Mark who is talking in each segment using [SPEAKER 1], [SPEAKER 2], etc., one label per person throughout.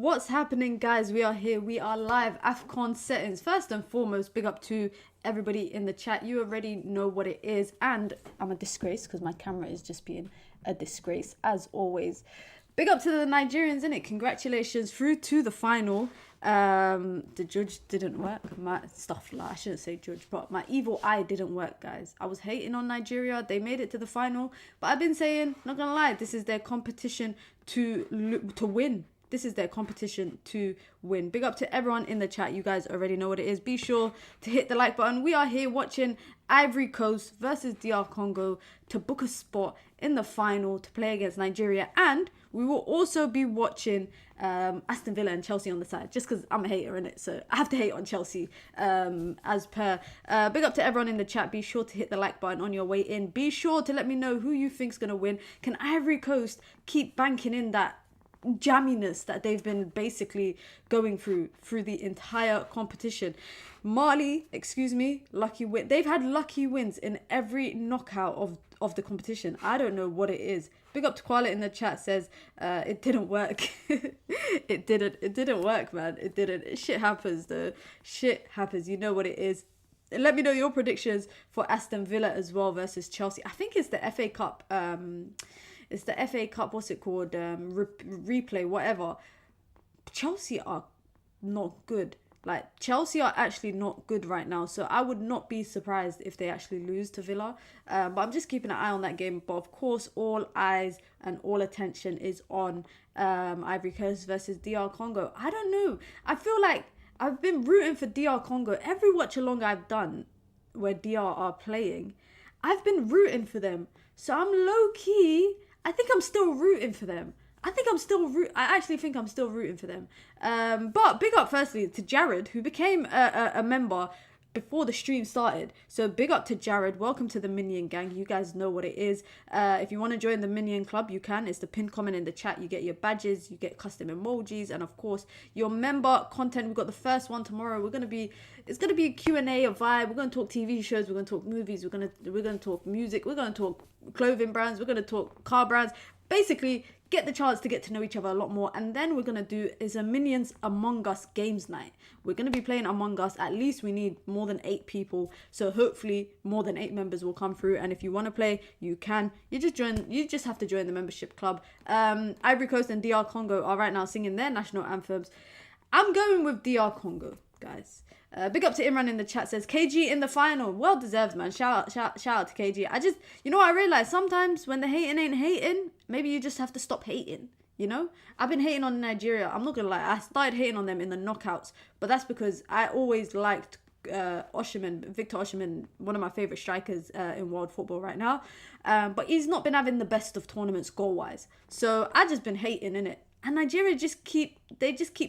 [SPEAKER 1] What's happening, guys? We are here. We are live. AFCON settings. First and foremost, big up to everybody in the chat. You already know what it is. And I'm a disgrace because my camera is just being a disgrace, as always. Big up to the Nigerians, innit? Congratulations. Through to the final. The judge didn't work. I shouldn't say judge, but my evil eye didn't work, guys. I was hating on Nigeria. They made it to the final. But I've been saying, not gonna lie, this is their competition to win. This is their competition to win. Big up to everyone in the chat. You guys already know what it is. Be sure to hit the like button. We are here watching Ivory Coast versus DR Congo to book a spot in the final to play against Nigeria. And we will also be watching Aston Villa and Chelsea on the side, just because I'm a hater in it, so I have to hate on Chelsea as per. Big up to everyone in the chat. Be sure to hit the like button on your way in. Be sure to let me know who you think's going to win. Can Ivory Coast keep banking in that jamminess that they've been basically going through the entire competition? Mali, lucky win. They've had lucky wins in every knockout of the competition. I don't know what it is. Big up to Koala in the chat, says it didn't work. It didn't work, man. It didn't. Shit happens though. Shit happens. You know what it is. Let me know your predictions for Aston Villa as well versus Chelsea. I think it's the FA Cup. It's the FA Cup, what's it called? Replay, whatever. Chelsea are not good. Like, Chelsea are actually not good right now. So I would not be surprised if they actually lose to Villa. But I'm just keeping an eye on that game. But of course, all eyes and all attention is on Ivory Coast versus DR Congo. I don't know. I feel like I've been rooting for DR Congo. Every watch along I've done where DR are playing, I've been rooting for them. So I'm low-key, I think I'm still rooting for them. I actually think I'm still rooting for them. But big up firstly to Jared, who became a member before the stream started. So big up to Jared. Welcome to the Minion Gang. You guys know what it is. If you want to join the Minion Club, you can. It's the pinned comment in the chat. You get your badges, you get custom emojis, and of course your member content. We've got the first one tomorrow. It's gonna be a Q&A, a vibe. We're gonna talk TV shows, we're gonna talk movies, we're gonna talk music, we're gonna talk clothing brands, we're gonna talk car brands. Basically, get the chance to get to know each other a lot more. And then we're going to do is a Minions Among Us games night. We're going to be playing Among Us. At least we need more than 8 people. So hopefully more than 8 members will come through. And if you want to play, you can. You just have to join the membership club. Ivory Coast and DR Congo are right now singing their national anthems. I'm going with DR Congo, guys. Big up to Imran in the chat, says KG in the final. Well deserved, man. Shout out to KG. I realize sometimes when the hating ain't hating, maybe you just have to stop hating. You know, I've been hating on Nigeria. I'm not gonna lie. I started hating on them in the knockouts, but that's because I always liked Victor Osimhen, one of my favorite strikers in world football right now. But he's not been having the best of tournaments goal wise. So I just been hating in it. And Nigeria just keep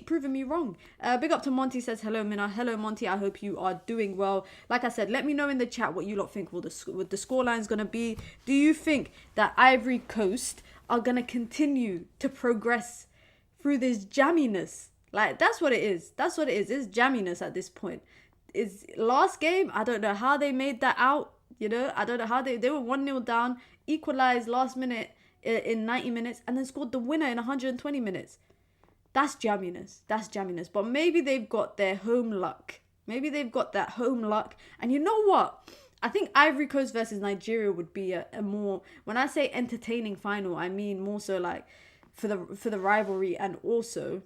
[SPEAKER 1] proving me wrong. Big up to Monty, says hello Mina. Hello Monty, I hope you are doing well. Like I said, let me know in the chat what you lot think what the scoreline's gonna be. Do you think that Ivory Coast are gonna continue to progress through this jamminess? Like, that's what it is. It's jamminess at this point. Is last game, I don't know how they made that out. You know, I don't know how they were 1-0 down, equalized last minute in 90 minutes, and then scored the winner in 120 minutes. That's jamminess. But maybe they've got their home luck. Maybe they've got that home luck. And you know what? I think Ivory Coast versus Nigeria would be a more, when I say entertaining final, I mean more so like for the rivalry, and also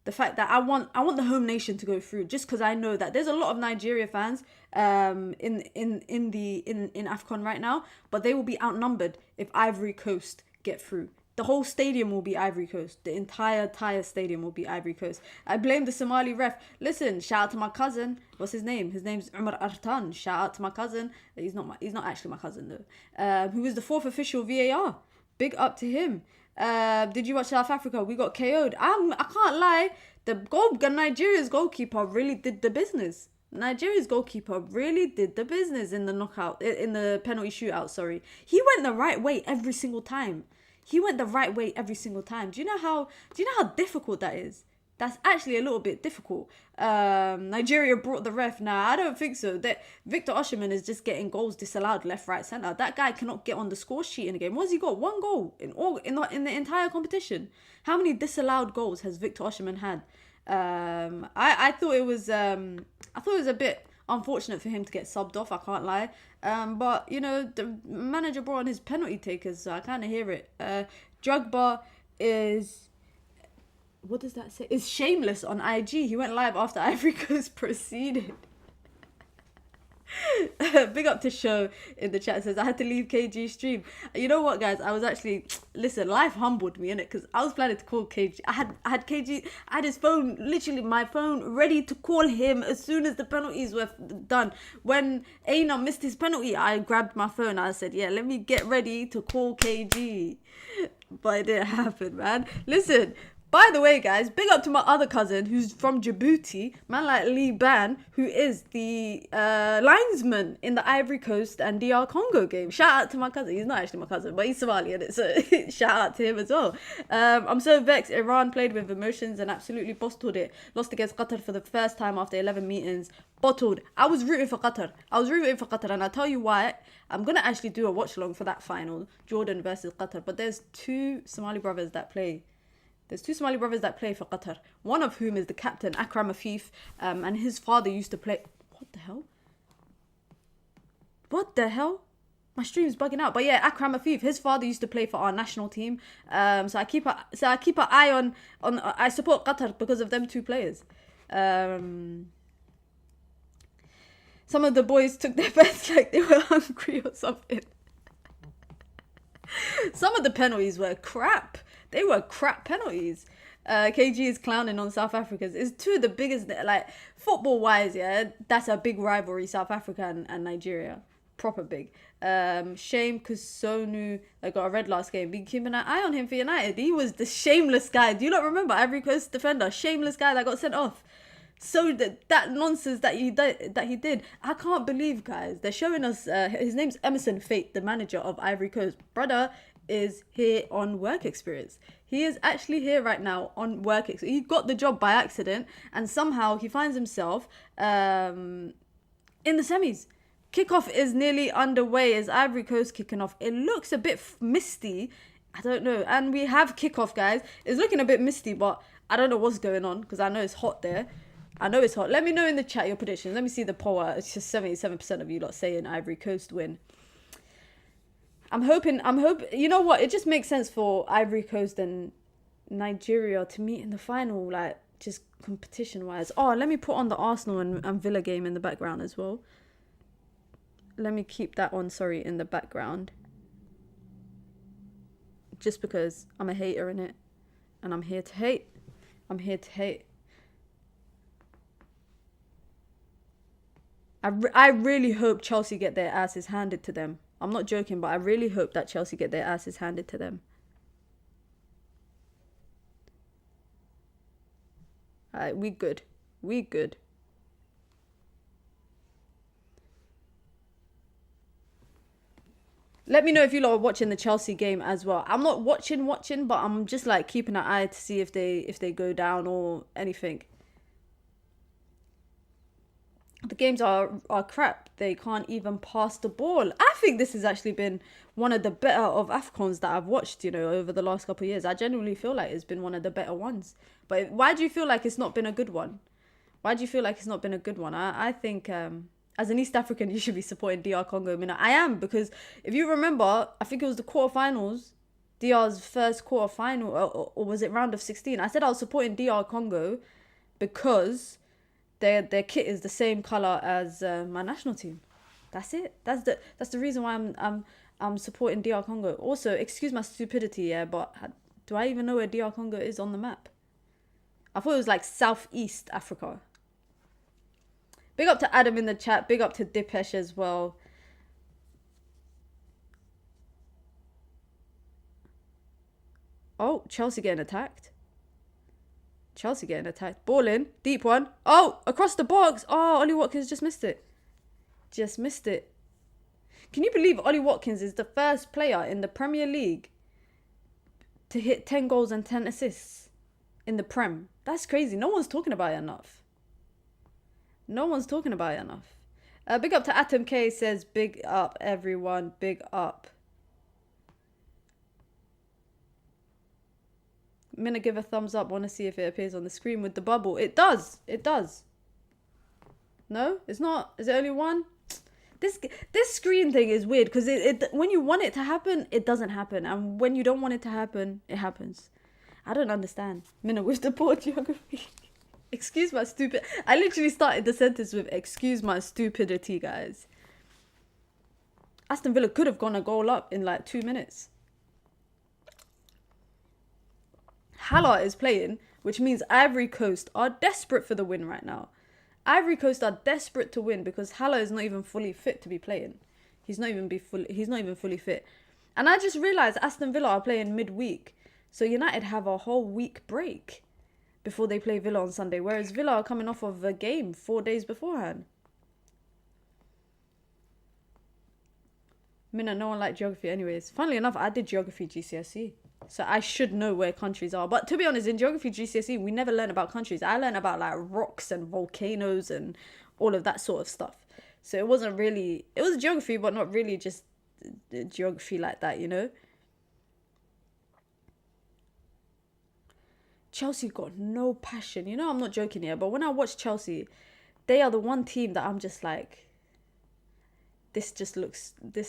[SPEAKER 1] the fact that I want the home nation to go through, just because I know that there's a lot of Nigeria fans in AFCON right now, but they will be outnumbered if Ivory Coast get through. The whole stadium will be Ivory Coast. The entire stadium will be Ivory Coast. I blame the Somali ref. Listen, shout out to my cousin. What's his name? His name's Umar Artan. Shout out to my cousin. He's not actually my cousin though. Who was the 4th official VAR. Big up to him. Did you watch South Africa? We got KO'd. I can't lie. Nigeria's goalkeeper really did the business. Nigeria's goalkeeper really did the business in the knockout, in the penalty shootout. Sorry, he went the right way every single time. Do you know how difficult that is? that's actually a little bit difficult. Nigeria brought the ref. Now, I don't think so. That Victor Osimhen is just getting goals disallowed left, right, centre. That guy cannot get on the score sheet in a game. What's he got? 1 goal in the entire competition. How many disallowed goals has Victor Osimhen had? I thought it was a bit unfortunate for him to get subbed off. I can't lie. But you know, the manager brought on his penalty takers, so I kind of hear it. Drogba is, what does that say? Is shameless on IG. He went live after Ivory Coast proceeded. Big up to Show in the chat, says I had to leave KG stream. You know what, guys, I was actually, listen, life humbled me, innit, because I was planning to call KG. I had KG, I had his phone, literally my phone ready to call him as soon as the penalties were done. When Aina missed his penalty, I grabbed my phone. I said, yeah, let me get ready to call KG, but it didn't happen, man. Listen, by the way, guys, big up to my other cousin who's from Djibouti, man like Lee Ban, who is the linesman in the Ivory Coast and DR Congo game. Shout out to my cousin. He's not actually my cousin, but he's Somali, innit? So shout out to him as well. I'm so vexed. Iran played with emotions and absolutely bottled it. Lost against Qatar for the first time after 11 meetings. Bottled. I was rooting for Qatar. And I'll tell you why. I'm going to actually do a watch along for that final, Jordan versus Qatar. But there's two Somali brothers that play. There's two Somali brothers that play for Qatar. One of whom is the captain, Akram Afif, and his father used to play. What the hell? What the hell? My stream's bugging out. But yeah, Akram Afif, his father used to play for our national team. So I keep an eye on. I support Qatar because of them two players. Some of the boys took their bets like they were hungry or something. Some of the penalties were crap. They were crap penalties. KG is clowning on South Africans. It's two of the biggest, like, football-wise, yeah, that's a big rivalry, South Africa and Nigeria. Proper big. Shame because Sonu got a red last game. Be keeping an eye on him for United. He was the shameless guy. Do you not remember? Ivory Coast defender. Shameless guy that got sent off. So that nonsense that he did. I can't believe, guys. They're showing us, his name's Emerson Fate, the manager of Ivory Coast. Brother is here on work experience. He is actually here right now on work experience. He got the job by accident and somehow he finds himself in the semis. Kickoff is nearly underway as Ivory Coast kicking off. It looks a bit misty. I don't know. And we have kickoff, guys. It's looking a bit misty, but I don't know what's going on because I know it's hot there. I know it's hot. Let me know in the chat your predictions. Let me see the poll. It's just 77% of you lot saying Ivory Coast win. I'm hoping, you know what? It just makes sense for Ivory Coast and Nigeria to meet in the final, like, just competition-wise. Oh, let me put on the Arsenal and Villa game in the background as well. Let me keep that on, in the background. Just because I'm a hater in it. And I'm here to hate. I really hope Chelsea get their asses handed to them. I'm not joking, but I really hope that Chelsea get their asses handed to them. Alright, we good. Let me know if you lot are watching the Chelsea game as well. I'm not watching, but I'm just like keeping an eye to see if they go down or anything. The games are crap. They can't even pass the ball. I think this has actually been one of the better of AFCONs that I've watched, over the last couple of years. I genuinely feel like it's been one of the better ones. But why do you feel like it's not been a good one? I think as an East African, you should be supporting DR Congo. I am, because if you remember, I think it was the quarterfinals, DR's first quarterfinal, or was it round of 16? I said I was supporting DR Congo because their kit is the same color as my national team. That's it. That's the reason why I'm supporting DR Congo. Also, excuse my stupidity, yeah, but do I even know where DR Congo is on the map? I thought it was like Southeast Africa. Big up to Adam in the chat. Big up to Dipesh as well. Oh, Chelsea getting attacked. Ball in. Deep one. Oh, across the box. Oh, Ollie Watkins just missed it. Can you believe Ollie Watkins is the first player in the Premier League to hit 10 goals and 10 assists in the Prem. That's crazy. No one's talking about it enough. No one's talking about it enough. Big up to Atom K, says, big up, everyone. Big up. I'm going to give a thumbs up. Want to see if it appears on the screen with the bubble. It does. It does. No? It's not? Is it only one? This screen thing is weird because it when you want it to happen, it doesn't happen. And when you don't want it to happen, it happens. I don't understand. Mina with the poor geography. Excuse my stupid... I literally started the sentence with excuse my stupidity, guys. Aston Villa could have gone a goal up in like 2 minutes. Haller is playing, which means Ivory Coast are desperate for the win right now. Ivory Coast are desperate to win because Haller is not even fully fit to be playing. He's not even fully fit. And I just realised Aston Villa are playing midweek. So United have a whole week break before they play Villa on Sunday. Whereas Villa are coming off of a game 4 days beforehand. Mina, no one liked geography anyways. Funnily enough, I did geography GCSE. So I should know where countries are. But to be honest, in geography GCSE, we never learn about countries. I learned about like rocks and volcanoes and all of that sort of stuff. So it wasn't really... It was geography, but not really just geography like that, you know? Chelsea got no passion. You know, I'm not joking here, but when I watch Chelsea, they are the one team that I'm just like... This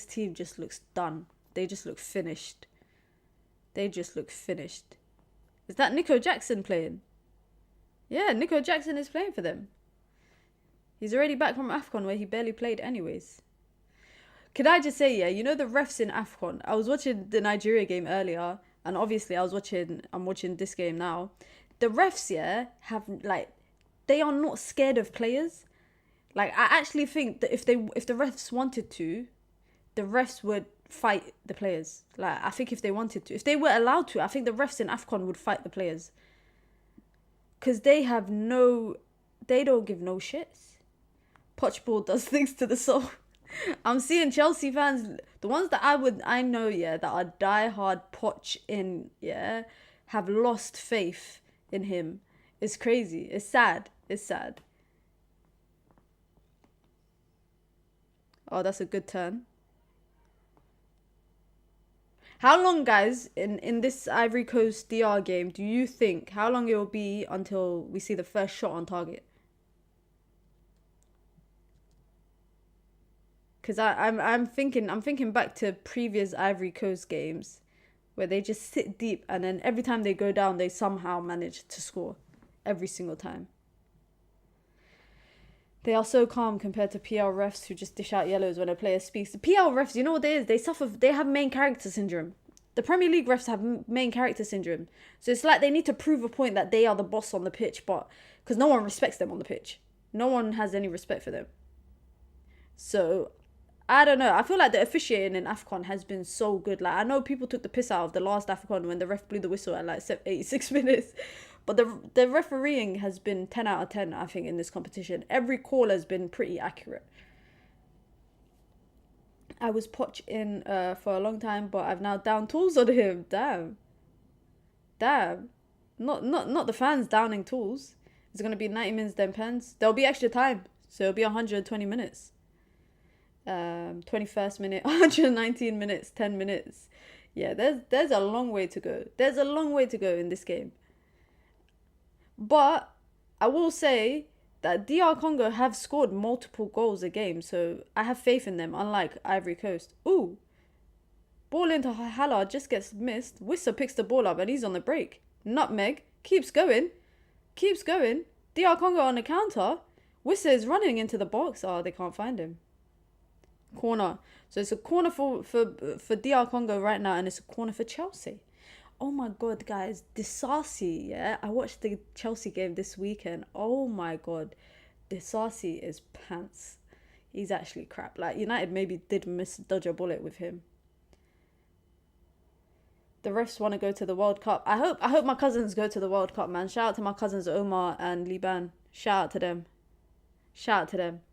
[SPEAKER 1] team just looks done. They just look finished. They just look finished. Is that Nico Jackson playing? Yeah, Nico Jackson is playing for them. He's already back from AFCON where he barely played anyways. Could I just say, yeah, you know the refs in AFCON? I was watching the Nigeria game earlier, and obviously I'm watching this game now. The refs, yeah, have like, they are not scared of players. Like, I actually think that if the refs wanted to, the refs would fight the players. Like, I think if they wanted to, if they were allowed to, I think the refs in AFCON would fight the players. Because they don't give no shits. Pochball does things to the soul. I'm seeing Chelsea fans, the ones that I know, yeah, that are diehard Poch in, yeah, have lost faith in him. It's crazy. It's sad. It's sad. Oh, that's a good turn. How long, guys, in this Ivory Coast DR game, do you think, how long it will be until we see the first shot on target? Because I'm thinking back to previous Ivory Coast games where they just sit deep and then every time they go down, they somehow manage to score. Every single time. They are so calm compared to PL refs who just dish out yellows when a player speaks. The PL refs, you know what it is? They have main character syndrome. The Premier League refs have main character syndrome. So it's like they need to prove a point that they are the boss on the pitch, but because no one respects them on the pitch. No one has any respect for them. So, I don't know. I feel like the officiating in AFCON has been so good. Like, I know people took the piss out of the last AFCON when the ref blew the whistle at like 86 minutes. But the refereeing has been 10 out of 10, I think, in this competition. Every call has been pretty accurate. I was Poch in for a long time, but I've now downed tools on him. Damn. Not the fans downing tools. It's going to be 90 minutes, then pens. There'll be extra time. So it'll be 120 minutes. 21st minute, 119 minutes, 10 minutes. Yeah, there's a long way to go. There's a long way to go in this game. But I will say that DR Congo have scored multiple goals a game, so I have faith in them, unlike Ivory Coast. Ooh. Ball into Haller, just gets missed. Wissa picks the ball up and he's on the break. Nutmeg. Keeps going. DR Congo on the counter. Wissa is running into the box. Oh, they can't find him. Corner. So it's a corner for DR Congo right now, and it's a corner for Chelsea. Oh my god, guys, Disasi, yeah? I watched the Chelsea game this weekend. Oh my god, Disasi is pants. He's actually crap. Like, United maybe did dodge a bullet with him. The refs want to go to the World Cup. I hope my cousins go to the World Cup, man. Shout out to my cousins Omar and Liban. Shout out to them.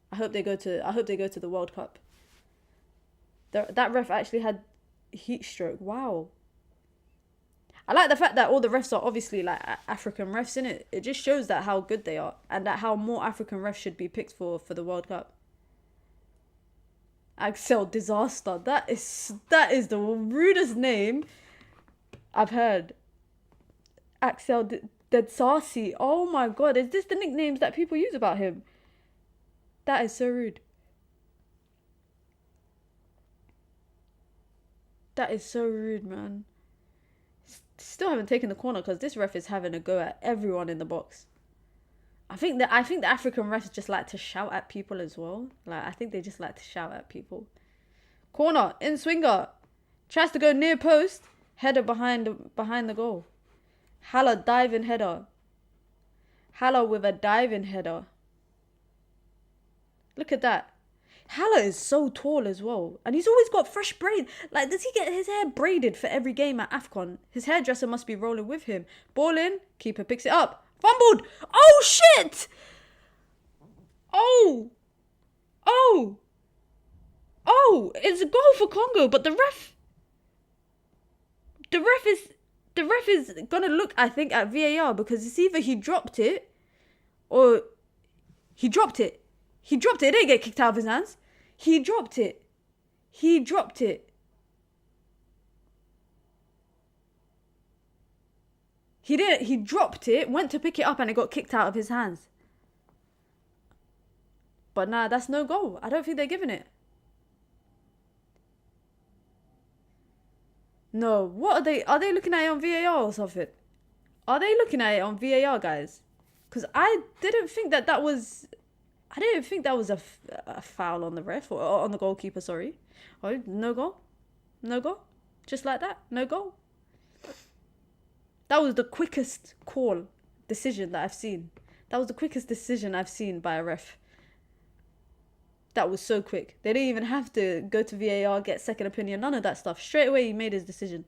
[SPEAKER 1] I hope they go to the World Cup. That ref actually had heat stroke. Wow. I like the fact that all the refs are obviously like African refs, in it. It just shows that how good they are and that how more African refs should be picked for the World Cup. Axel Disaster. That is the rudest name I've heard. Axel Disaster. Oh my god, is this the nicknames that people use about him? That is so rude. That is so rude, man. Still haven't taken the corner because this ref is having a go at everyone in the box. I think the African refs just like to shout at people as well. Like, I think they just like to shout at people. Corner, in swinger. Tries to go near post. Header behind the goal. Haller diving header. Haller with a diving header. Look at that. Haller is so tall as well. And he's always got fresh braids. Like, does he get his hair braided for every game at AFCON? His hairdresser must be rolling with him. Ball in. Keeper picks it up. Fumbled. Oh, shit. Oh. It's a goal for Congo. But the ref is going to look, I think, at VAR. Because it's either he dropped it or he dropped it. He dropped it. It didn't get kicked out of his hands. He dropped it. He dropped it. He didn't. He dropped it, went to pick it up, and it got kicked out of his hands. But nah, that's no goal. I don't think they're giving it. No. What are they? Are they looking at it on VAR or something? Are they looking at it on VAR, guys? Because I didn't think that was... I didn't think that was a foul on the ref or on the goalkeeper, sorry. Oh, no goal. No goal. Just like that. No goal. That was the quickest decision that I've seen. That was the quickest decision I've seen by a ref. That was so quick. They didn't even have to go to VAR, get second opinion, none of that stuff. Straight away he made his decision.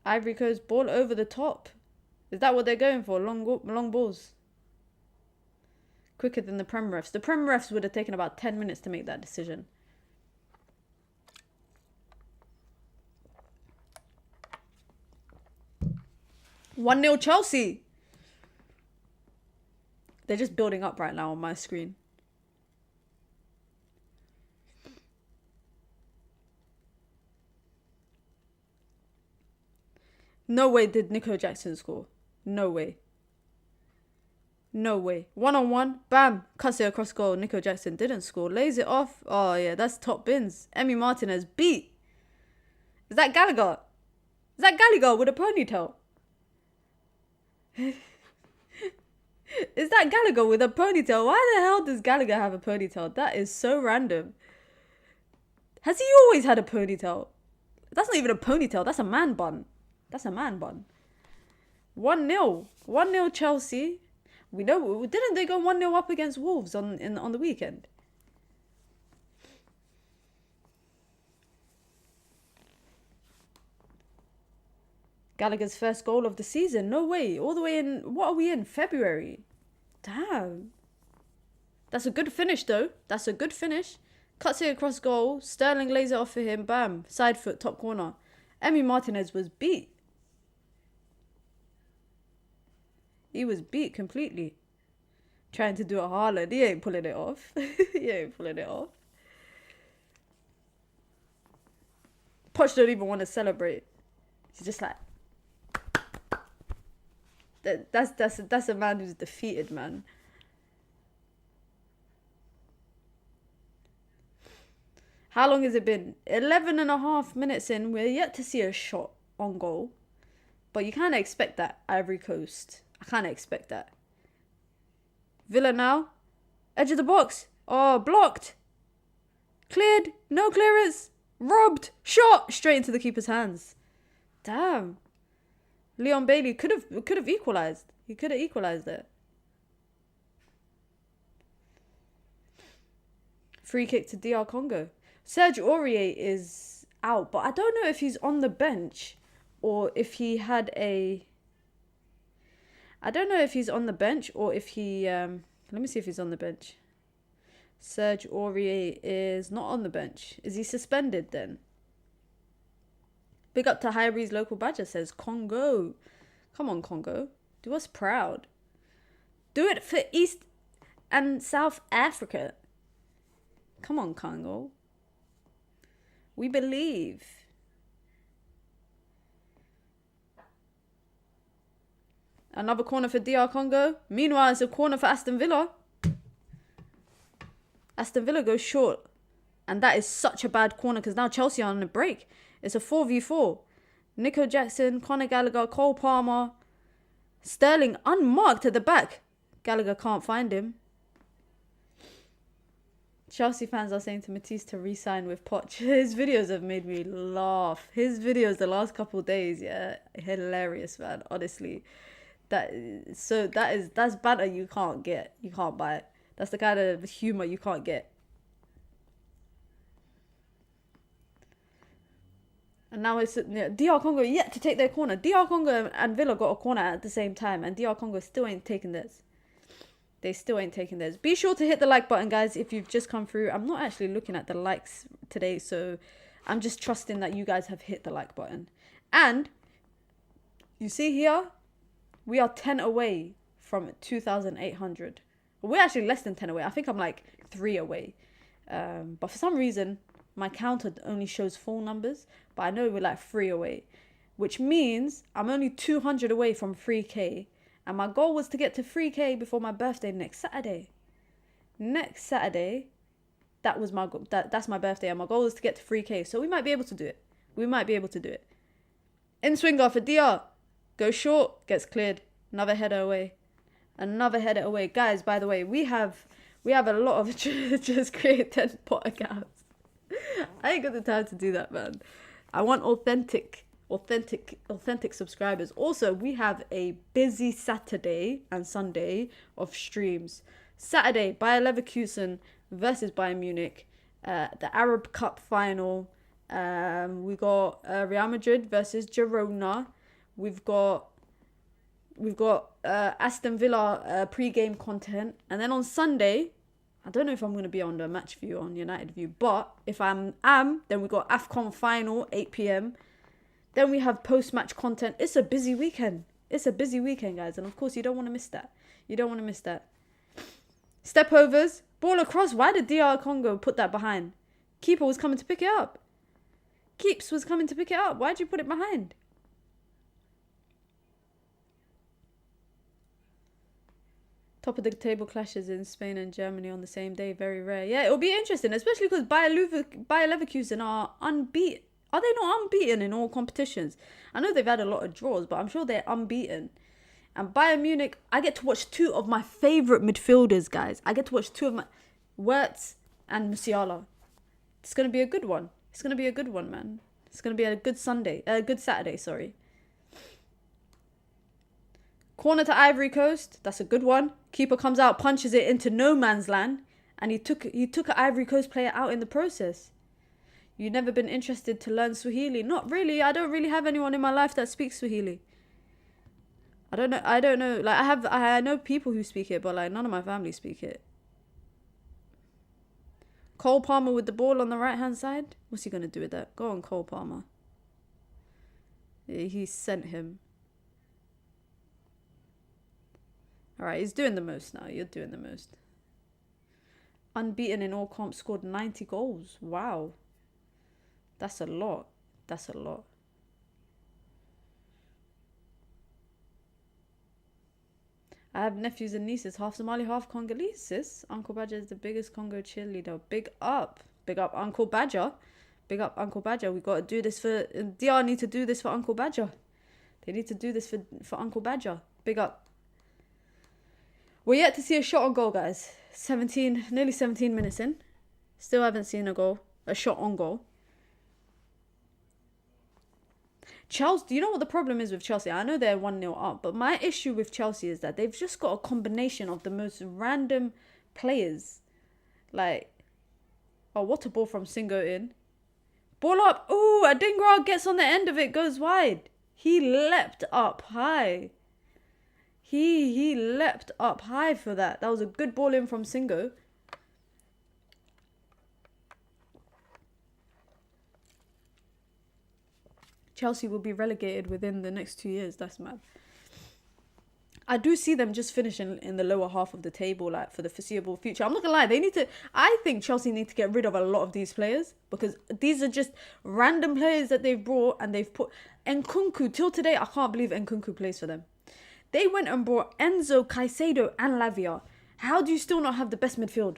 [SPEAKER 1] Ivory Coast ball over the top. Is that what they're going for? Long balls. Quicker than the Prem refs. The Prem refs would have taken about 10 minutes to make that decision. "1-0 Chelsea." They're just building up right now on my screen. No way did Nico Jackson score. No way. No way. 1-on-1. Bam. Cuts it across goal. Nico Jackson didn't score. Lays it off. Oh, yeah. That's top bins. Emi Martinez beat. Is that Gallagher? Is that Gallagher with a ponytail? Is that Gallagher with a ponytail? Why the hell does Gallagher have a ponytail? That is so random. Has he always had a ponytail? That's not even a ponytail. That's a man bun. That's a man bun. 1-0. 1-0 Chelsea. We know, didn't they go 1-0 up against Wolves on the weekend? Gallagher's first goal of the season. No way. All the way in, what are we in? February. Damn. That's a good finish though. That's a good finish. Cuts it across goal. Sterling lays it off for him. Bam. Side foot, top corner. Emi Martinez was beat. He was beat completely. Trying to do a Haaland. He ain't pulling it off. He ain't pulling it off. Poch don't even want to celebrate. He's just like... That's a man who's defeated, man. How long has it been? 11.5 minutes in. We're yet to see a shot on goal. But you kind of expect that, Ivory Coast. I kind of expect that. Villa now. Edge of the box. Oh, blocked. Cleared. No clearance. Robbed. Shot. Straight into the keeper's hands. Damn. Leon Bailey could have equalised. He could have equalised there. Free kick to DR Congo. Serge Aurier is out, but I don't know if he's on the bench or if he had a... I don't know if he's on the bench or if he... let me see if he's on the bench. Serge Aurier is not on the bench. Is he suspended then? Big up to Highbury's local badger, says Congo. Come on, Congo. Do us proud. Do it for East and South Africa. Come on, Congo. We believe. Another corner for DR Congo. Meanwhile, it's a corner for Aston Villa. Aston Villa goes short. And that is such a bad corner because now Chelsea are on a break. It's a 4v4. Nico Jackson, Conor Gallagher, Cole Palmer. Sterling unmarked at the back. Gallagher can't find him. Chelsea fans are saying to Matisse to re-sign with Poch. His videos have made me laugh. His videos the last couple of days, yeah, hilarious, man. Honestly, that's banter you can't get. You can't buy it. That's the kind of humor you can't get. And now it's DR Congo yet to take their corner. DR Congo and Villa got a corner at the same time, and DR Congo still ain't taking theirs. They still ain't taking theirs. Be sure to hit the like button, guys, if you've just come through. I'm not actually looking at the likes today, so I'm just trusting that you guys have hit the like button. And you see here, we are 10 away from 2,800. We're actually less than 10 away. I think I'm like 3 away. But for some reason, my counter only shows full numbers, but I know we're like 3 away, which means I'm only 200 away from 3K. And my goal was to get to 3K before my birthday next Saturday. Next Saturday, that was my goal. That's my birthday, and my goal is to get to 3K. So we might be able to do it. We might be able to do it. In swinger for DR. Goes short, gets cleared. Another header away. Another header away. Guys, by the way, we have a lot of just create 10 pot accounts. I ain't got the time to do that, man. I want authentic subscribers. Also, we have a busy Saturday and Sunday of streams. Saturday, Bayer Leverkusen versus Bayern Munich, the Arab Cup final. We got Real Madrid versus Girona. We've got Aston Villa pre-game content, and then on Sunday, I don't know if I'm going to be on the match view on United View, but if I am, then we got AFCON final 8 p.m. Then we have post-match content. It's a busy weekend. It's a busy weekend, guys. And of course, you don't want to miss that. You don't want to miss that. Step overs. Ball across. Why did DR Congo put that behind? Keeper was coming to pick it up. Keeps was coming to pick it up. Why'd you put it behind? Top of the table clashes in Spain and Germany on the same day. Very rare. Yeah, it'll be interesting. Especially because Bayer Leverkusen are unbeaten. Are they not unbeaten in all competitions? I know they've had a lot of draws, but I'm sure they're unbeaten. And Bayern Munich, I get to watch 2 of my favourite midfielders, guys. I get to watch 2 of my... Wirtz and Musiala. It's going to be a good one. It's going to be a good one, man. It's going to be a good Saturday, sorry. Corner to Ivory Coast. That's a good one. Keeper comes out, punches it into no man's land. And he took an Ivory Coast player out in the process. You've never been interested to learn Swahili? Not really. I don't really have anyone in my life that speaks Swahili. I don't know. Like I know people who speak it, but like none of my family speak it. Cole Palmer with the ball on the right hand side. What's he gonna do with that? Go on, Cole Palmer. Yeah, he sent him. Alright, he's doing the most now. You're doing the most. Unbeaten in all comps, scored 90 goals. Wow. That's a lot. That's a lot. I have nephews and nieces, half Somali, half Congolese, sis. Uncle Badger is the biggest Congo cheerleader. Big up. Big up Uncle Badger. Big up Uncle Badger. We got to do this for... DR need to do this for Uncle Badger. They need to do this for Uncle Badger. Big up. We're yet to see a shot on goal, guys. Nearly 17 minutes in. Still haven't seen a shot on goal. Chelsea, do you know what the problem is with Chelsea? I know they're 1-0 up, but my issue with Chelsea is that they've just got a combination of the most random players. Like, oh, what a ball from Singo in. Ball up. Ooh, Adingra gets on the end of it, goes wide. He leapt up high. He leapt up high for that. That was a good ball in from Singo. Chelsea will be relegated within the next 2 years. That's mad. I do see them just finishing in the lower half of the table, like, for the foreseeable future. I'm not gonna lie, I think Chelsea need to get rid of a lot of these players, because these are just random players that they've brought, and they've put Nkunku. Till today, I can't believe Nkunku plays for them. They went and brought Enzo, Caicedo and Lavia. How do you still not have the best midfield?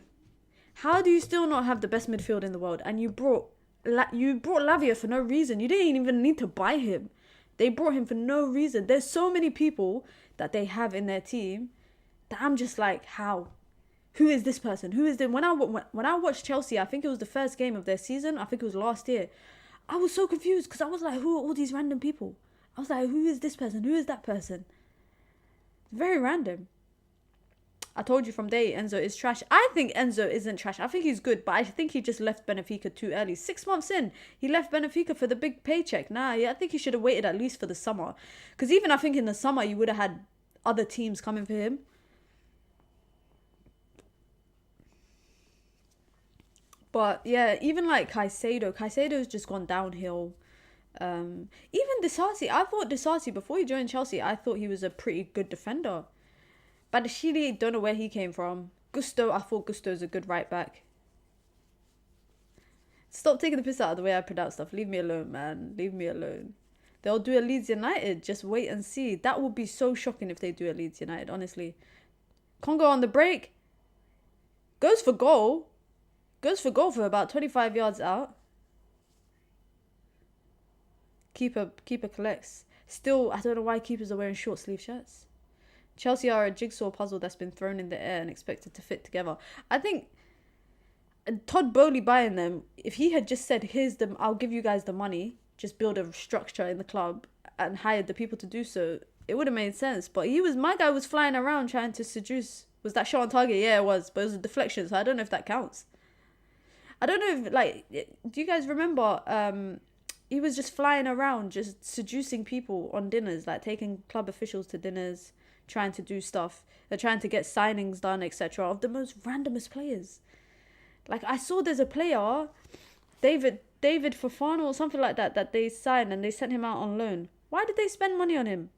[SPEAKER 1] How do you still not have the best midfield in the world? And you brought Lavia for no reason. You didn't even need to buy him. They brought him for no reason. There's so many people that they have in their team that I'm just like, how? Who is this person? Who is them? When I watched Chelsea, I think it was the first game of their season. I think it was last year. I was so confused because I was like, who are all these random people? I was like, who is this person? Who is that person? Very random. I told you from day Enzo is trash. I think Enzo isn't trash. I think he's good, but I think he just left Benfica too early. 6 months in, he left Benfica for the big paycheck. I think he should have waited at least for the summer. Because even I think in the summer, you would have had other teams coming for him. But yeah, even like Caicedo's just gone downhill. Even Disasi, I thought Disasi, before he joined Chelsea, I thought he was a pretty good defender. Badashili, don't know where he came from. Gusto, I thought Gusto's a good right back. Stop taking the piss out of the way I pronounce stuff. Leave me alone, man. Leave me alone. They'll do a Leeds United. Just wait and see. That would be so shocking if they do a Leeds United, honestly. Congo on the break. Goes for goal. Goes for goal for about 25 yards out. Keeper collects. Still, I don't know why keepers are wearing short sleeve shirts. Chelsea are a jigsaw puzzle that's been thrown in the air and expected to fit together. I think Todd Bowley buying them, if he had just said, I'll give you guys the money, just build a structure in the club and hired the people to do so, it would have made sense. But my guy was flying around trying to seduce. Was that shot on target? Yeah, it was. But it was a deflection, so I don't know if that counts. I don't know if, like, do you guys remember, he was just flying around, just seducing people on dinners, like taking club officials to dinners, trying to do stuff. They're trying to get signings done, etc. of the most randomest players. Like, I saw there's a player, David Fofana or something like that they signed and they sent him out on loan. Why did they spend money on him?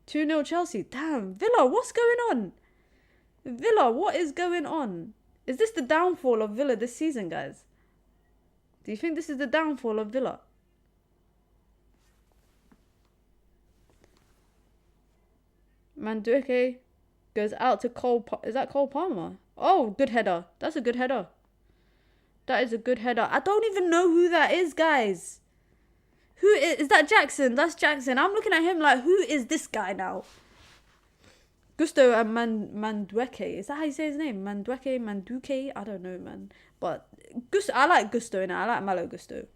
[SPEAKER 1] 2-0 Chelsea. Damn, Villa, what's going on? Villa, what is going on? Is this the downfall of Villa this season, guys? Do you think this is the downfall of Villa? Mandueke goes out to Cole. Is that Cole Palmer? Oh, good header. That's a good header. That is a good header. I don't even know who that is, guys. Who is that? Jackson. That's Jackson. I'm looking at him like, who is this guy now? Gusto and Mandueke. Is that how you say his name? Manduke? I don't know, man. But Gusto, I like Gusto, and I like Malo Gusto.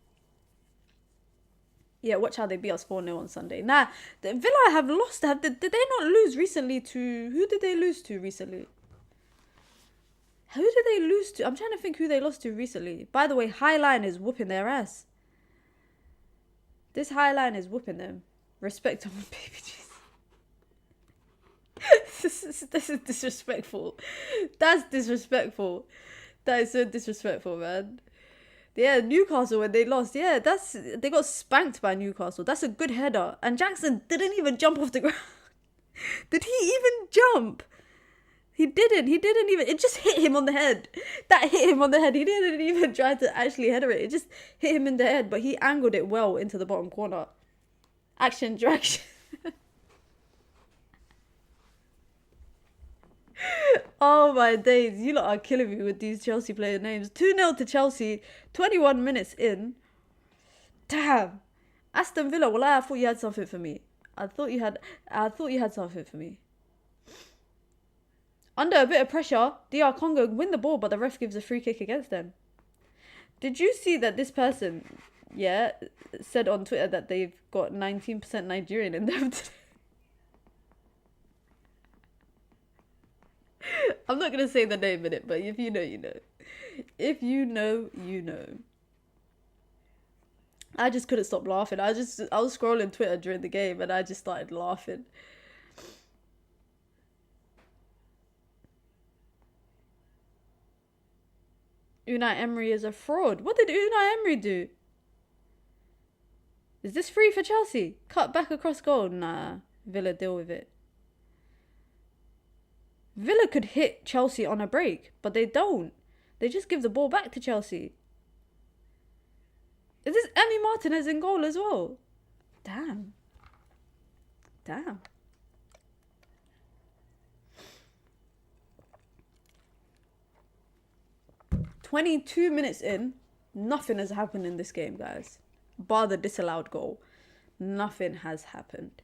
[SPEAKER 1] Yeah, watch how they beat us 4-0 on Sunday. Villa have lost. Did they not lose recently to... Who did they lose to recently? Who did they lose to? I'm trying to think who they lost to recently. By the way, Highline is whooping their ass. This Highline is whooping them. Respect on baby Jesus. This is disrespectful. That's disrespectful. That is so disrespectful, man. Yeah, Newcastle, when they lost, they got spanked by Newcastle. That's a good header. And Jackson didn't even jump off the ground. Did he even jump? He didn't even, it just hit him on the head. That hit him on the head. He didn't even try to actually header it. It just hit him in the head, but he angled it well into the bottom corner. Action, direction. Oh my days, you lot are killing me with these Chelsea player names. 2-0 to Chelsea, 21 minutes in. Damn. Aston Villa, well, I thought you had something for me. I thought you had something for me. Under a bit of pressure, DR Congo win the ball, but the ref gives a free kick against them. Did you see that this person, said on Twitter that they've got 19% Nigerian in them today? I'm not going to say the name in it, but if you know, you know. If you know, you know. I just couldn't stop laughing. I was scrolling Twitter during the game and I just started laughing. Unai Emery is a fraud. What did Unai Emery do? Is this free for Chelsea? Cut back across goal. Nah. Villa deal with it. Villa could hit Chelsea on a break, but they don't. They just give the ball back to Chelsea. Is this Emi Martinez in goal as well? Damn. 22 minutes in, nothing has happened in this game, guys. Bar the disallowed goal. Nothing has happened.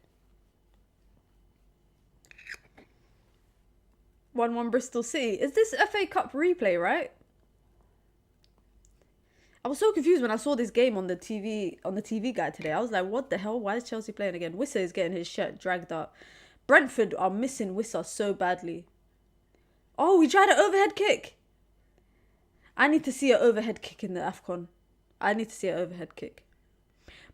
[SPEAKER 1] 1-1 Bristol City. Is this FA Cup replay, right? I was so confused when I saw this game on the TV guide today. I was like, what the hell? Why is Chelsea playing again? Wissa is getting his shirt dragged up. Brentford are missing Wissa so badly. Oh, we tried an overhead kick. I need to see an overhead kick in the AFCON. I need to see an overhead kick.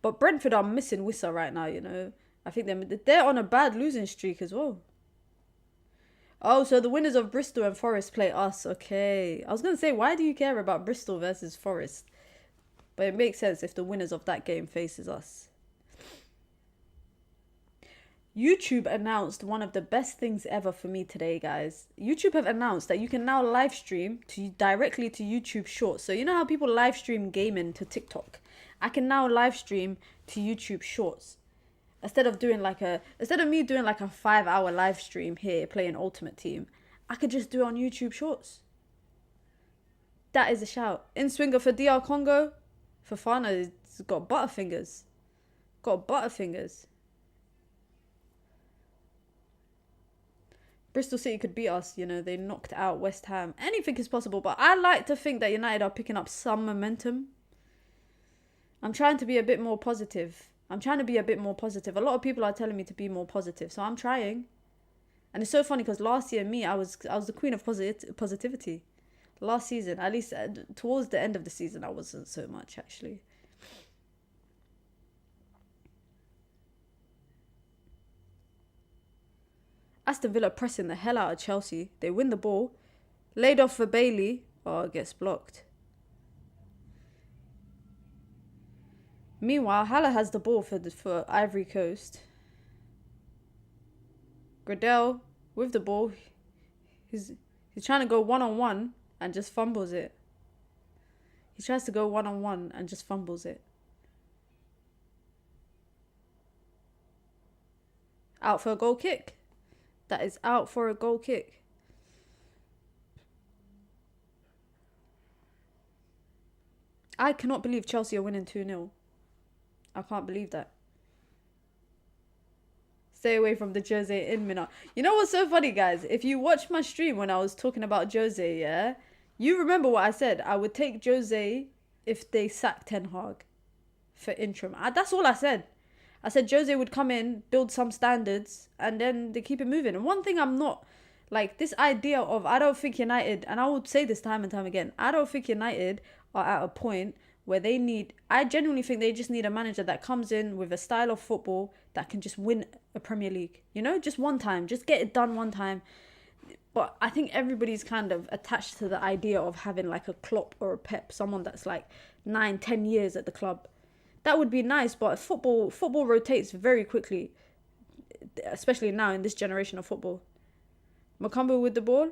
[SPEAKER 1] But Brentford are missing Wissa right now, you know. I think they're on a bad losing streak as well. Oh, so the winners of Bristol and Forest play us. Okay. I was going to say, why do you care about Bristol versus Forest? But it makes sense if the winners of that game faces us. YouTube announced one of the best things ever for me today, guys. YouTube have announced that you can now live stream directly to YouTube Shorts. So you know how people live stream gaming to TikTok? I can now live stream to YouTube Shorts. Instead of me doing like a 5-hour live stream here playing Ultimate Team, I could just do it on YouTube Shorts. That is a shout. In swinger for DR Congo. Fofana's got butterfingers. Bristol City could beat us, you know, they knocked out West Ham. Anything is possible, but I like to think that United are picking up some momentum. I'm trying to be a bit more positive. A lot of people are telling me to be more positive, so I'm trying. And it's so funny because last year, I was the queen of positivity. Last season, at least towards the end of the season, I wasn't so much, actually. Aston Villa pressing the hell out of Chelsea. They win the ball. Laid off for Bailey. Oh, it gets blocked. Meanwhile, Haller has the ball for Ivory Coast. Gradel with the ball. He's trying to go one-on-one and just fumbles it. He tries to go one-on-one and just fumbles it. Out for a goal kick. That is out for a goal kick. I cannot believe Chelsea are winning 2-0. I can't believe that. Stay away from the Jose in Mina. You know what's so funny, guys? If you watch my stream when I was talking about Jose, yeah? You remember what I said. I would take Jose if they sack Ten Hag for interim. That's all I said. I said Jose would come in, build some standards, and then they keep it moving. And one thing I'm not, like, this idea of, I don't think United, and I would say this time and time again, I don't think United are at a point where I genuinely think they just need a manager that comes in with a style of football that can just win a Premier League. You know, just one time, just get it done one time. But I think everybody's kind of attached to the idea of having like a Klopp or a Pep, someone that's like 9-10 years at the club. That would be nice, but football rotates very quickly, especially now in this generation of football. Makambu with the ball.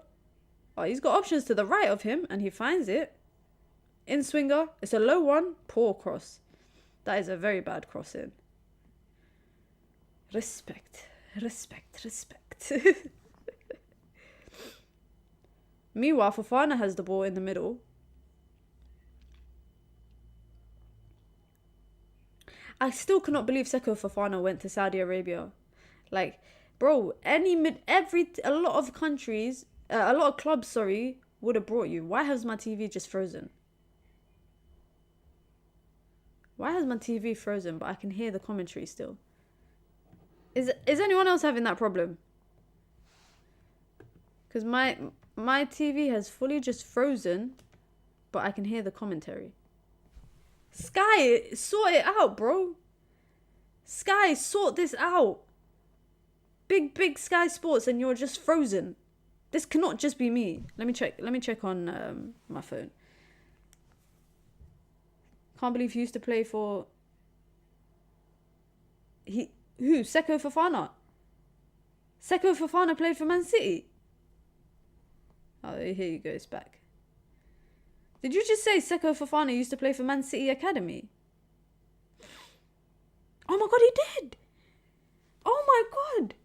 [SPEAKER 1] Oh, he's got options to the right of him, and he finds it. In swinger. It's a low one. Poor cross. That is a very bad cross in. Respect. Meanwhile, Fofana has the ball in the middle. I still cannot believe Seko Fofana went to Saudi Arabia. Like, bro, a lot of clubs, would have brought you. Why has my TV just frozen? Why has my TV frozen, but I can hear the commentary still? Is anyone else having that problem? Because my TV has fully just frozen, but I can hear the commentary. Sky, sort it out, bro. Sky, sort this out. Big Sky Sports, and you're just frozen. This cannot just be me. Let me check on my phone. Can't believe he used to play for Who? Seko Fofana. Seko Fofana played for Man City. Oh, here you go. It's back. Did you just say Seko Fofana used to play for Man City Academy? Oh my god, he did. Oh my god.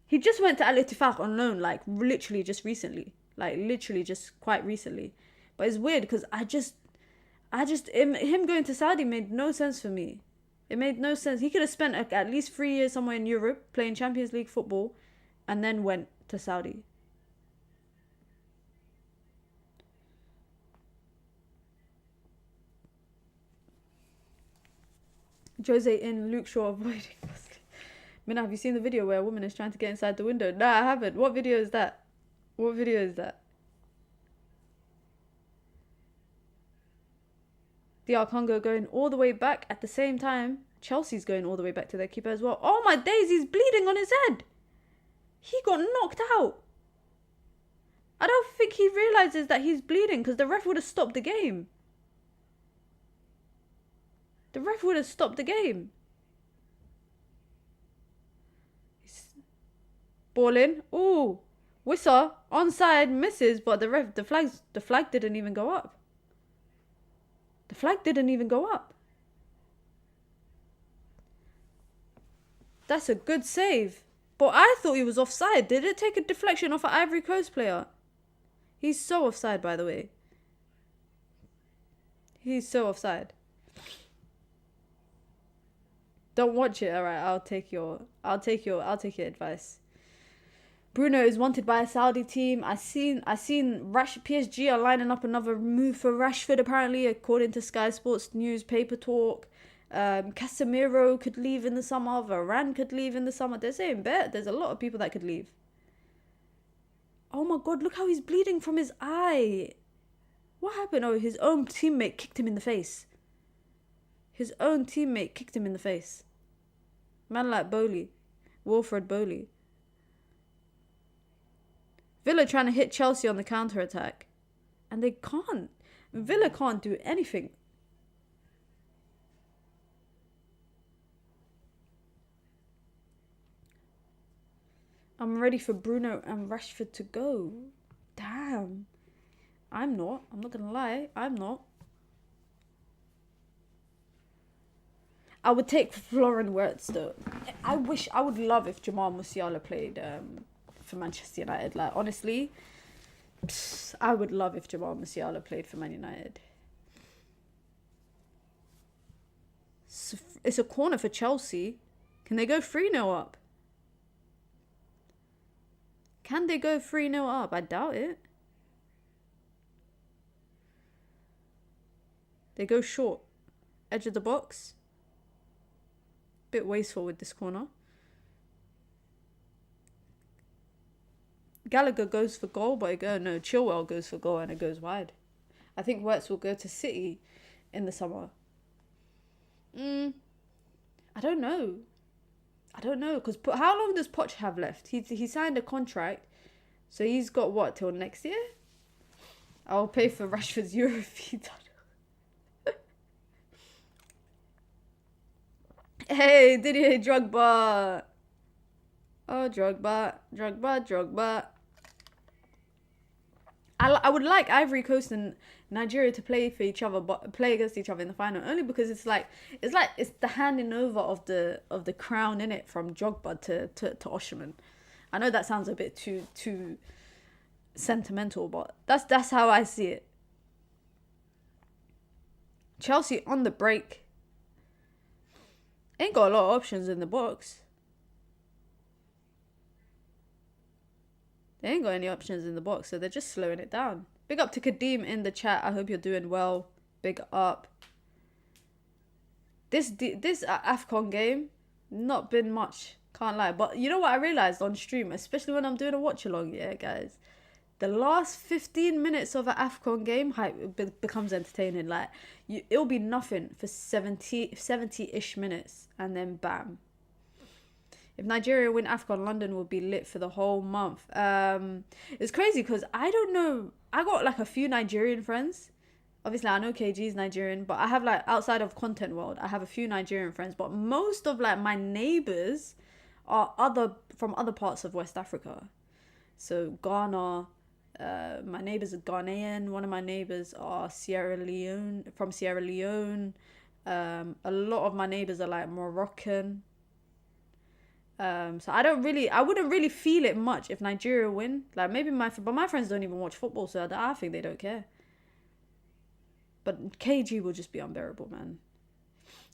[SPEAKER 1] He just went to Al Ittifaq on loan, like literally just recently. Like literally just quite recently. But it's weird because him going to Saudi made no sense for me. It made no sense. He could have spent at least 3 years somewhere in Europe playing Champions League football and then went to Saudi. Jose in, Luke Shaw avoiding. Mina, have you seen the video where a woman is trying to get inside the window? Nah, I haven't. What video is that? What video is that? DR Congo going all the way back at the same time. Chelsea's going all the way back to their keeper as well. Oh my days, he's bleeding on his head. He got knocked out. I don't think he realizes that he's bleeding because the ref would have stopped the game. The ref would have stopped the game. Ball in. Ooh. Wissa. Onside. Misses. But the flag didn't even go up. The flag didn't even go up. That's a good save. But I thought he was offside. Did it take a deflection off an Ivory Coast player? He's so offside, by the way. He's so offside. Don't watch it. All right, I'll take your advice. Bruno is wanted by a Saudi team. I seen PSG are lining up another move for Rashford apparently, according to Sky Sports News paper talk. Casemiro could leave in the summer. Varane could leave in the summer. They're saying there's a lot of people that could leave. Oh my god, look how he's bleeding from his eye. What happened? Oh, his own teammate kicked him in the face. His own teammate kicked him in the face. Man like Bowley. Wilfred Bowley. Villa trying to hit Chelsea on the counter-attack. And they can't. Villa can't do anything. I'm ready for Bruno and Rashford to go. Damn. I'm not gonna lie. I'm not. I would take Florian Wirtz though. I would love if Jamal Musiala played for Manchester United. Like honestly, I would love if Jamal Musiala played for Man United. It's a corner for Chelsea. Can they go 3-0 up? Can they go 3-0 up? I doubt it. They go short. Edge of the box. Bit wasteful with this corner. Gallagher goes for goal, but Chilwell goes for goal and it goes wide. I think Wirtz will go to City in the summer. I don't know. Because how long does Poch have left? He signed a contract, so he's got what till next year? I'll pay for Rashford's Euro fee. Hey, Didier Drogba. Oh, Drogba. I would like Ivory Coast and Nigeria to play for each other, but play against each other in the final, only because it's the handing over of the crown in it from Drogba to Osherman. I know that sounds a bit too sentimental, but that's how I see it. Chelsea on the break. Ain't got a lot of options in the box. They ain't got any options in the box, so they're just slowing it down. Big up to Kadeem in the chat. I hope you're doing well. Big up. This AFCON game, not been much. Can't lie. But you know what I realised on stream, especially when I'm doing a watch-along, yeah, guys? The last 15 minutes of an AFCON game becomes entertaining. Like, it'll be nothing for 70-ish minutes, and then bam. If Nigeria win AFCON, London will be lit for the whole month. It's crazy because I don't know. I got like a few Nigerian friends, Obviously, I know KG is Nigerian, but I have like outside of content world, I have a few Nigerian friends, but most of like my neighbors are from other parts of West Africa. So Ghana, my neighbors are Ghanaian. One of my neighbors are from Sierra Leone. A lot of my neighbors are like Moroccan. So I wouldn't really feel it much if Nigeria win. Like maybe but my friends don't even watch football, so I think they don't care. But KG will just be unbearable, man.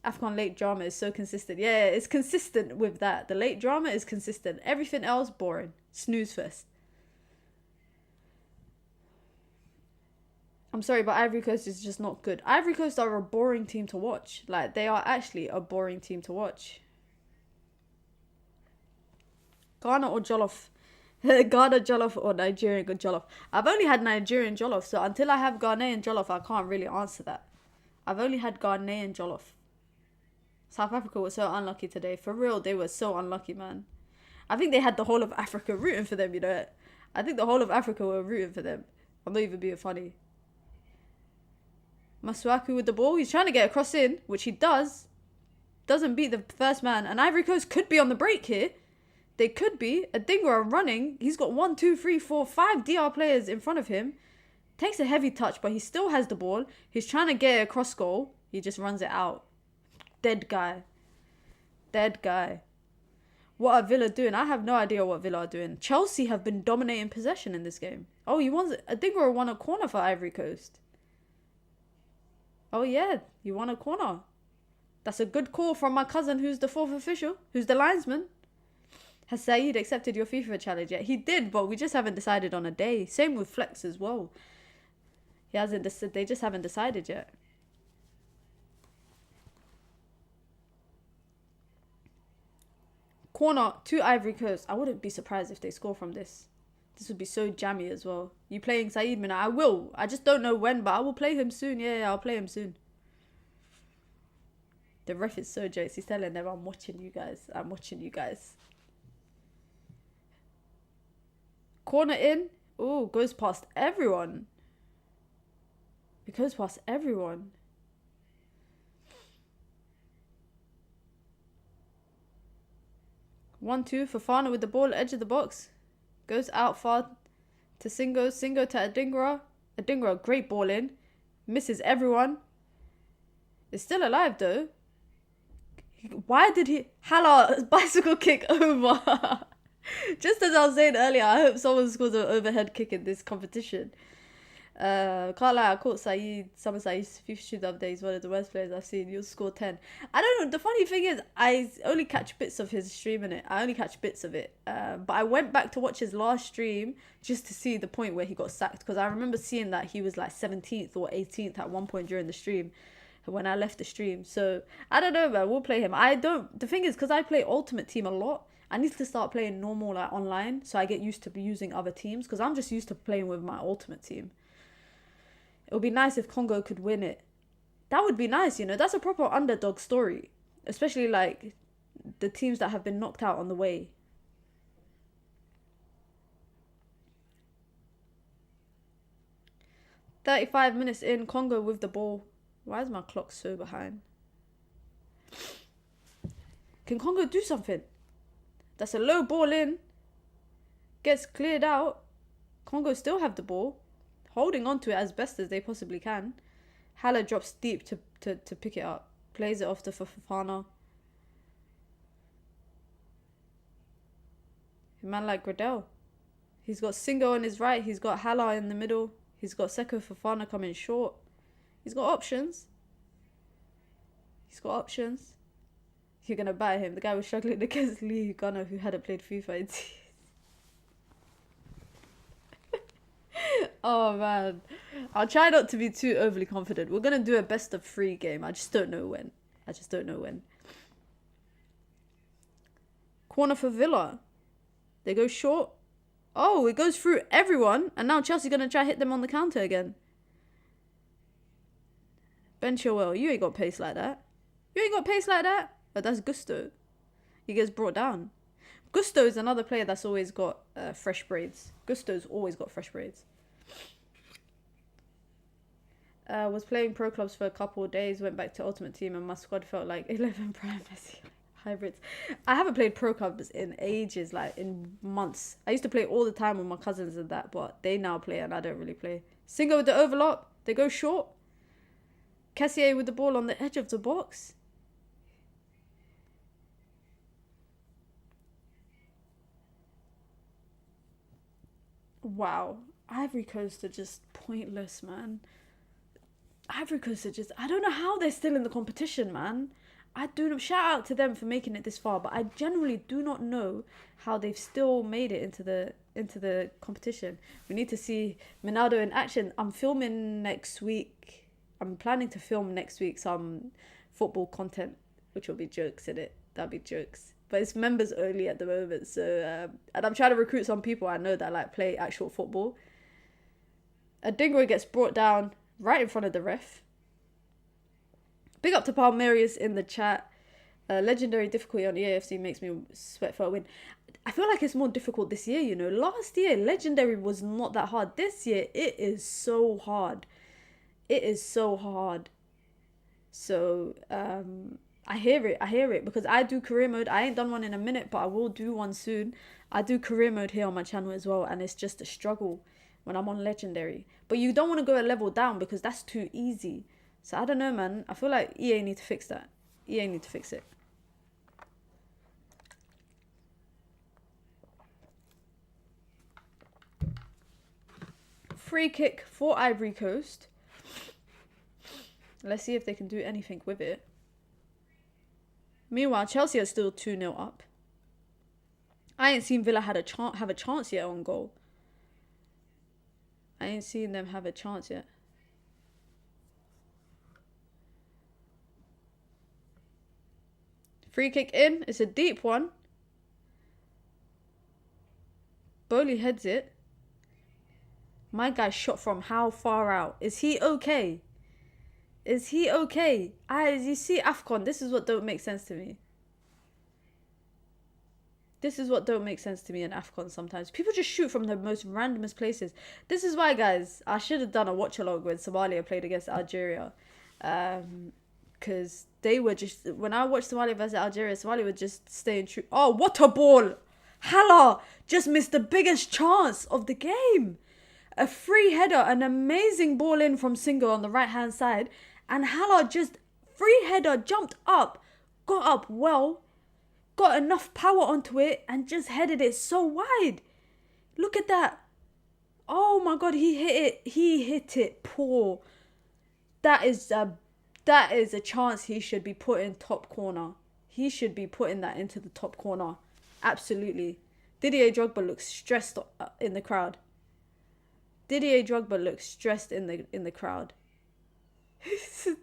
[SPEAKER 1] AFCON late drama is so consistent. Yeah, it's consistent with that. The late drama is consistent. Everything else, boring. Snooze fest. I'm sorry, but Ivory Coast is just not good. Ivory Coast are a boring team to watch. Like, they are actually a boring team to watch. Ghana or Jollof? Ghana Jollof or Nigerian Jollof? I've only had Nigerian Jollof, so until I have Ghanaian Jollof, I can't really answer that. I've only had Ghanaian Jollof. South Africa was so unlucky today. For real, they were so unlucky, man. I think they had the whole of Africa rooting for them, you know. I think the whole of Africa were rooting for them. I'm not even being funny. Masuaku with the ball. He's trying to get a cross in, which he does. Doesn't beat the first man. And Ivory Coast could be on the break here. They could be. Adingra running. He's got 1, 2, 3, 4, 5 DR players in front of him. Takes a heavy touch, but he still has the ball. He's trying to get a cross goal. He just runs it out. Dead guy. Dead guy. What are Villa doing? I have no idea what Villa are doing. Chelsea have been dominating possession in this game. Oh, Adingra won a corner for Ivory Coast. Oh, yeah. You won a corner. That's a good call from my cousin who's the 4th official, who's the linesman. Has Saeed accepted your FIFA challenge yet? He did, but we just haven't decided on a day. Same with Flex as well. They just haven't decided yet. Corner to Ivory Coast. I wouldn't be surprised if they score from this. This would be so jammy as well. You playing Saeed Mina? I will. I just don't know when, but I will play him soon. Yeah, I'll play him soon. The ref is so jokes. He's telling them, I'm watching you guys. I'm watching you guys. Corner in. Oh, goes past everyone. It goes past everyone. One, two, Fofana with the ball, edge of the box. Goes out far to Singo. Singo to Adingra. Adingra, great ball in. Misses everyone. Is still alive though. Why did he... Hala, bicycle kick over. Just as I was saying earlier, I hope someone scores an overhead kick in this competition. Can't lie, I caught some of Saeed's FIFA shoot the other day. He's one of the worst players I've seen. You'll score 10. I don't know. The funny thing is, I only catch bits of his stream in it. I only catch bits of it. But I went back to watch his last stream just to see the point where he got sacked. Because I remember seeing that he was like 17th or 18th at one point during the stream when I left the stream. So, I don't know, man. We'll play him. The thing is, because I play Ultimate Team a lot, I need to start playing normal, like, online. So I get used to using other teams. Because I'm just used to playing with my Ultimate Team. It would be nice if Congo could win it. That would be nice, you know. That's a proper underdog story. Especially, like, the teams that have been knocked out on the way. "35 minutes in, Congo with the ball." Why is my clock so behind? Can Congo do something? That's a low ball in. Gets cleared out. Congo still have the ball. Holding on to it as best as they possibly can. Haller drops deep to pick it up. Plays it off to Fofana. A man like Gradel. He's got Singo on his right. He's got Haller in the middle. He's got Seko Fofana coming short. He's got options. He's got options. You're going to buy him. The guy was struggling against Lee Gunner, who hadn't played FIFA in Oh, man. I'll try not to be too overly confident. We're going to do a best of 3 game. I just don't know when. Corner for Villa. They go short. Oh, it goes through everyone. And now Chelsea going to try hit them on the counter again. Ben Chilwell, you ain't got pace like that. But that's Gusto. He gets brought down. Gusto is another player that's always got fresh braids. Gusto's always got fresh braids. Was playing pro clubs for a couple of days, went back to Ultimate Team, and my squad felt like 11 Prime Messi hybrids. I haven't played pro clubs in ages, like in months. I used to play all the time with my cousins and that, but they now play and I don't really play. Singo with the overlap, they go short. Cassier with the ball on the edge of the box. Wow, Ivory Coast are just pointless, man. Ivory Coast are just... I don't know how they're still in the competition, man. I do not... Shout out to them for making it this far, but I generally do not know how they've still made it into the competition. We need to see Minado in action. I'm filming next week. I'm planning to film next week some football content, which will be jokes in it. That'll be jokes. But it's members only at the moment. So, and I'm trying to recruit some people I know that like play actual football. A dingo gets brought down right in front of the ref. Big up to Palmerius in the chat. Legendary difficulty on EAFC makes me sweat for a win. I feel like it's more difficult this year, you know. Last year, Legendary was not that hard. This year, it is so hard. It is so hard. So, I hear it because I do career mode. I ain't done one in a minute, but I will do one soon. I do career mode here on my channel as well, and it's just a struggle when I'm on Legendary. But you don't want to go a level down because that's too easy. So I don't know, man. I feel like EA need to fix that. EA need to fix it. Free kick for Ivory Coast. Let's see if they can do anything with it. Meanwhile, Chelsea are still 2-0 up. I ain't seen Villa have a chance yet on goal. I ain't seen them have a chance yet. Free kick in. It's a deep one. Bowley heads it. My guy shot from how far out? Is he okay? Is he okay? You see AFCON, this is what don't make sense to me. This is what don't make sense to me in AFCON sometimes. People just shoot from the most randomest places. This is why, guys, I should have done a watch-along when Somalia played against Algeria. Because they were just... When I watched Somalia versus Algeria, Somalia were just staying true. Oh, what a ball! Hala just missed the biggest chance of the game. A free header, an amazing ball in from Singo on the right-hand side. And Hala just free header, jumped up, got up well, got enough power onto it and just headed it so wide. Look at that. Oh my God, he hit it. He hit it poor. That is a chance he should be put in top corner. He should be putting that into the top corner. Absolutely. Didier Drogba looks stressed in the crowd. Didier Drogba looks stressed in the crowd.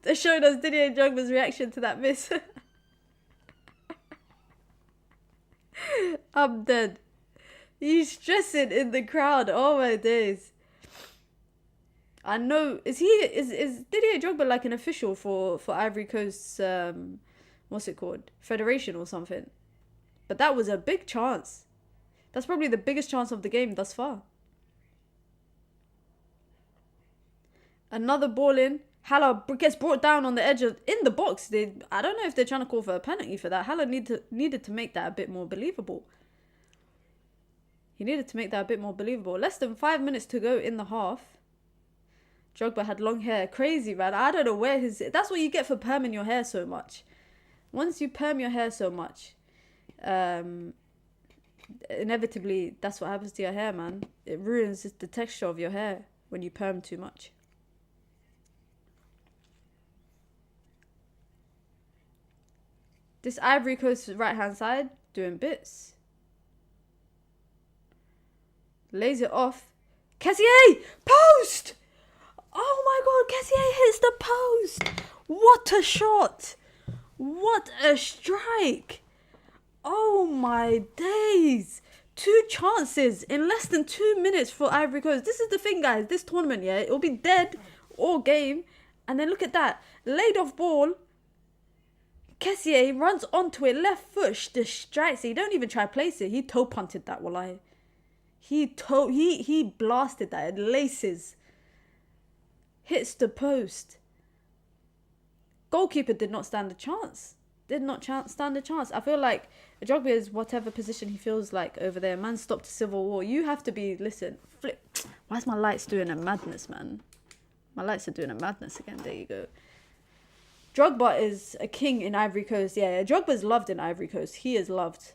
[SPEAKER 1] They're showing us Didier Drogba's reaction to that miss. I'm dead. He's stressing in the crowd. Oh my days. I know. Is Didier Drogba like an official for Ivory Coast's what's it called? Federation or something? But that was a big chance. That's probably the biggest chance of the game thus far. Another ball in. Hala gets brought down on the edge of in the box. I don't know if they're trying to call for a penalty for that. Hala needed to make that a bit more believable. He needed to make that a bit more believable. Less than 5 minutes to go in the half. Drogba had long hair. Crazy, man. I don't know where his... That's what you get for perming your hair so much. Once you perm your hair so much, inevitably, that's what happens to your hair, man. It ruins the texture of your hair when you perm too much. This Ivory Coast right-hand side, doing bits. Lays it off. Cassier! Post! Oh my God, Cassier hits the post! What a shot! What a strike! Oh my days! 2 chances in less than 2 minutes for Ivory Coast. This is the thing, guys. This tournament, yeah, it'll be dead all game. And then look at that. Laid off ball. Cassier runs onto it, left foot, strikes it. He don't even try to place it. He toe punted that, wallahi. He blasted that. It laces. hits the post. Goalkeeper did not stand a chance. Stand a chance. I feel like Drogba is whatever position he feels like over there. Man stopped a civil war. You have to be, listen, flip. Why is my lights doing a madness, man? My lights are doing a madness again. There you go. Drogba is a king in Ivory Coast. Yeah, Drogba's loved in Ivory Coast. He is loved.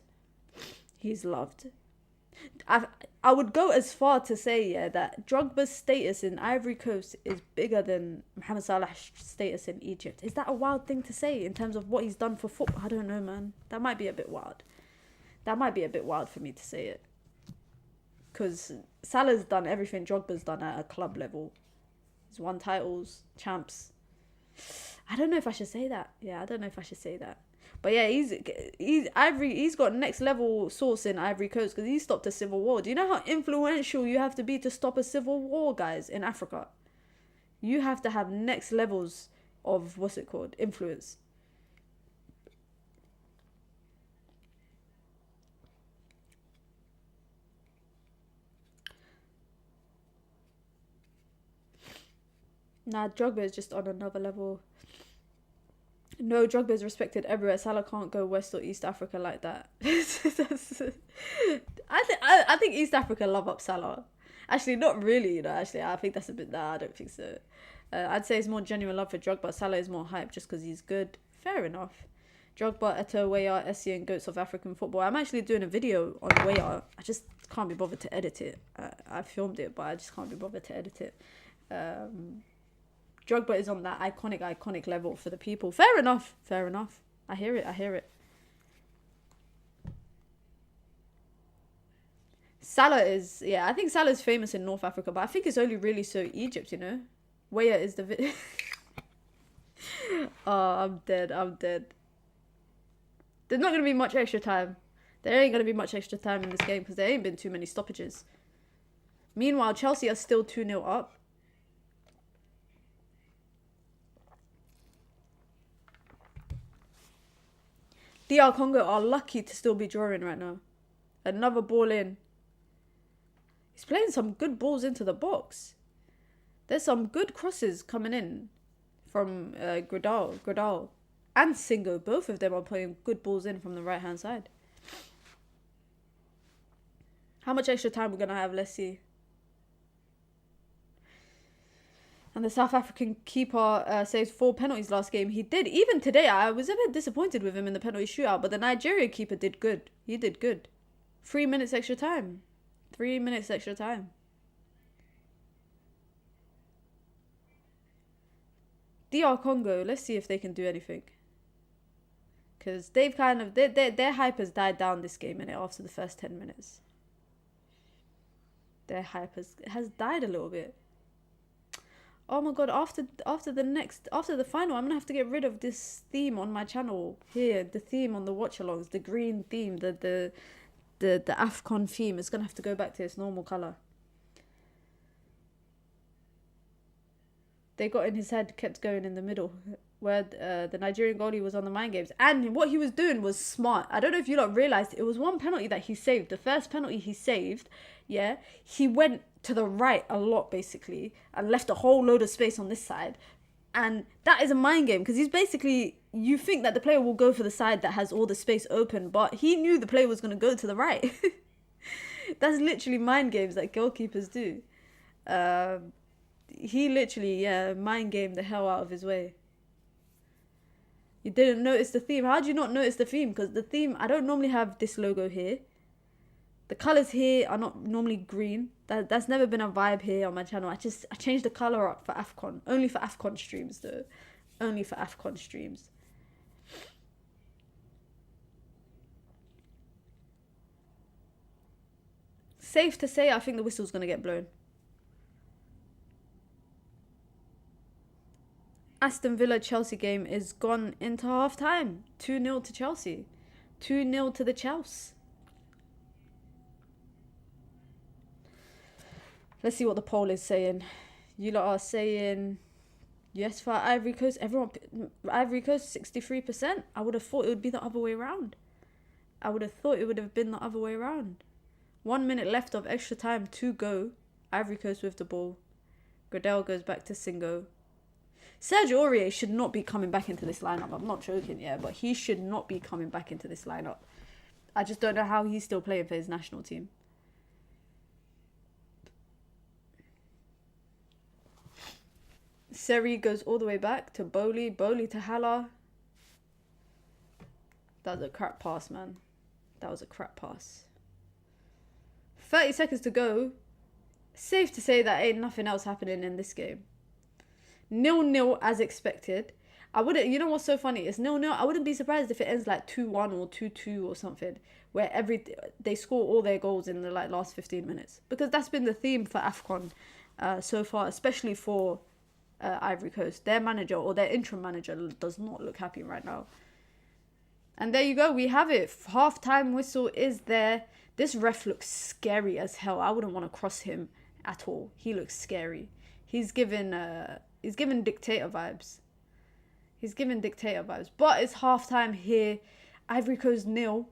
[SPEAKER 1] He's loved. I would go as far to say, yeah, that Drogba's status in Ivory Coast is bigger than Mohamed Salah's status in Egypt. Is that a wild thing to say in terms of what he's done for football? I don't know, man. That might be a bit wild. That might be a bit wild for me to say it. Because Salah's done everything Drogba's done at a club level. He's won titles, champs. I don't know if I should say that. Yeah, I don't know if I should say that. But yeah, he's got next level source in Ivory Coast because he stopped a civil war. Do you know how influential you have to be to stop a civil war, guys, in Africa? You have to have next levels of, influence. Nah, Drogba is just on another level. No, Drogba is respected everywhere. Salah can't go West or East Africa like that. I think East Africa love up Salah. Actually, not really, you know. Actually, I think that's a bit... Nah, I don't think so. I'd say it's more genuine love for Drogba. Salah is more hype just because he's good. Fair enough. Drogba, Eto'o, Weah, Essie and GOATs of African football. I'm actually doing a video on Weah. I just can't be bothered to edit it. I filmed it, but I just can't be bothered to edit it. Drogba is on that iconic level for the people. Fair enough. I hear it. Salah is, yeah, I think Salah's famous in North Africa, but I think it's only really so Egypt, you know? Weah is the... Oh, I'm dead. There's not going to be much extra time. There ain't going to be much extra time in this game because there ain't been too many stoppages. Meanwhile, Chelsea are still 2-0 up. DR Congo are lucky to still be drawing right now. Another ball in. He's playing some good balls into the box. There's some good crosses coming in from Gradal and Singo. Both of them are playing good balls in from the right-hand side. How much extra time we're going to have? Let's see. And the South African keeper saved 4 penalties last game. He did. Even today, I was a bit disappointed with him in the penalty shootout. But the Nigeria keeper did good. He did good. 3 minutes extra time. 3 minutes extra time. DR Congo, let's see if they can do anything. Because they've kind of... Their hype has died down this game, innit, after the first 10 minutes. Their hype has died a little bit. Oh my god, after the final, I'm gonna have to get rid of this theme on my channel here. The theme on the watch-alongs, the green theme, the AFCON theme. It's gonna have to go back to its normal colour. They got in his head, kept going in the middle, where the Nigerian goalie was on the mind games. And what he was doing was smart. I don't know if you lot realised, it was one penalty that he saved. The first penalty he saved, yeah, he went to the right a lot, basically, and left a whole load of space on this side. And that is a mind game, because he's basically, you think that the player will go for the side that has all the space open, but he knew the player was going to go to the right. That's literally mind games that goalkeepers do. He literally, yeah, mind gamed the hell out of his way. You didn't notice the theme. How do you not notice the theme? Because the theme, I don't normally have this logo here. The colours here are not normally green. That's never been a vibe here on my channel. I changed the colour up for AFCON. Only for AFCON streams, though. Only for AFCON streams. Safe to say, I think the whistle's going to get blown. Aston Villa Chelsea game is gone into half time. 2-0 to Chelsea. 2-0 to the Chelsea. Let's see what the poll is saying. You lot are saying yes for Ivory Coast. Everyone, Ivory Coast 63%. I would have thought it would be the other way around. I would have thought it would have been the other way around. 1 minute left of extra time to go. Ivory Coast with the ball. Gradel goes back to Singo. Serge Aurier should not be coming back into this lineup. I'm not joking, yeah, but he should not be coming back into this lineup. I just don't know how he's still playing for his national team. Seri goes all the way back to Bowley. Bowley to Haller. That was a crap pass, man. That was a crap pass. 30 seconds to go. Safe to say that ain't nothing else happening in this game. 0-0 as expected. I wouldn't, you know what's so funny? It's 0-0. I wouldn't be surprised if it ends like 2-1 or 2-2 or something, where they score all their goals in the last 15 minutes. Because that's been the theme for AFCON so far, especially for Ivory Coast. Their manager or their interim manager does not look happy right now. And there you go, we have it. Half-time whistle is there. This ref looks scary as hell. I wouldn't want to cross him at all. He looks scary. He's given dictator vibes. He's giving dictator vibes. But it's half-time here. Ivory Coast 0.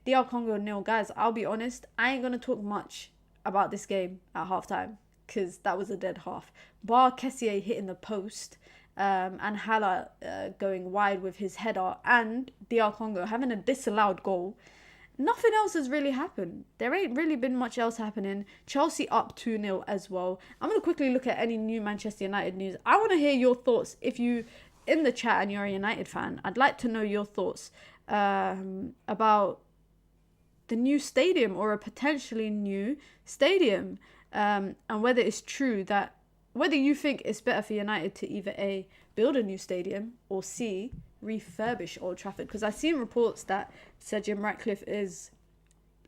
[SPEAKER 1] DR Congo 0. Guys, I'll be honest. I ain't going to talk much about this game at half-time, because that was a dead half. Bar Kessier hitting the post. And Haller going wide with his header. And DR Congo having a disallowed goal. Nothing else has really happened. There ain't really been much else happening. Chelsea up 2-0 as well. I'm going to quickly look at any new Manchester United news. I want to hear your thoughts. If you in the chat and you're a United fan, I'd like to know your thoughts about the new stadium, or a potentially new stadium, and whether it's true that, whether you think it's better for United to either A, build a new stadium, or C, refurbish Old Trafford. Because I've seen reports that Sir Jim Ratcliffe is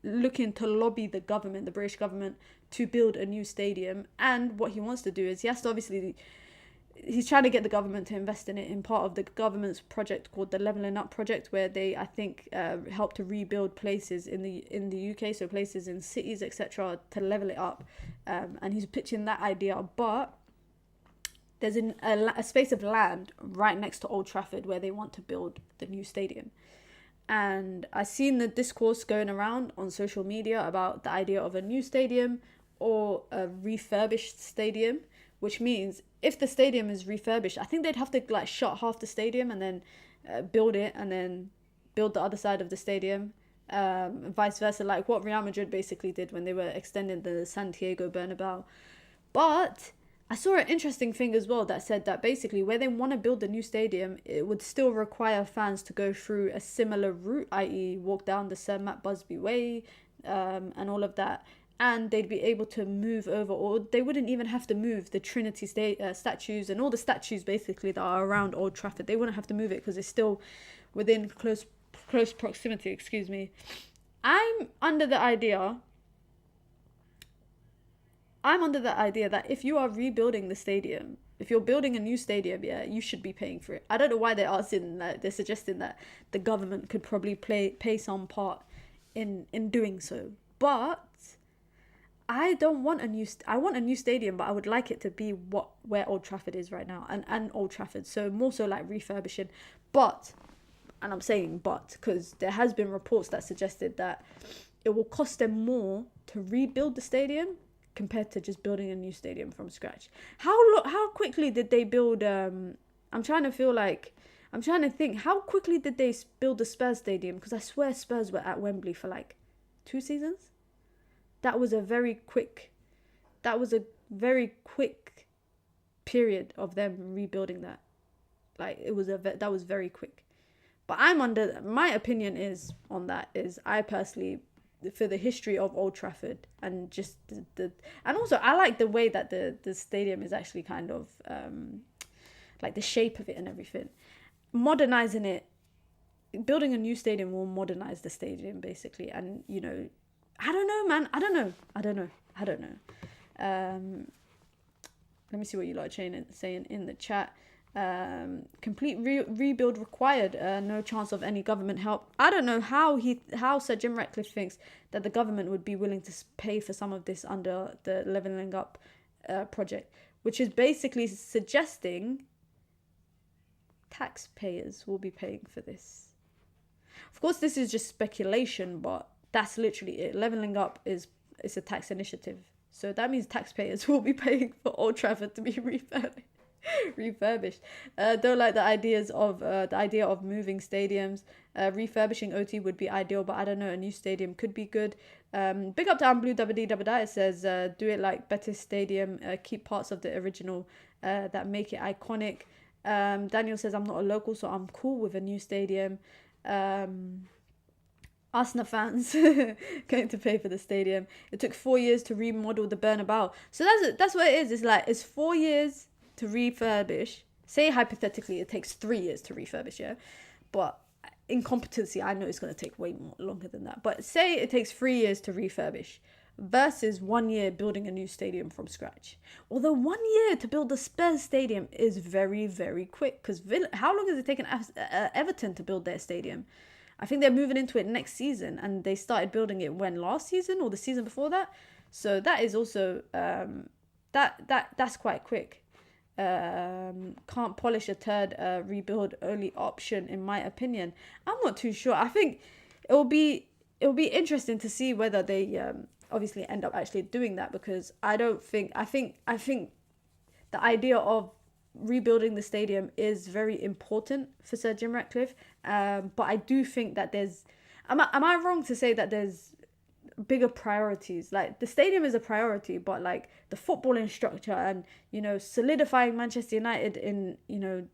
[SPEAKER 1] looking to lobby the government, the British government, to build a new stadium. And what he wants to do is, he has to obviously, he's trying to get the government to invest in it, in part of the government's project called the Levelling Up project, where they, I think, help to rebuild places in the UK, so places in cities, etc., to level it up. And he's pitching that idea, but there's a space of land right next to Old Trafford where they want to build the new stadium. And I've seen the discourse going around on social media about the idea of a new stadium or a refurbished stadium, which means if the stadium is refurbished, I think they'd have to shut half the stadium and then build it, and then build the other side of the stadium, vice versa, like what Real Madrid basically did when they were extending the Santiago Bernabeu. But I saw an interesting thing as well that said that basically where they want to build the new stadium, it would still require fans to go through a similar route, i.e. walk down the Sir Matt Busby Way, and all of that. And they'd be able to move over, or they wouldn't even have to move the Trinity statues and all the statues basically that are around Old Trafford. They wouldn't have to move it because it's still within close proximity, excuse me. I'm under the idea that if you are rebuilding the stadium, if you're building a new stadium, yeah, you should be paying for it. I don't know why they're suggesting that the government could probably pay some part in doing so. But I don't want I want a new stadium, but I would like it to be where Old Trafford is right now, and Old Trafford. So more so like refurbishing. But, and I'm saying but, because there has been reports that suggested that it will cost them more to rebuild the stadium compared to just building a new stadium from scratch. How quickly did they build? I'm trying to think. How quickly did they build the Spurs stadium? Because I swear Spurs were at Wembley for 2 seasons. That was a very quick period of them rebuilding that. That was very quick. But my opinion is on that is, I personally, for the history of Old Trafford and just and also I like the way that the stadium is actually kind of the shape of it and everything. Modernizing it, building a new stadium will modernize the stadium basically, and I don't know, man. I don't know. Let me see what you lot are saying in the chat. Complete rebuild required. No chance of any government help. I don't know how Sir Jim Ratcliffe thinks that the government would be willing to pay for some of this under the Levelling Up project, which is basically suggesting taxpayers will be paying for this. Of course, this is just speculation, but that's literally it. Levelling Up it's a tax initiative, So that means taxpayers will be paying for Old Trafford to be refurbished. Don't like the idea of moving stadiums. Refurbishing OT would be ideal, but I don't know, a new stadium could be good. Big up to Blue It says do it like Betis Stadium, keep parts of the original that make it iconic. Daniel says I'm not a local, so I'm cool with a new stadium. Arsenal fans going to pay for the stadium. It took 4 years to remodel the Bernabeu. So that's what it is. It's like it's 4 years to refurbish. Say hypothetically it takes 3 years to refurbish, yeah? But incompetency, I know it's going to take way more longer than that. But say it takes 3 years to refurbish versus 1 year building a new stadium from scratch. Although 1 year to build the Spurs stadium is very, very quick. Because how long has it taken Everton to build their stadium? I think they're moving into it next season, and they started building it last season or the season before that. So that is also that's quite quick. Can't polish a turd, rebuild only option in my opinion. I'm not too sure. I think it'll be interesting to see whether they obviously end up actually doing that, because I think the idea of rebuilding the stadium is very important for Sir Jim Ratcliffe, but I do think that there's am I wrong to say that there's bigger priorities? Like, the stadium is a priority, but like the footballing structure and, you know, solidifying Manchester United in, you know,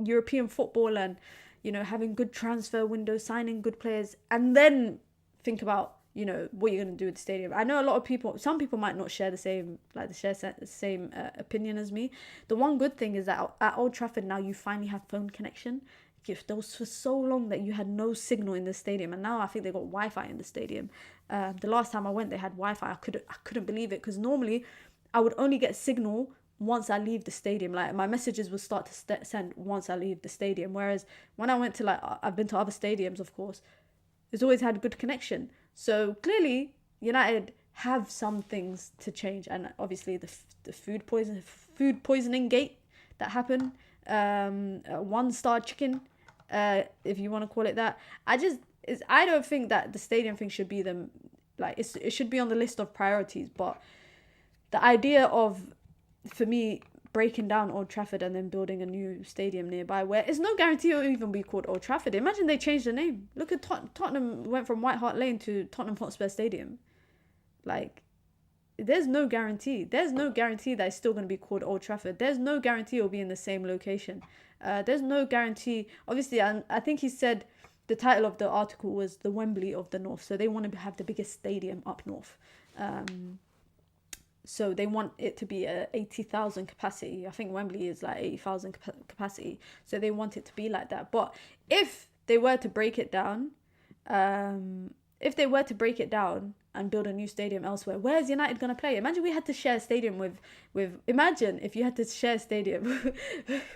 [SPEAKER 1] European football, and, you know, having good transfer windows, signing good players, and then think about, you know, what you're going to do with the stadium. I know a lot of people, some people might not share the same opinion as me. The one good thing is that at Old Trafford now you finally have phone connection. There was for so long that you had no signal in the stadium, and now I think they got Wi-Fi in the stadium. The last time I went, they had Wi-Fi. I couldn't believe it, because normally I would only get signal once I leave the stadium. Like, my messages would start to send once I leave the stadium, whereas when I went to, like, I've been to other stadiums, of course, it's always had good connection. So clearly United have some things to change, and obviously the food poisoning gate that happened, 1-star chicken, if you want to call it that. I don't think that the stadium thing should be it should be on the list of priorities, but the idea of, for me, breaking down Old Trafford and then building a new stadium nearby, where it's no guarantee it'll even be called Old Trafford. Imagine they changed the name. Look at Tottenham went from White Hart Lane to Tottenham Hotspur Stadium. Like, there's no guarantee. There's no guarantee that it's still going to be called Old Trafford. There's no guarantee it'll be in the same location. There's no guarantee. Obviously, I think he said the title of the article was the Wembley of the North. So they want to have the biggest stadium up north. So they want it to be a 80,000 capacity. I think Wembley is like 80,000 capacity. So they want it to be like that. But if they were to break it down, and build a new stadium elsewhere, where's United going to play? Imagine we had to share a stadium imagine if you had to share a stadium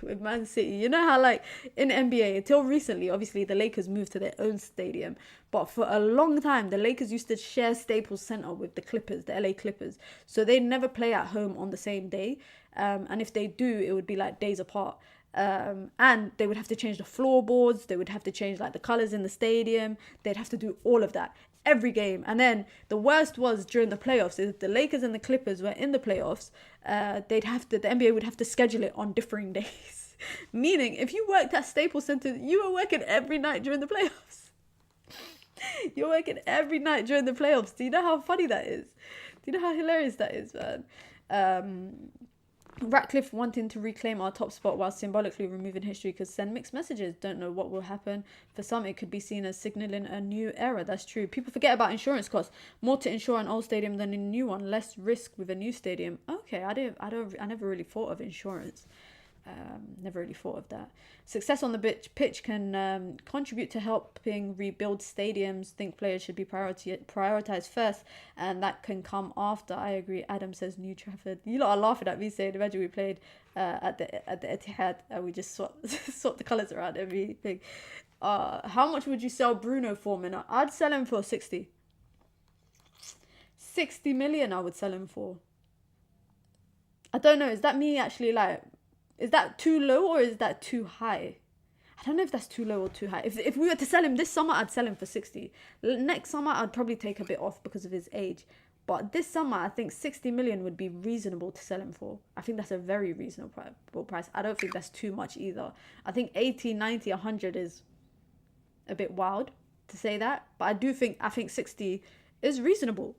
[SPEAKER 1] with Man City. You know how, like, in NBA, until recently, obviously the Lakers moved to their own stadium, but for a long time, the Lakers used to share Staples Center with the Clippers, the LA Clippers. So they never play at home on the same day. And if they do, it would be like days apart. And they would have to change the floorboards. They would have to change, like, the colors in the stadium. They'd have to do all of that every game. And then the worst was during the playoffs. If the Lakers and the Clippers were in the playoffs, the NBA would have to schedule it on differing days. Meaning, if you worked at Staples Center, you were working every night during the playoffs. You're working every night during the playoffs. Do you know how funny that is? Do you know how hilarious that is, man? Ratcliffe wanting to reclaim our top spot while symbolically removing history could send mixed messages. Don't know what will happen. For some, it could be seen as signalling a new era. That's true. People forget about insurance costs. More to insure an old stadium than a new one. Less risk with a new stadium. Okay, I never really thought of insurance. Never really thought of that. Success on the pitch can contribute to helping rebuild stadiums. Think players should be prioritized first, and that can come after. I agree. Adam says New Trafford. You lot are laughing at me saying, imagine we played at the Etihad and we just swap the colours around everything. How much would you sell Bruno for, Mina? I'd sell him for 60 million. I would sell him for. I don't know. Is that me actually, like? Is that too low or is that too high? I don't know if that's too low or too high. If we were to sell him this summer, I'd sell him for 60. Next summer, I'd probably take a bit off because of his age. But this summer, I think 60 million would be reasonable to sell him for. I think that's a very reasonable price. I don't think that's too much either. I think 80, 90, 100 is a bit wild to say that. But I think 60 is reasonable.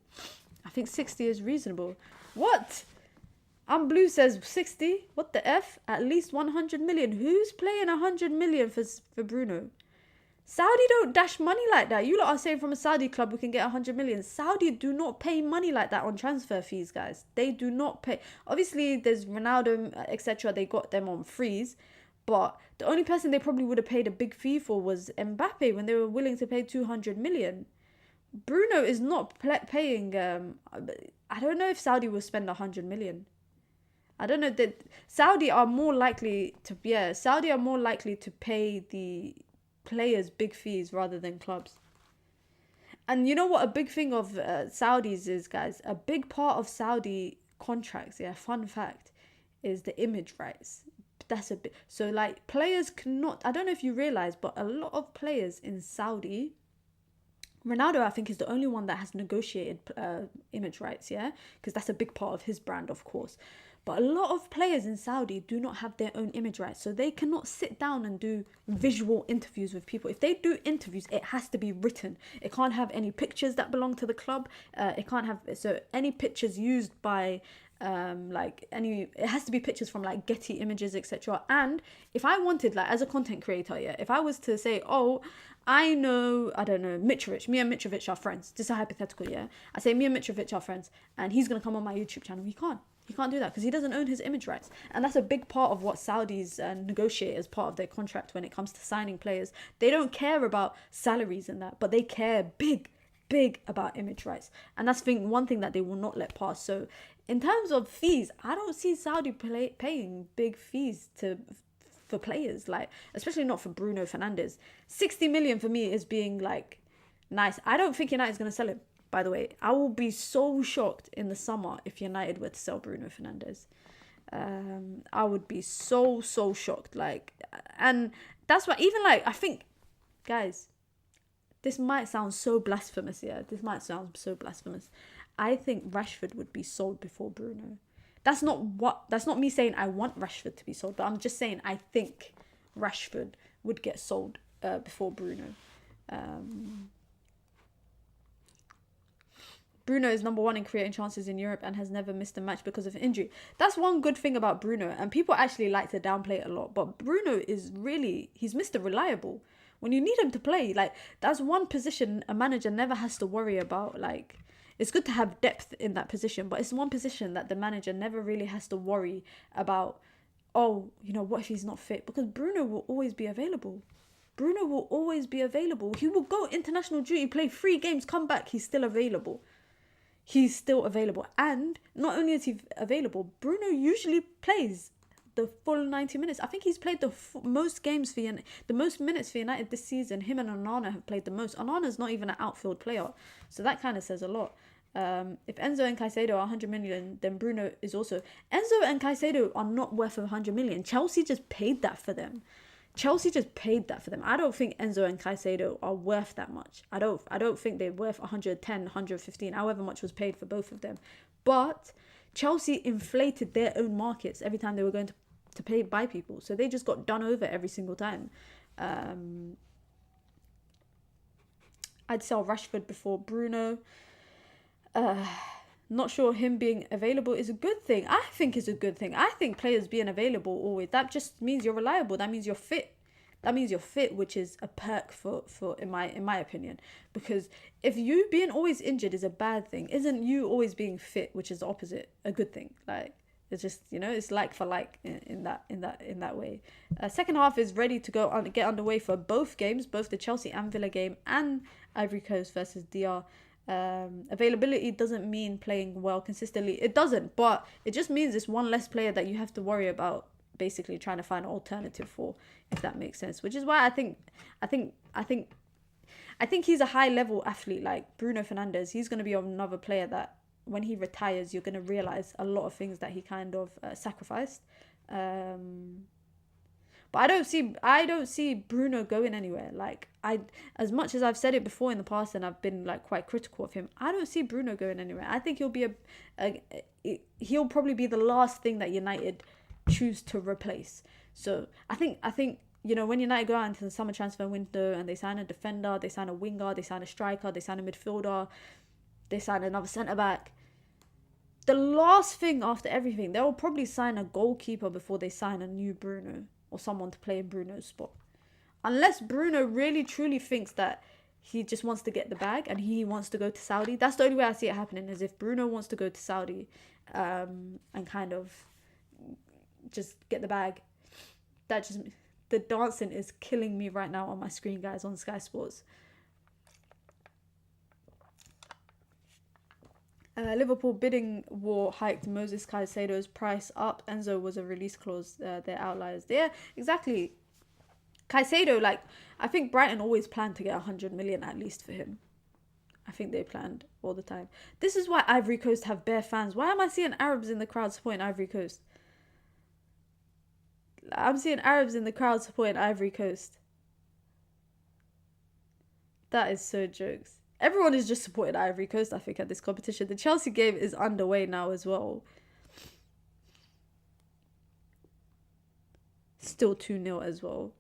[SPEAKER 1] I think 60 is reasonable. What? Blue says 60. What the F? At least 100 million. Who's playing 100 million for Bruno? Saudi don't dash money like that. You lot are saying from a Saudi club we can get 100 million. Saudi do not pay money like that on transfer fees, guys. They do not pay. Obviously, there's Ronaldo, etc. They got them on freeze. But the only person they probably would have paid a big fee for was Mbappe when they were willing to pay 200 million. Bruno is not paying... I don't know if Saudi will spend 100 million. I don't know that Saudi are more likely to pay the players big fees rather than clubs. And you know what a big thing of Saudis is, guys? A big part of Saudi contracts, fun fact, is the image rights. That's a bit... So, like, players cannot... I don't know if you realise, but a lot of players in Saudi... Ronaldo, I think, is the only one that has negotiated image rights, because that's a big part of his brand, of course. But a lot of players in Saudi do not have their own image rights, so they cannot sit down and do visual interviews with people. If they do interviews, it has to be written. It can't have any pictures that belong to the club. It can't have... So any pictures used by... it has to be pictures from like Getty Images, etc. And if I wanted, like, as a content creator, if I was to say, oh, I know, I don't know, Mitrovic, me and Mitrovic are friends, just a hypothetical, I say me and Mitrovic are friends and he's going to come on my YouTube channel. He can't do that because he doesn't own his image rights. And that's a big part of what Saudis negotiate as part of their contract when it comes to signing players. They don't care about salaries and that, but they care big about image rights. And that's one thing that they will not let pass. So in terms of fees, I don't see Saudi paying big fees for players, like, especially not for Bruno Fernandes. 60 million for me is being like nice. I don't think United's going to sell him, by the way. I will be so shocked in the summer if United were to sell Bruno Fernandes. I would be so shocked, like, and that's why, even like, I think, guys, this might sound so blasphemous, I think Rashford would be sold before Bruno. That's not me saying I want Rashford to be sold, but I'm just saying I think Rashford would get sold before Bruno. Bruno is number 1 in creating chances in Europe and has never missed a match because of injury. That's one good thing about Bruno, and people actually like to downplay it a lot, but Bruno is really, he's Mr. Reliable. When you need him to play, like, that's one position a manager never has to worry about. Like, it's good to have depth in that position, but it's one position that the manager never really has to worry about, oh, what if he's not fit? Because Bruno will always be available. He will go international duty, play 3 games, come back, he's still available. And not only is he available, Bruno usually plays the full 90 minutes. I think he's played the most games for United, the most minutes for United this season. Him and Onana have played the most. Onana's not even an outfield player, so that kind of says a lot. If Enzo and Caicedo are 100 million, then Bruno is also... Enzo and Caicedo are not worth 100 million. Chelsea just paid that for them. I don't think Enzo and Caicedo are worth that much. I don't think they're worth 110, 115, however much was paid for both of them. But Chelsea inflated their own markets every time they were going to buy people. So they just got done over every single time. I'd sell Rashford before Bruno. Not sure him being available is a good thing. I think it's a good thing. I think players being available always, that just means you're reliable. That means you're fit. Which is a perk for in my opinion. Because if you being always injured is a bad thing, isn't you always being fit, which is the opposite, a good thing? Like, it's just, it's like for like in that way. Second half is ready to get underway for both games, both the Chelsea and Villa game and Ivory Coast versus DR. Availability doesn't mean playing well consistently. It doesn't, but it just means it's one less player that you have to worry about basically trying to find an alternative for, if that makes sense. Which is why I think he's a high level athlete. Like Bruno Fernandes, he's going to be another player that when he retires, you're going to realize a lot of things that he kind of sacrificed. But But I don't see Bruno going anywhere. Like, as much as I've said it before in the past and I've been like quite critical of him, I don't see Bruno going anywhere. I think he'll be he'll probably be the last thing that United choose to replace. So I think when United go out into the summer transfer window and they sign a defender, they sign a winger, they sign a striker, they sign a midfielder, they sign another centre back, the last thing after everything, they'll probably sign a goalkeeper before they sign a new Bruno or someone to play in Bruno's spot. Unless Bruno really truly thinks that he just wants to get the bag and he wants to go to Saudi. That's the only way I see it happening, is if Bruno wants to go to Saudi and kind of just get the bag. The dancing is killing me right now on my screen, guys, on Sky Sports. Liverpool bidding war hiked Moses Caicedo's price up. Enzo was a release clause. They're outliers. Yeah, exactly. Caicedo, like, I think Brighton always planned to get 100 million at least for him. I think they planned all the time. This is why Ivory Coast have bare fans. Why am I seeing Arabs in the crowd supporting Ivory Coast? I'm seeing Arabs in the crowd supporting Ivory Coast. That is so jokes. Everyone is just supporting Ivory Coast, I think, at this competition. The Chelsea game is underway now as well. Still 2-0 as well.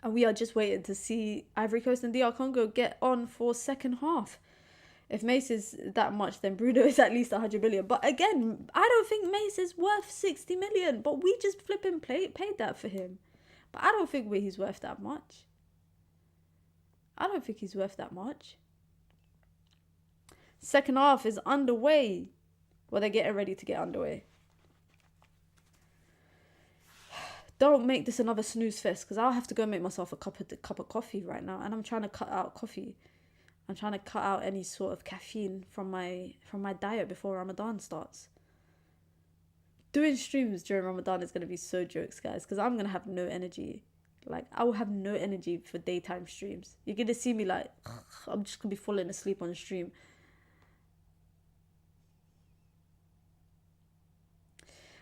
[SPEAKER 1] And we are just waiting to see Ivory Coast and DR Congo get on for second half. If Mace is that much, then Bruno is at least 100 million. But again, I don't think Mace is worth 60 million. But we just flipping paid that for him. But I don't think he's worth that much. I don't think he's worth that much. Second half is underway. Well, they're getting ready to get underway. Don't make this another snooze fest, because I'll have to go make myself a cup of coffee right now. And I'm trying to cut out coffee. I'm trying to cut out any sort of caffeine from my diet before Ramadan starts. Doing streams during Ramadan is going to be so jokes, guys, because I'm going to have no energy. Like, I will have no energy for daytime streams. You're going to see me like, I'm just going to be falling asleep on the stream.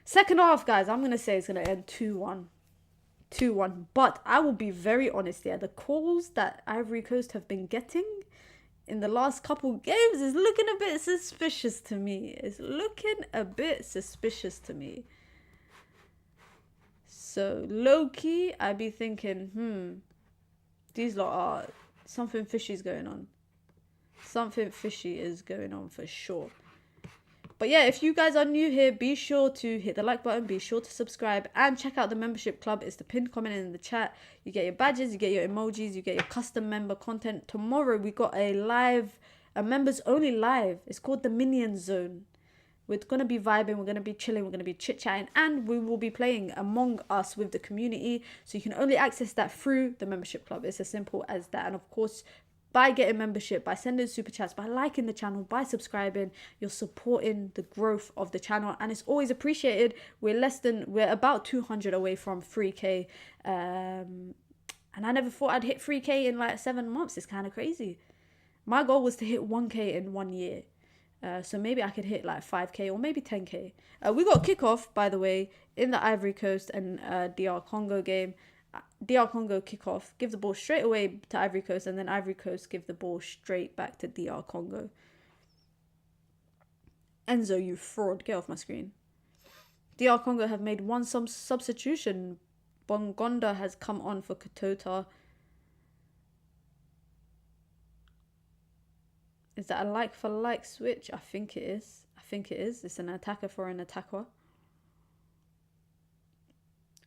[SPEAKER 1] Second half, guys, I'm going to say it's going to end 2-1. 2-1. But I will be very honest here. The calls that Ivory Coast have been getting in the last couple games is looking a bit suspicious to me. It's looking a bit suspicious to me. So, low-key, I'd be thinking, these lot are... Something fishy is going on. Something fishy is going on for sure. But yeah, if you guys are new here, be sure to hit the like button, be sure to subscribe, and check out the membership club. It's the pinned comment in the chat. You get your badges, you get your emojis, you get your custom member content. Tomorrow, we got a members only live. It's called the Minion Zone. We're going to be vibing, we're going to be chilling, we're going to be chit-chatting, and we will be playing Among Us with the community. So you can only access that through the membership club. It's as simple as that. And of course, by getting membership, by sending super chats, by liking the channel, by subscribing, you're supporting the growth of the channel, and it's always appreciated. We're about 200 away from 3k, and I never thought I'd hit 3k in like 7 months. It's kind of crazy. My goal was to hit 1k in 1 year. So maybe I could hit like 5k or maybe 10k. We got kickoff, by the way, in the Ivory Coast and DR Congo game. DR Congo kickoff, give the ball straight away to Ivory Coast, and then Ivory Coast give the ball straight back to DR Congo. Enzo, you fraud. Get off my screen. DR Congo have made one substitution. Bongonda has come on for Katota. Is that a like-for-like switch? I think it is. It's an attacker for an attacker.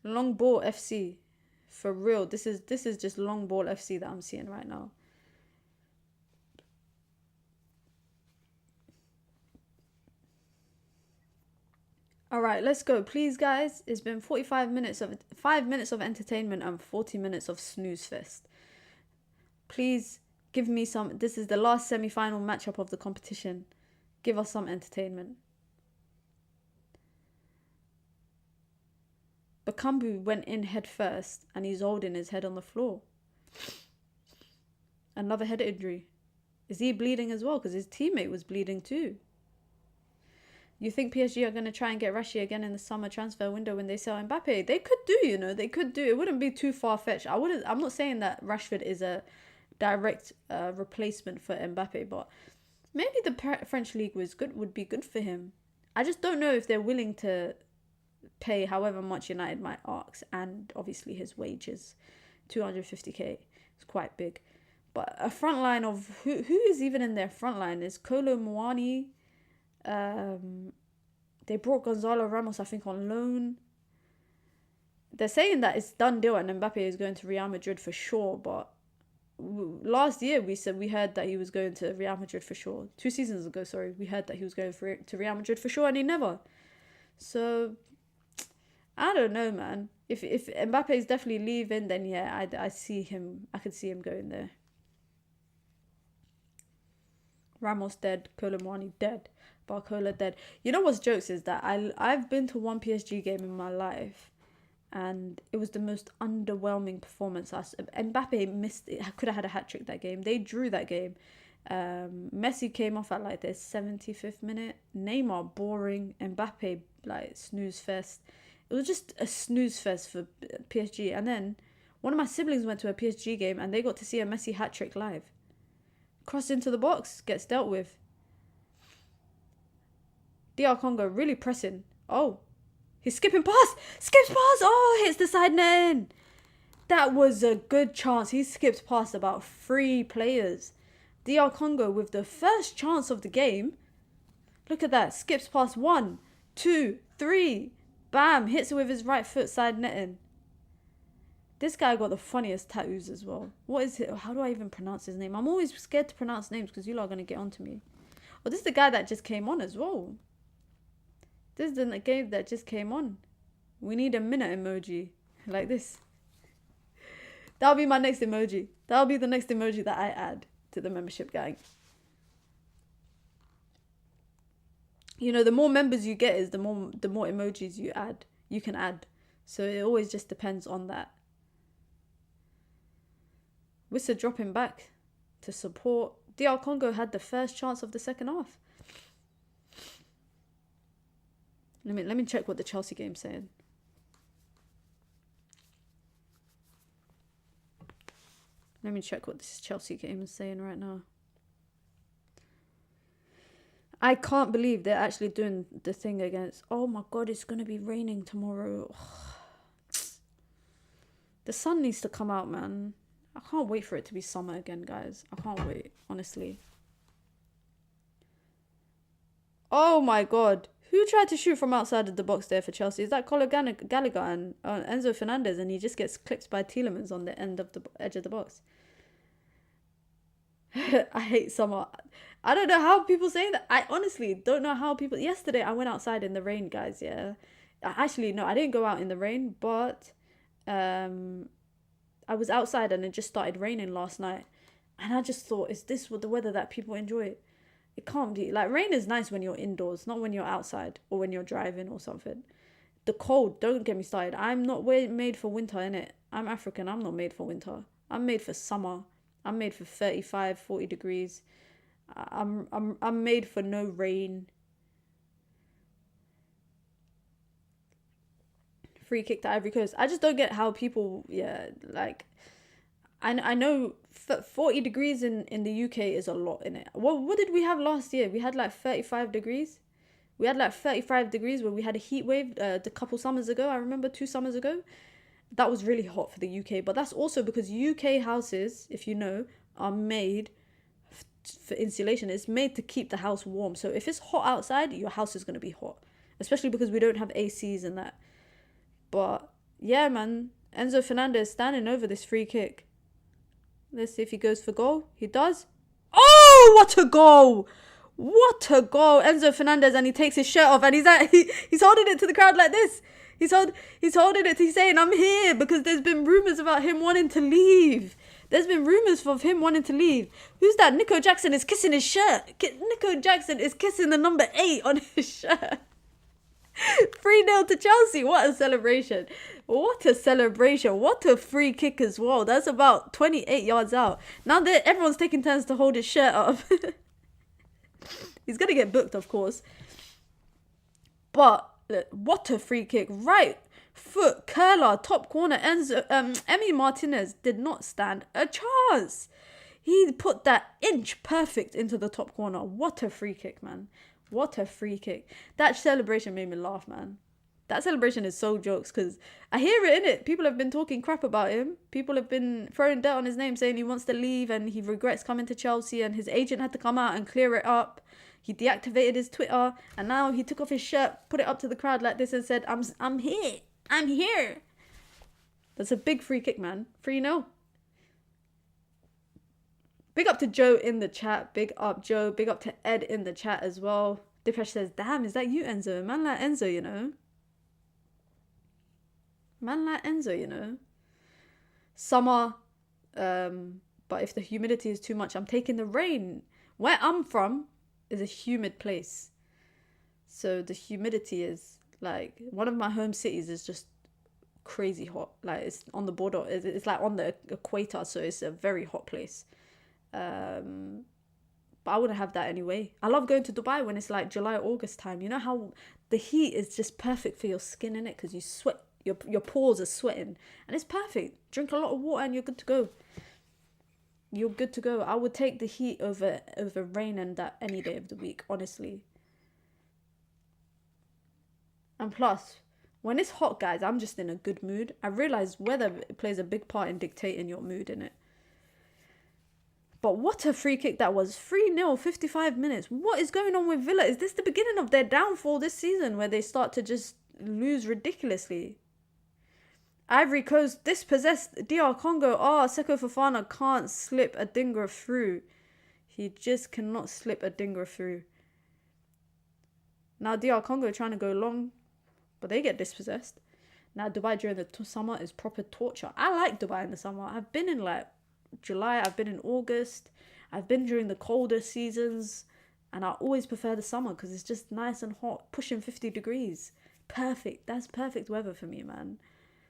[SPEAKER 1] Long ball FC. For real. This is just long ball FC that I'm seeing right now. Alright, let's go. Please, guys. It's been 5 minutes of entertainment and 40 minutes of snooze fest. Please give me some. This is the last semi-final matchup of the competition. Give us some entertainment. Bakambu went in head first and he's holding his head on the floor. Another head injury. Is he bleeding as well? Because his teammate was bleeding too. You think PSG are going to try and get Rashi again in the summer transfer window when they sell Mbappe? They could do, you know, they could do. It wouldn't be too far-fetched. I'm not saying that Rashford is a direct replacement for Mbappe, but maybe the French league would be good for him. I just don't know if they're willing to pay however much United might ask, and obviously his wages, 250k, it's quite big. But a front line of who is even in their front line is Kolo Muani. They brought Gonzalo Ramos, I think, on loan. They're saying that it's done deal and Mbappe is going to Real Madrid for sure, but last year we heard that he was going to Real Madrid for sure. 2 seasons ago, sorry, we heard that he was going to Real Madrid for sure, and he never. So I don't know, man. If Mbappe is definitely leaving, then yeah, I see him. I could see him going there. Ramos dead, Kolo Muani dead, Barcola dead. You know what's jokes is that I've been to one PSG game in my life, and it was the most underwhelming performance. Mbappe missed it. Could have had a hat-trick that game. They drew that game. Messi came off at like the 75th minute. Neymar boring. Mbappe like snooze fest. It was just a snooze fest for PSG. And then one of my siblings went to a PSG game and they got to see a Messi hat-trick live. Cross into the box, gets dealt with. DR Congo really pressing. Oh, he's skipping past. Skips past. Oh, hits the side net. That was a good chance. He skipped past about 3 players. DR Congo with the first chance of the game. Look at that. Skips past 1, 2, 3. Bam. Hits it with his right foot, side netting. This guy got the funniest tattoos as well. What is it? How do I even pronounce his name? I'm always scared to pronounce names because you lot are going to get onto me. Oh, this is the guy that just came on as well. This is the game that just came on. We need a minute emoji. Like this. That'll be my next emoji. That'll be the next emoji that I add to the membership gang. You know, the more members you get is the more emojis you can add. So it always just depends on that. Wissa dropping back to support. DR Congo had the first chance of the second half. Let me check what the Chelsea game's saying. Let me check what this Chelsea game is saying right now. I can't believe they're actually doing the thing against... Oh my God, it's going to be raining tomorrow. The sun needs to come out, man. I can't wait for it to be summer again, guys. I can't wait, honestly. Oh my God. Who tried to shoot from outside of the box there for Chelsea? Is that Conor Gallagher and Enzo Fernandez, and he just gets clipped by Tielemans on the edge of the box? I hate summer. I don't know how people say that. I honestly don't know how people... Yesterday, I went outside in the rain, guys, yeah. Actually, no, I didn't go out in the rain, but... I was outside and it just started raining last night. And I just thought, is this what the weather that people enjoy? It can't be. Like, rain is nice when you're indoors, not when you're outside or when you're driving or something. The cold, don't get me started. I'm not made for winter, innit? I'm African. I'm not made for winter. I'm made for summer. I'm made for 35, 40 degrees. I'm made for no rain. Free kick to Ivory Coast. I just don't get how people, yeah, like, I know 40 degrees in the UK is a lot, innit? What did we have last year? We had like 35 degrees. We had like 35 degrees where we had a heat wave the couple summers ago. I remember 2 summers ago. That was really hot for the UK. But that's also because UK houses, if you know, are made for insulation. It's made to keep the house warm. So if it's hot outside, your house is going to be hot. Especially because we don't have ACs and that. But, yeah, man. Enzo Fernandez standing over this free kick. Let's see if he goes for goal. He does. Oh, what a goal! What a goal. Enzo Fernandez, and he takes his shirt off and he's holding it to the crowd like this. He's holding it. He's saying, I'm here, because there's been rumours about him wanting to leave. There's been rumours of him wanting to leave. Who's that? Nico Jackson is kissing his shirt. Nico Jackson is kissing the number 8 on his shirt. 3-0 to Chelsea. What a celebration. What a celebration. What a free kick as well. That's about 28 yards out. Now that everyone's taking turns to hold his shirt up. He's going to get booked, of course. But what a free kick. Right foot, curler, top corner. Enzo, Emi Martinez did not stand a chance. He put that inch perfect into the top corner. What a free kick, man. What a free kick. That celebration made me laugh, man. That celebration is so jokes because I hear it, innit? People have been talking crap about him. People have been throwing dirt on his name, saying he wants to leave and he regrets coming to Chelsea, and his agent had to come out and clear it up. He deactivated his Twitter, and now he took off his shirt, put it up to the crowd like this and said, I'm here. I'm here. That's a big free kick, man. 3-0. Big up to Joe in the chat. Big up, Joe. Big up to Ed in the chat as well. Dipesh says, damn, is that you, Enzo? Man like Enzo, you know. Man like Enzo, you know. Summer. But if the humidity is too much, I'm taking the rain. Where I'm from is a humid place. So the humidity is like, one of my home cities is just crazy hot. Like it's on the border. It's like on the equator. So it's a very hot place. But I wouldn't have that anyway. I love going to Dubai when it's like July, August time. You know how the heat is just perfect for your skin, innit? Because you sweat, your pores are sweating. And it's perfect. Drink a lot of water and you're good to go. You're good to go. I would take the heat over rain and that any day of the week, honestly. And plus, when it's hot, guys, I'm just in a good mood. I realise weather plays a big part in dictating your mood, innit? But what a free kick that was. 3-0, 55 minutes. What is going on with Villa? Is this the beginning of their downfall this season where they start to just lose ridiculously? Ivory Coast dispossessed DR Congo. Seko Fofana can't slip a dinger through. He just cannot slip a dinger through. Now DR Congo trying to go long, but they get dispossessed. Now Dubai during the summer is proper torture. I like Dubai in the summer. I've been in like July, I've been in August, I've been during the colder seasons, and I always prefer the summer because it's just nice and hot, pushing 50 degrees. Perfect. That's perfect weather for me, man.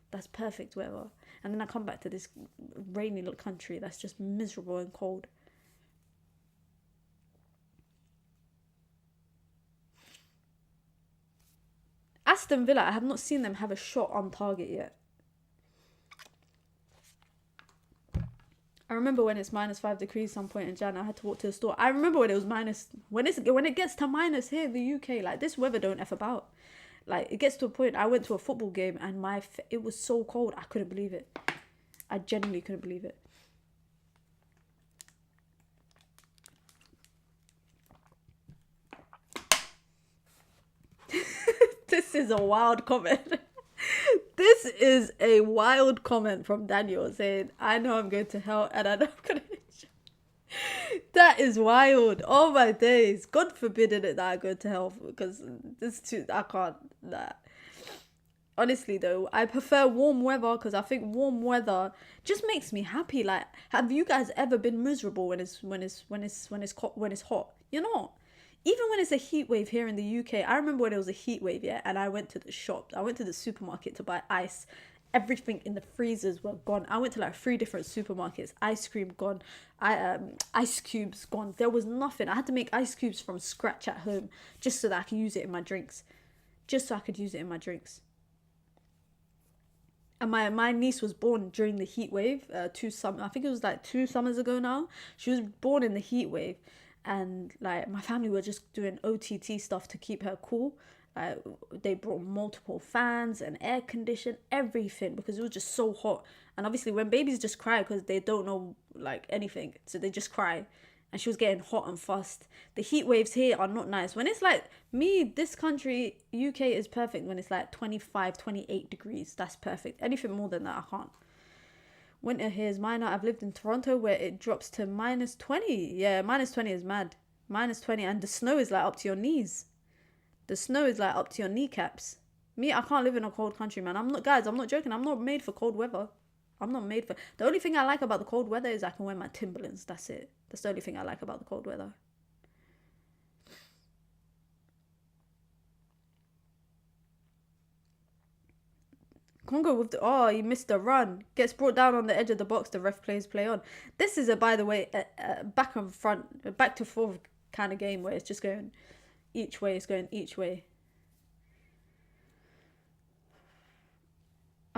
[SPEAKER 1] That's perfect weather. And then I come back to this rainy little country that's just miserable and cold. Aston Villa, I have not seen them have a shot on target yet. I remember when it's -5 degrees some point in Jan, I had to walk to the store. I remember when it was minus, when it gets to minus here in the UK, like this weather don't F about. Like it gets to a point, I went to a football game and it was so cold, I couldn't believe it. I genuinely couldn't believe it. This is a wild comment. This is a wild comment from Daniel saying, I know I'm going to hell and I know I'm going to... That is wild. Oh my days. God forbid it that I go to hell because this too, I can't. Nah. Honestly though, I prefer warm weather because I think warm weather just makes me happy. Like, have you guys ever been miserable when it's hot? You're not. Even when it's a heat wave here in the UK, I remember when it was a heat wave, yeah, and I went to the shop. I went to the supermarket to buy ice. Everything in the freezers were gone. I went to like 3 different supermarkets. Ice cream gone. Ice cubes gone. There was nothing. I had to make ice cubes from scratch at home just so that I could use it in my drinks. And my niece was born during the heat wave. I think it was like 2 summers ago now. She was born in the heat wave. And like my family were just doing OTT stuff to keep her cool. They brought multiple fans and air condition, everything, because it was just so hot. And obviously when babies just cry because they don't know like anything, so they just cry. And she was getting hot and fussed. The heat waves here are not nice. When it's like this country, UK is perfect when it's like 25, 28 degrees. That's perfect. Anything more than that, I can't. Winter here is minor. I've lived in Toronto where it drops to -20. Yeah, -20 is mad. -20 and the snow is like up to your knees. The snow is like up to your kneecaps. Me, I can't live in a cold country, man. I'm not joking. I'm not made for cold weather. The only thing I like about the cold weather is I can wear my Timberlands. That's it. That's the only thing I like about the cold weather. Congo with he missed the run. Gets brought down on the edge of the box. The ref plays play on. This is by the way, a back and front, back to forth kind of game where it's just going each way. It's going each way.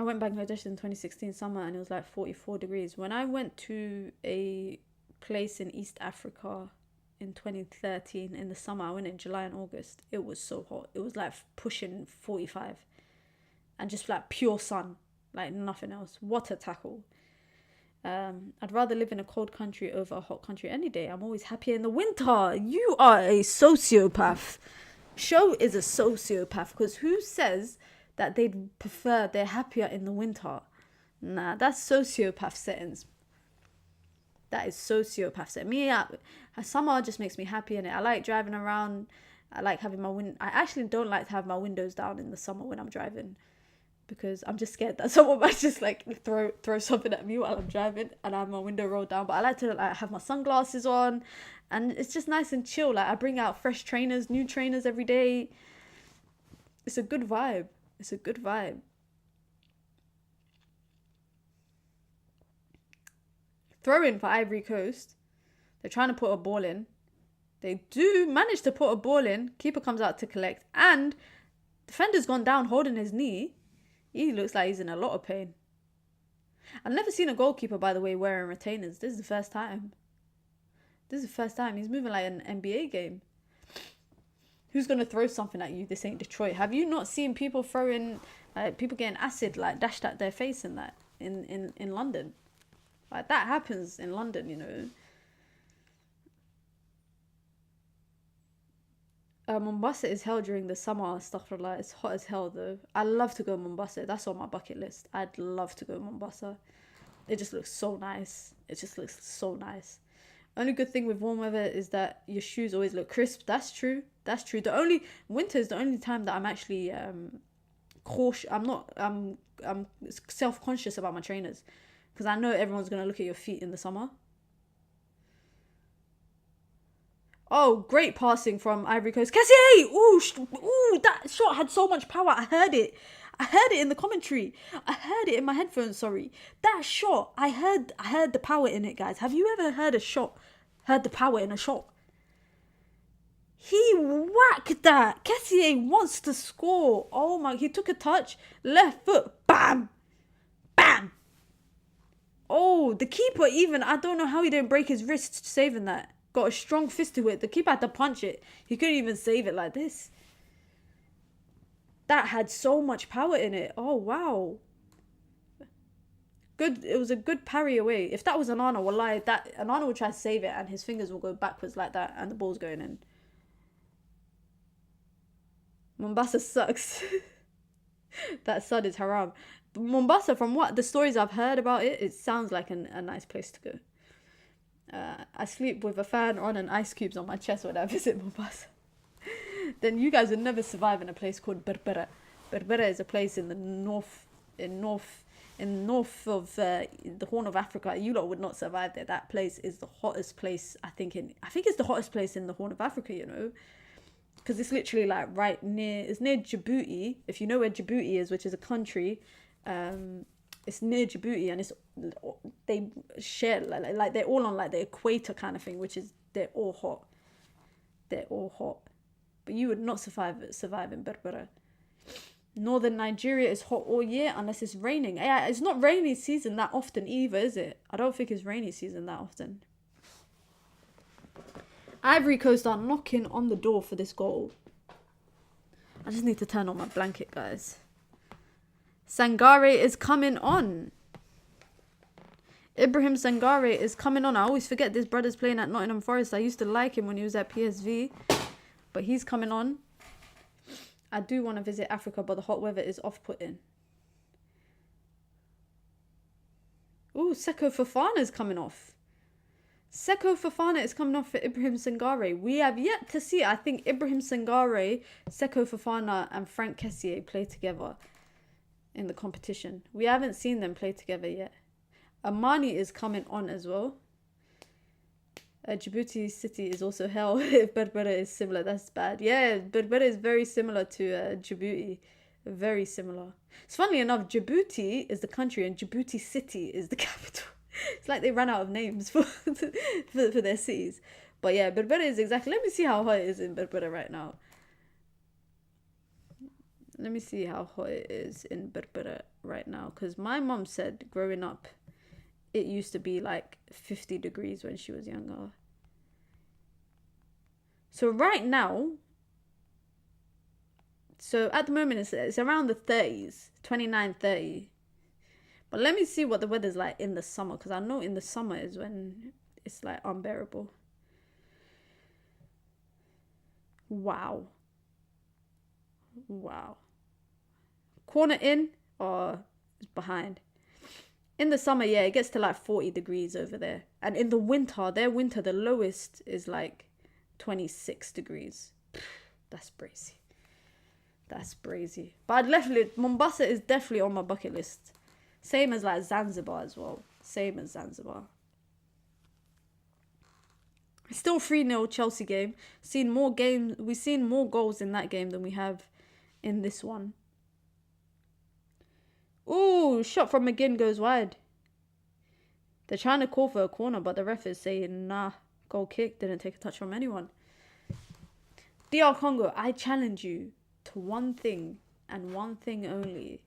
[SPEAKER 1] I went Bangladesh in 2016 summer and it was like 44 degrees. When I went to a place in East Africa in 2013 in the summer, I went in July and August. It was so hot. It was like pushing 45 and just like pure sun, like nothing else. What a tackle. I'd rather live in a cold country over a hot country any day. I'm always happier in the winter. You are a sociopath. Show is a sociopath, because who says that they'd prefer they're happier in the winter? Nah, that's sociopath settings. That is sociopath settings. Me, summer just makes me happy in it. I like driving around. I like having I actually don't like to have my windows down in the summer when I'm driving, because I'm just scared that someone might just like throw something at me while I'm driving and I have my window rolled down. But I like to like have my sunglasses on, and it's just nice and chill. Like I bring out fresh trainers, new trainers every day. It's a good vibe. It's a good vibe. Throw in for Ivory Coast. They're trying to put a ball in. They do manage to put a ball in. Keeper comes out to collect, and defender's gone down holding his knee. He looks like he's in a lot of pain. I've never seen a goalkeeper, by the way, wearing retainers. This is the first time. This is the first time. He's moving like an NBA game. Who's going to throw something at you? This ain't Detroit. Have you not seen people throwing, people getting acid like dashed at their face in that, in London? Like that happens in London, you know. Mombasa is hell during the summer, stuff like that. It's hot as hell though. I love to go Mombasa. That's on my bucket list. I'd love to go Mombasa. It just looks so nice. It just looks so nice. Only good thing with warm weather is that your shoes always look crisp. That's true. That's true. Winter is the only time that I'm actually cautious. I'm self-conscious about my trainers, because I know everyone's gonna look at your feet in the summer. Oh, great passing from Ivory Coast. Cassier! Ooh, that shot had so much power. I heard it in the commentary. I heard it in my headphones, sorry. That shot, I heard the power in it, guys. Have you ever heard the power in a shot? He whacked that. Cassier wants to score. Oh my, he took a touch. Left foot. Bam! Bam! Oh, the keeper even, I don't know how he didn't break his wrist saving that. Got a strong fist to it. The keeper had to punch it. He couldn't even save it like this. That had so much power in it. Oh, wow. Good. It was a good parry away. If that was Anana, wallahi, Anana would try to save it and his fingers will go backwards like that and the ball's going in. Mombasa sucks. That sun is haram. Mombasa, from what the stories I've heard about it, it sounds like a nice place to go. I sleep with a fan on and ice cubes on my chest when I visit Mombasa. Then you guys would never survive in a place called Berbera. Berbera is a place in the north of the Horn of Africa. You lot would not survive there. That place is the hottest place, I think it's the hottest place in the Horn of Africa, you know, because it's literally like it's near Djibouti. If you know where Djibouti is, which is a country, it's near Djibouti, and they share like they're all on like the equator kind of thing, which is they're all hot. But you would not survive in Berbera. Northern Nigeria is hot all year unless it's raining. Yeah, it's not rainy season that often either, is it? I don't think it's rainy season that often. Ivory Coast are knocking on the door for this goal. I just need to turn on my blanket, guys. Sangare is coming on. Ibrahim Sangare is coming on. I always forget this brother's playing at Nottingham Forest. I used to like him when he was at PSV. But he's coming on. I do want to visit Africa, but the hot weather is off-putting. Ooh, Seko Fofana is coming off. Seko Fofana is coming off for Ibrahim Sangare. We have yet to see, I think, Ibrahim Sangare, Seko Fofana and Frank Kessié play together in the competition. We haven't seen them play together yet. Amani is coming on as well. Djibouti City is also hell. If Berbera is similar, that's bad. Yeah, Berbera is very similar to Djibouti. Very similar. It's funnily enough, Djibouti is the country and Djibouti City is the capital. It's like they ran out of names for their cities. But yeah, Berbera is exactly... Let me see how hot it is in Berbera right now. Let me see how hot it is in Berbera right now. Because my mom said growing up, it used to be like 50 degrees when she was younger. So right now, so at the moment it's around the 30s, 29, 30. But let me see what the weather's like in the summer. Because I know in the summer is when it's like unbearable. Wow. Wow. Corner in or behind. In the summer, yeah, it gets to like 40 degrees over there. And in the winter, the lowest is like 26 degrees. That's crazy. That's crazy. But Mombasa is definitely on my bucket list. Same as like Zanzibar as well. Same as Zanzibar. Still 3-0 Chelsea game. We've seen more goals in that game than we have in this one. Ooh, shot from McGinn goes wide. They're trying to call for a corner, but the ref is saying, nah, goal kick, didn't take a touch from anyone. DR Congo, I challenge you to one thing and one thing only.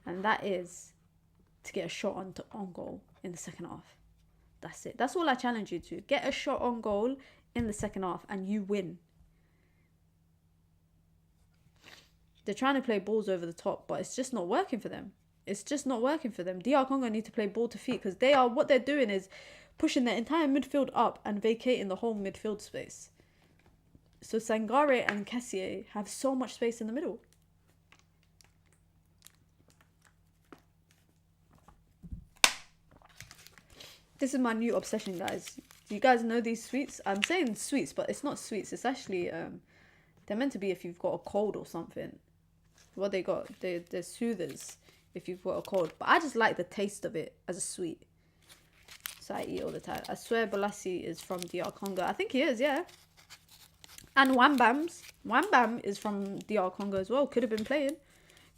[SPEAKER 1] And that is to get a shot on goal in the second half. That's it. That's all I challenge you to. Get a shot on goal in the second half and you win. They're trying to play balls over the top, but it's just not working for them. It's just not working for them. DR Congo need to play ball to feet because what they're doing is pushing their entire midfield up and vacating the whole midfield space. So Sangare and Kessié have so much space in the middle. This is my new obsession, guys. Do you guys know these sweets? I'm saying sweets, but it's not sweets. It's actually, they're meant to be if you've got a cold or something. What they got, they're soothers if you've got a cold. But I just like the taste of it as a sweet. So I eat all the time. I swear Balassi is from DR Congo. I think he is, yeah. And Wambam is from DR Congo as well. Could have been playing.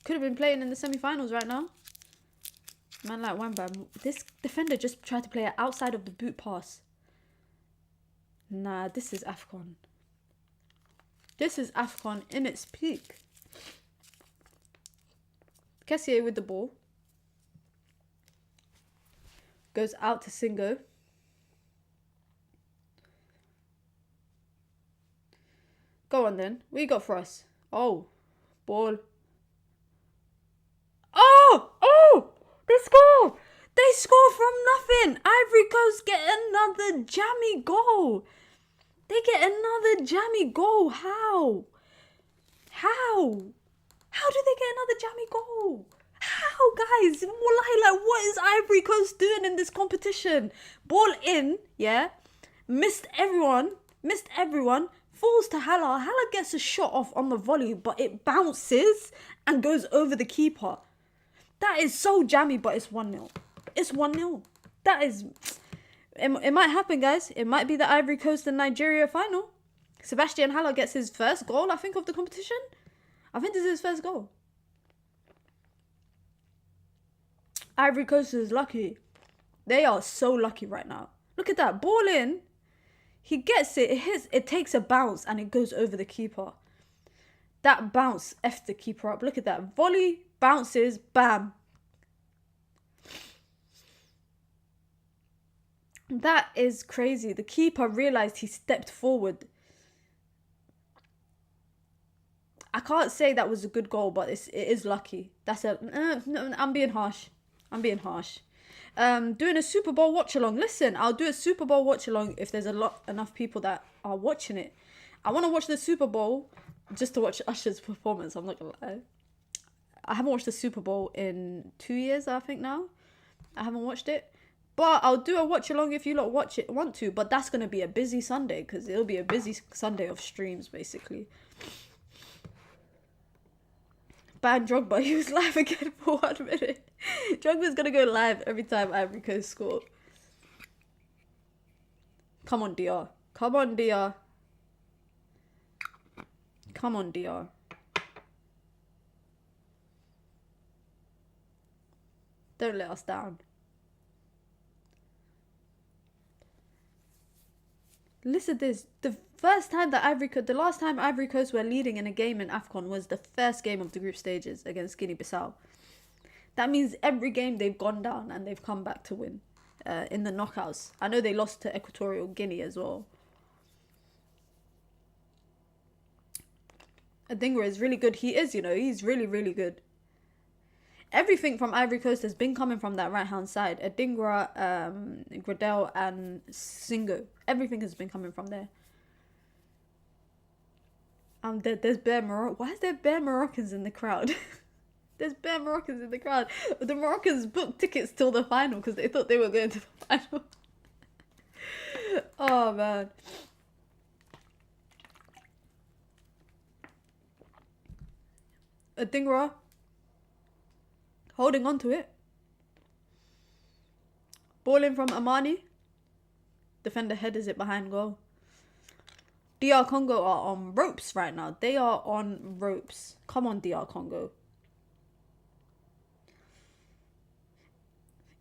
[SPEAKER 1] Could have been playing in the semi-finals right now. Man like Wambam. This defender just tried to play it outside of the boot pass. Nah, this is AFCON. This is AFCON in its peak. Kessié with the ball. Goes out to Singo. Go on then. What you got for us? Oh. Ball. Oh! They score! They score from nothing! Ivory Coast get another jammy goal! They get another jammy goal! How? How do they get another jammy goal? How, guys? Like, what is Ivory Coast doing in this competition? Ball in, yeah? Missed everyone. Falls to Hala. Hala gets a shot off on the volley, but it bounces and goes over the keeper. That is so jammy, but it's 1-0. It's 1-0. That is... It might happen, guys. It might be the Ivory Coast and Nigeria final. Sebastian Haller gets his first goal, I think, of the competition. I think this is his first goal. Ivory Coast is lucky. They are so lucky right now. Look at that. Ball in. He gets it. It takes a bounce and it goes over the keeper. That bounce F'd the keeper up. Look at that. Volley, bounces, bam. That is crazy. The keeper realised he stepped forward. I can't say that was a good goal, but it is lucky. I'm being harsh. Doing a Super Bowl watch along. Listen, I'll do a Super Bowl watch along if there's enough people that are watching it. I want to watch the Super Bowl just to watch Usher's performance. I'm not gonna lie. I haven't watched the Super Bowl in 2 years, I think now. I haven't watched it. But I'll do a watch along if you lot want to. But that's going to be a busy Sunday because it'll be a busy Sunday of streams, basically. Ban Drogba, he was live again for 1 minute. Drogba's going to go live every time Ivory Coast score. Come on, DR. Come on, DR. Come on, DR. Don't let us down. Listen to this. First time that the last time Ivory Coast were leading in a game in AFCON was the first game of the group stages against Guinea-Bissau. That means every game they've gone down and they've come back to win in the knockouts. I know they lost to Equatorial Guinea as well. Adingra is really good. He is, he's really, really good. Everything from Ivory Coast has been coming from that right-hand side. Adingra, Gradel, and Singo. Everything has been coming from there. There's bare Moroccan. Why is there bare Moroccans in the crowd? There's bare Moroccans in the crowd. The Moroccans booked tickets till the final because they thought they were going to the final. Oh, man. Adingra. Holding on to it. Ball in from Amani. Defender headers it behind goal. DR Congo are on ropes right now. They are on ropes. Come on, DR Congo.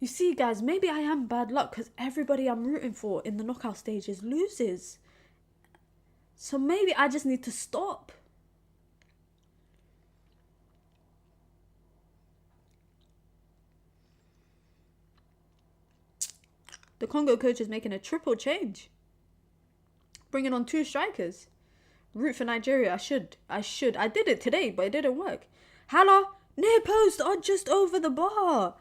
[SPEAKER 1] You see, guys, maybe I am bad luck because everybody I'm rooting for in the knockout stages loses. So maybe I just need to stop. The Congo coach is making a triple change. Bringing on 2 strikers. Root for Nigeria. I should. I did it today, but it didn't work. Hala, near post or just over the bar.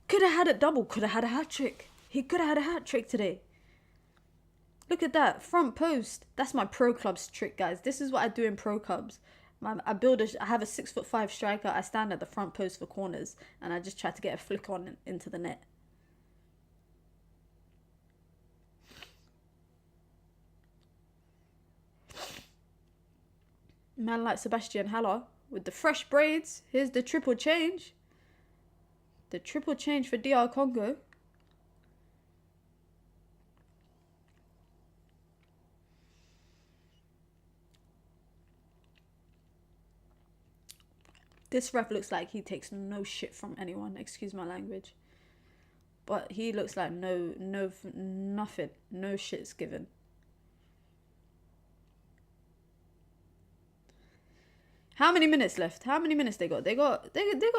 [SPEAKER 1] Could have had a double. Could have had a hat-trick. He could have had a hat-trick today. Look at that. Front post. That's my pro clubs trick, guys. This is what I do in pro clubs. I have a 6'5" striker. I stand at the front post for corners. And I just try to get a flick on into the net. Man like Sebastian Haller with the fresh braids. Here's the triple change. The triple change for DR Congo. This ref looks like he takes no shit from anyone. Excuse my language. But he looks like nothing. No shit's given. How many minutes left? How many minutes they got? They got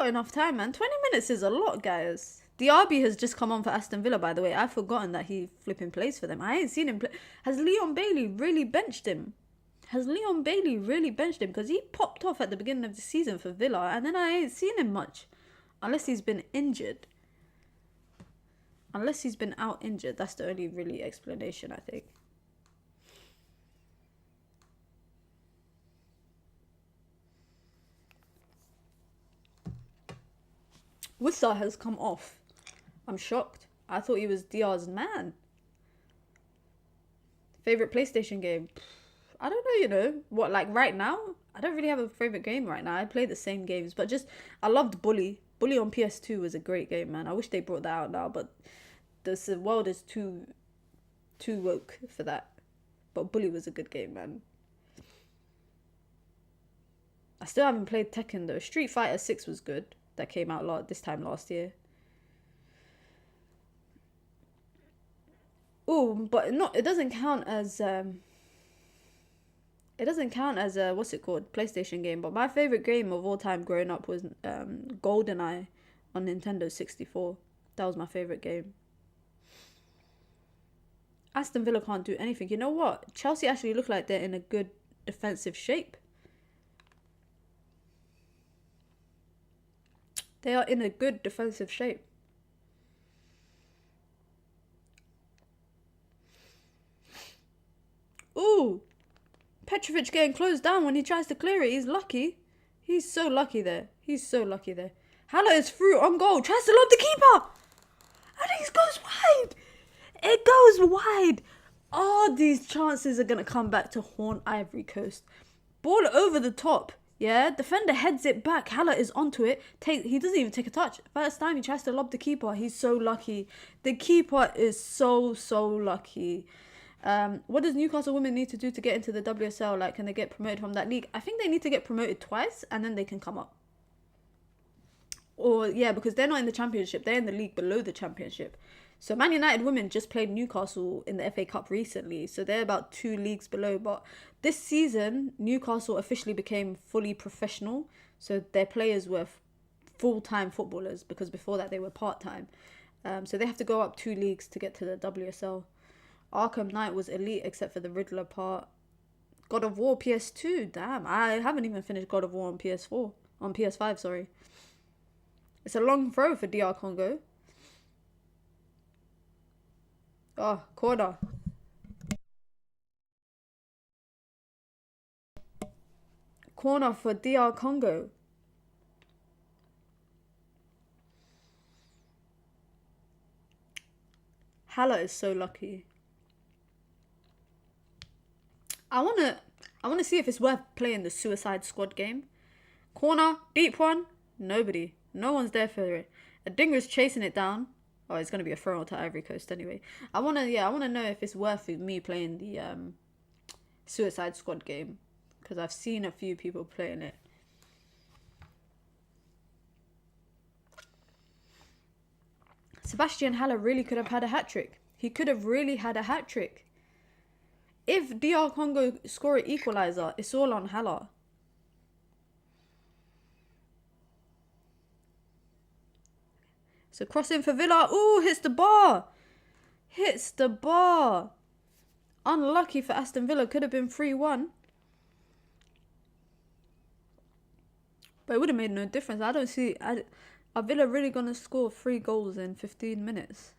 [SPEAKER 1] enough time, man. 20 minutes is a lot, guys. Diaby has just come on for Aston Villa, by the way. I've forgotten that he flipping plays for them. I ain't seen him play. Has Leon Bailey really benched him? Because he popped off at the beginning of the season for Villa, and then I ain't seen him much. Unless he's been injured. Unless he's been out injured. That's the only really explanation, I think. Wissa has come off. I'm shocked. I thought he was DR's man. Favorite PlayStation game? I don't know, What, like right now? I don't really have a favorite game right now. I play the same games, but I loved Bully. Bully on PS2 was a great game, man. I wish they brought that out now, but the world is too woke for that. But Bully was a good game, man. I still haven't played Tekken though. Street Fighter 6 was good. That came out this time last year. Oh, but it doesn't count as what's it called? PlayStation game. But my favorite game of all time growing up was GoldenEye on Nintendo 64. That was my favorite game. Aston Villa can't do anything. You know what? Chelsea actually look like they're in a good defensive shape. They are in a good defensive shape. Ooh. Petrovic getting closed down when he tries to clear it. He's lucky. He's so lucky there. Haller is through on goal. Tries to lob the keeper. And it goes wide. It goes wide. All these chances are going to come back to haunt Ivory Coast. Ball over the top. Yeah, defender heads it back. Haller is onto it. He doesn't even take a touch. First time he tries to lob the keeper. He's so lucky. The keeper is so lucky. What does Newcastle women need to do to get into the WSL? Like, can they get promoted from that league? I think they need to get promoted twice and then they can come up. Or, yeah, because they're not in the championship. They're in the league below the championship. So Man United women just played Newcastle in the FA Cup recently, so they're about 2 leagues below. But this season, Newcastle officially became fully professional, so their players were full-time footballers, because before that they were part-time. So they have to go up 2 leagues to get to the WSL. Arkham Knight was elite except for the Riddler part. God of War PS2, damn, I haven't even finished God of War on PS4, on PS5, sorry. It's a long throw for DR Congo. Oh, corner. Corner for DR Congo. Hala is so lucky. I wanna see if it's worth playing the Suicide Squad game. Corner, deep one, nobody. No one's there for it. A dinger's chasing it down. Oh, it's gonna be a throw to Ivory Coast anyway. I wanna know if it's worth me playing the Suicide Squad game, because I've seen a few people playing it. Sebastian Haller really could have had a hat-trick. He could have really had a hat-trick. If DR Congo score an equaliser, it's all on Haller. So crossing for Villa. Ooh, hits the bar. Hits the bar. Unlucky for Aston Villa. Could have been 3-1. But it would have made no difference. I don't see... Are Villa really going to score 3 goals in 15 minutes?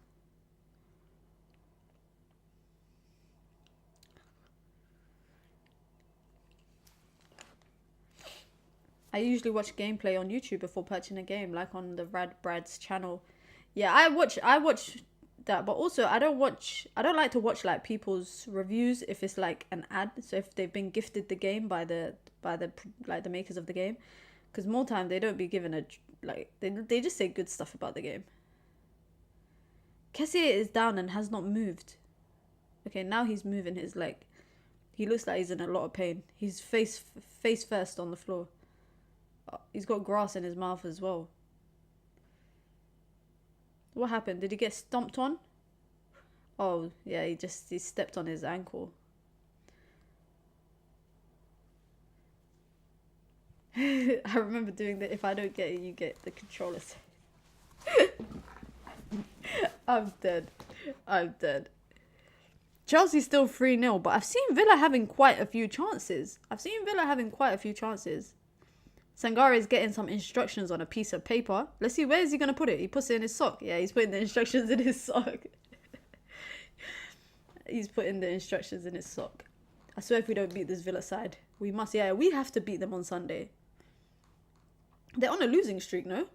[SPEAKER 1] I usually watch gameplay on YouTube before purchasing a game, like on the Rad Brad's channel. Yeah, I watch that, but also I don't like to watch like people's reviews if it's like an ad. So if they've been gifted the game by the like the makers of the game, because more time they don't be given a like they just say good stuff about the game. Kessier is down and has not moved. Okay, now he's moving his leg. He looks like he's in a lot of pain. He's face first on the floor. He's got grass in his mouth as well. What happened? Did he get stomped on? Oh, yeah, he stepped on his ankle. I remember doing that. If I don't get it, you get the controllers. I'm dead. I'm dead. Chelsea's still 3-0, but I've seen Villa having quite a few chances. Sangare is getting some instructions on a piece of paper. Let's see, where is he going to put it? He puts it in his sock. Yeah, he's putting the instructions in his sock. He's putting the instructions in his sock. I swear if we don't beat this Villa side, we must. Yeah, we have to beat them on Sunday. They're on a losing streak, no?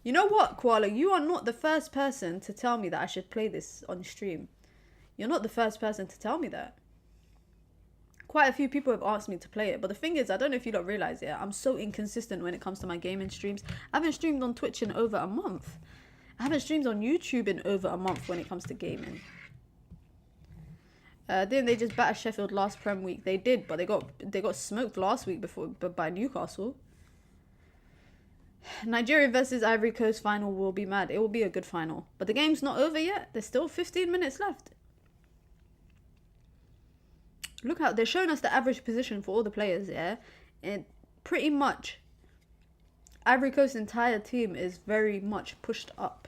[SPEAKER 1] You know what, Koala? You are not the first person to tell me that I should play this on stream. You're not the first person to tell me that. Quite a few people have asked me to play it, but the thing is, I don't know if you don't realize it, I'm so inconsistent when it comes to my gaming streams. I haven't streamed on Twitch in over a month. I haven't streamed on YouTube in over a month when it comes to gaming. Didn't they just batter Sheffield last Prem week? They did, but they got smoked last week by Newcastle. Nigeria versus Ivory Coast final will be mad. It will be a good final. But the game's not over yet. There's still 15 minutes left. Look out, they're showing us the average position for all the players, yeah? And pretty much, Ivory Coast's entire team is very much pushed up.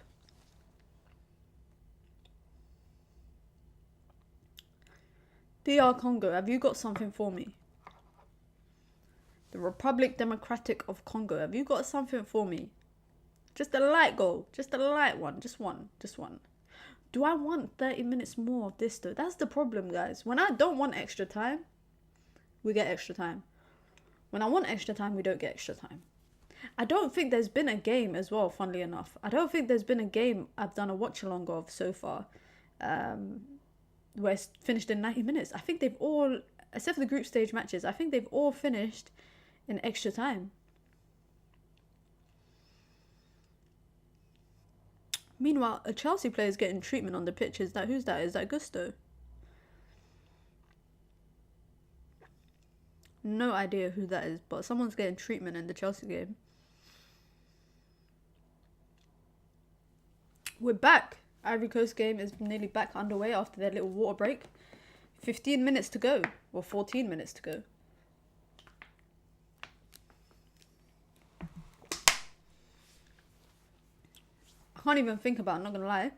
[SPEAKER 1] DR Congo, have you got something for me? The Republic Democratic of Congo, have you got something for me? Just a light goal, just a light one, just one. Do I want 30 minutes more of this though? That's the problem, guys. When I don't want extra time, we get extra time. When I want extra time, we don't get extra time. I don't think there's been a game as well, funnily enough. I don't think there's been a game I've done a watch-along of so far where it's finished in 90 minutes. I think they've all, except for the group stage matches, I think they've all finished in extra time. Meanwhile, a Chelsea player is getting treatment on the pitch. Who's that? Is that Gusto? No idea who that is, but someone's getting treatment in the Chelsea game. We're back. Ivory Coast game is nearly back underway after their little water break. 15 minutes to go, or 14 minutes to go. I can't even think about it, I'm not gonna lie.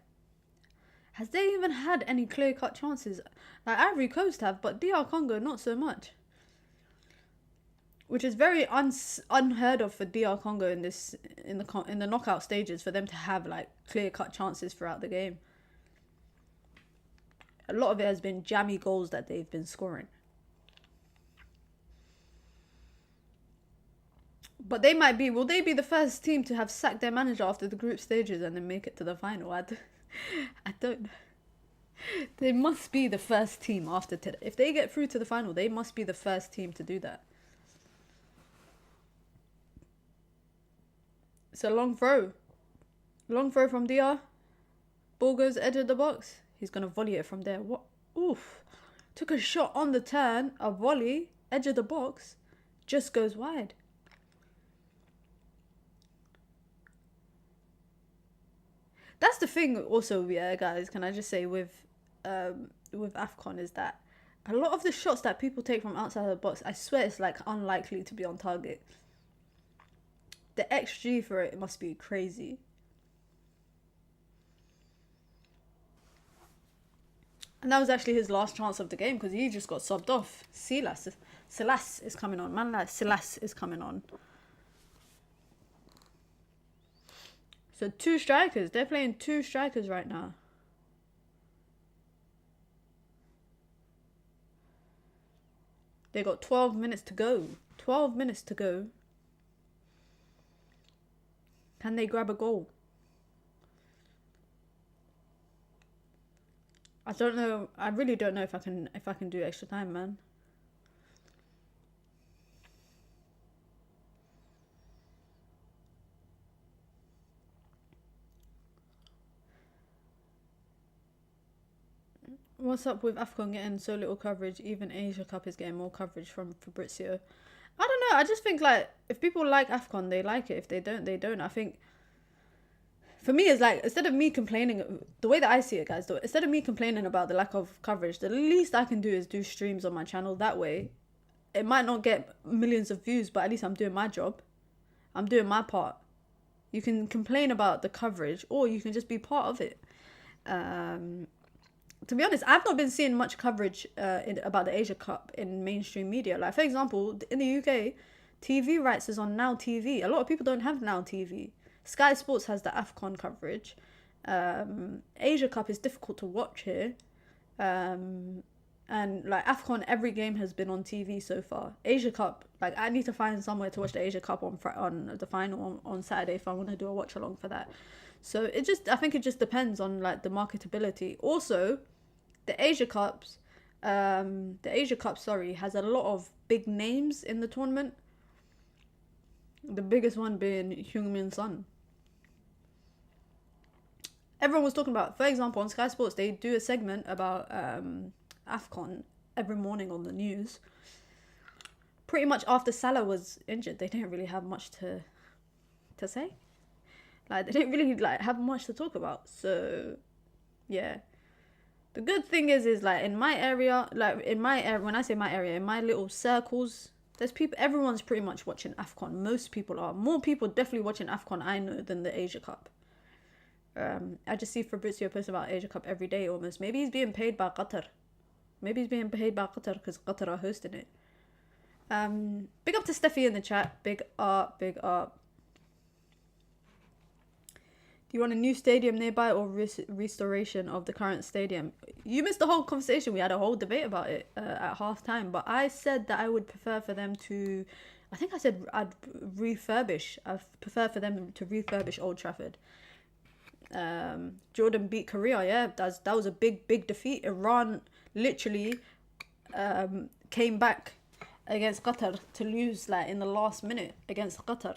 [SPEAKER 1] Has they even had any clear-cut chances? Like Ivory Coast have, but DR Congo not so much. Which is very unheard of for DR Congo in the knockout stages, for them to have like clear-cut chances throughout the game. A lot of it has been jammy goals that they've been scoring. But they might be, will they be the first team to have sacked their manager after the group stages and then make it to the final? I don't know. They must be the first team after today. If they get through to the final, they must be the first team to do that. It's a long throw. Long throw from DR. Ball goes edge of the box. He's going to volley it from there. What? Oof. Took a shot on the turn. A volley. Edge of the box. Just goes wide. That's the thing also, yeah, guys. Can I just say with AFCON is that a lot of the shots that people take from outside the box, I swear it's like unlikely to be on target. The XG for it must be crazy. And that was actually his last chance of the game because he just got subbed off. Silas is coming on. Man, like Silas is coming on. So 2 strikers. They're playing 2 strikers right now. They got 12 minutes to go. 12 minutes to go. Can they grab a goal? I don't know. I really don't know if I can do extra time, man. What's up with AFCON getting so little coverage? Even Asia Cup is getting more coverage from Fabrizio. I don't know. I just think like if people like AFCON, they like it. If they don't, they don't. I think for me, it's like instead of me complaining, the way that I see it, guys, though, instead of me complaining about the lack of coverage, the least I can do is do streams on my channel. That way, it might not get millions of views, but at least I'm doing my job. I'm doing my part. You can complain about the coverage, or you can just be part of it. To be honest, I've not been seeing much coverage about the Asia Cup in mainstream media. Like, for example, in the UK, TV rights is on Now TV. A lot of people don't have Now TV. Sky Sports has the AFCON coverage. Asia Cup is difficult to watch here. And, like, AFCON, every game has been on TV so far. Asia Cup, like, I need to find somewhere to watch the Asia Cup on the final on Saturday if I want to do a watch-along for that. So I think it just depends on like the marketability. Also, the Asia Cup, has a lot of big names in the tournament. The biggest one being Heung-min Son. Everyone was talking about, for example, on Sky Sports, they do a segment about AFCON every morning on the news. Pretty much after Salah was injured, they didn't really have much to say. Like, they didn't really, like, have much to talk about. So, yeah. The good thing is like, in my area, when I say my area, in my little circles, there's people, everyone's pretty much watching AFCON. Most people are. More people definitely watching AFCON, I know, than the Asia Cup. I just see Fabrizio post about Asia Cup every day, almost. Maybe he's being paid by Qatar. Because Qatar are hosting it. Big up to Steffi in the chat. Big up, big up. Do you want a new stadium nearby or restoration of the current stadium? You missed the whole conversation. We had a whole debate about it at halftime. But I said that I would prefer for them to... I think I said I'd refurbish. I prefer for them to refurbish Old Trafford. Jordan beat Korea, yeah. That was a big defeat. Iran literally came back against Qatar to lose like in the last minute against Qatar.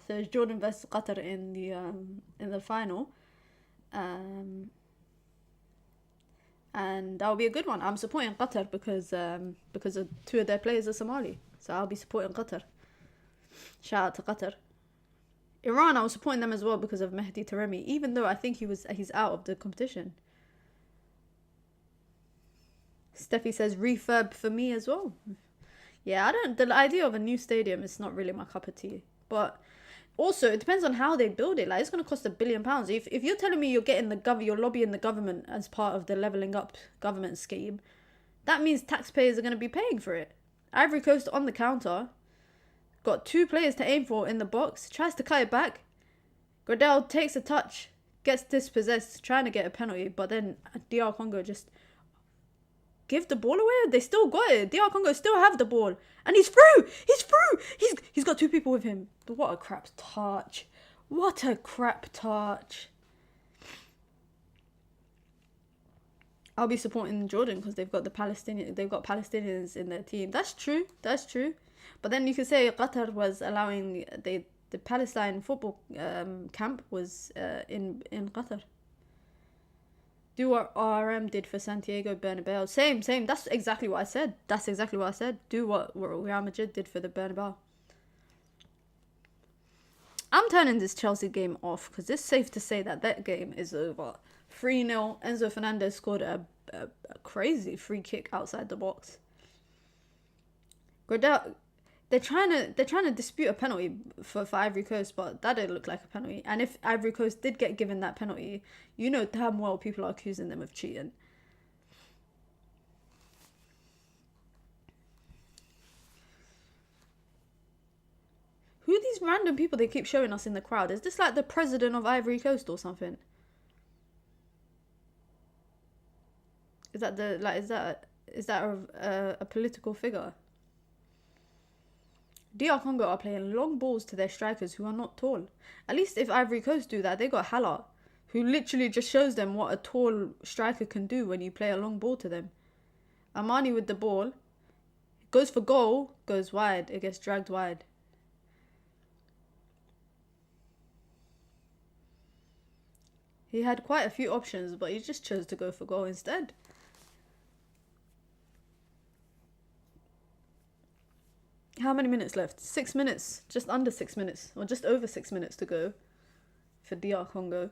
[SPEAKER 1] So it's Jordan versus Qatar in the final, and that'll be a good one. I'm supporting Qatar because of 2 of their players are Somali, so I'll be supporting Qatar. Shout out to Qatar. Iran, I was supporting them as well because of Mehdi Taremi, even though I think he's out of the competition. Steffi says refurb for me as well. Yeah, the idea of a new stadium is not really my cup of tea. But also, it depends on how they build it. Like, it's going to cost £1 billion. If you're telling me you're lobbying the government as part of the levelling up government scheme, that means taxpayers are going to be paying for it. Ivory Coast on the counter, got 2 players to aim for in the box, tries to cut it back. Gradel takes a touch, gets dispossessed, trying to get a penalty, but then DR Congo just give the ball away. They still got it. DR Congo still have the ball. And he's through! He's through! He's got 2 people with him. But what a crap touch. What a crap touch. I'll be supporting Jordan because they've got Palestinians in their team. That's true. That's true. But then you could say Qatar was allowing the Palestine football camp was in Qatar. Do what RM did for Santiago Bernabeu. Same. That's exactly what I said. Do what Real Madrid did for the Bernabeu. I'm turning this Chelsea game off because it's safe to say that game is over. 3-0. Enzo Fernandez scored a crazy free kick outside the box. Gradel, they're trying to dispute a penalty for Ivory Coast, but that didn't look like a penalty. And if Ivory Coast did get given that penalty, you know damn well people are accusing them of cheating. Who are these random people they keep showing us in the crowd? Is this like the president of Ivory Coast or something? Is that a political figure? DR Congo are playing long balls to their strikers who are not tall. At least if Ivory Coast do that, they got Hala, who literally just shows them what a tall striker can do when you play a long ball to them. Armani with the ball. Goes for goal, goes wide. It gets dragged wide. He had quite a few options, but he just chose to go for goal instead. How many minutes left? 6 minutes. Just under 6 minutes. Or just over 6 minutes to go for DR Congo.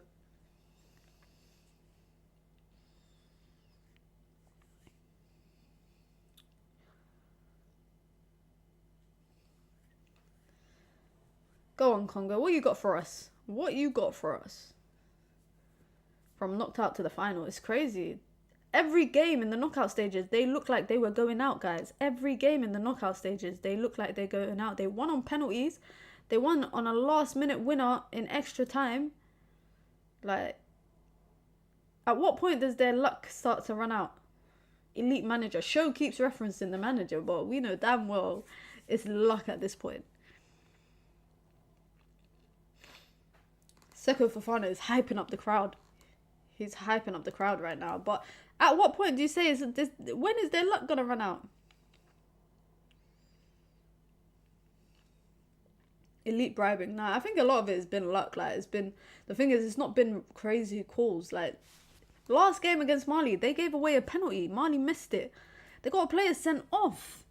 [SPEAKER 1] Go on, Congo. What you got for us? What you got for us? From knocked out to the final. It's crazy. Every game in the knockout stages, they look like they were going out, guys. Every game in the knockout stages, they look like they're going out. They won on penalties. They won on a last-minute winner in extra time. Like, at what point does their luck start to run out? Elite manager. Show keeps referencing the manager, but we know damn well it's luck at this point. Seko Fofana is hyping up the crowd. He's hyping up the crowd right now. But at what point do you say, when is their luck going to run out? Elite bribing. Nah, I think a lot of it has been luck. Like, the thing is, it's not been crazy calls. Like, last game against Mali, they gave away a penalty. Mali missed it. They got a player sent off.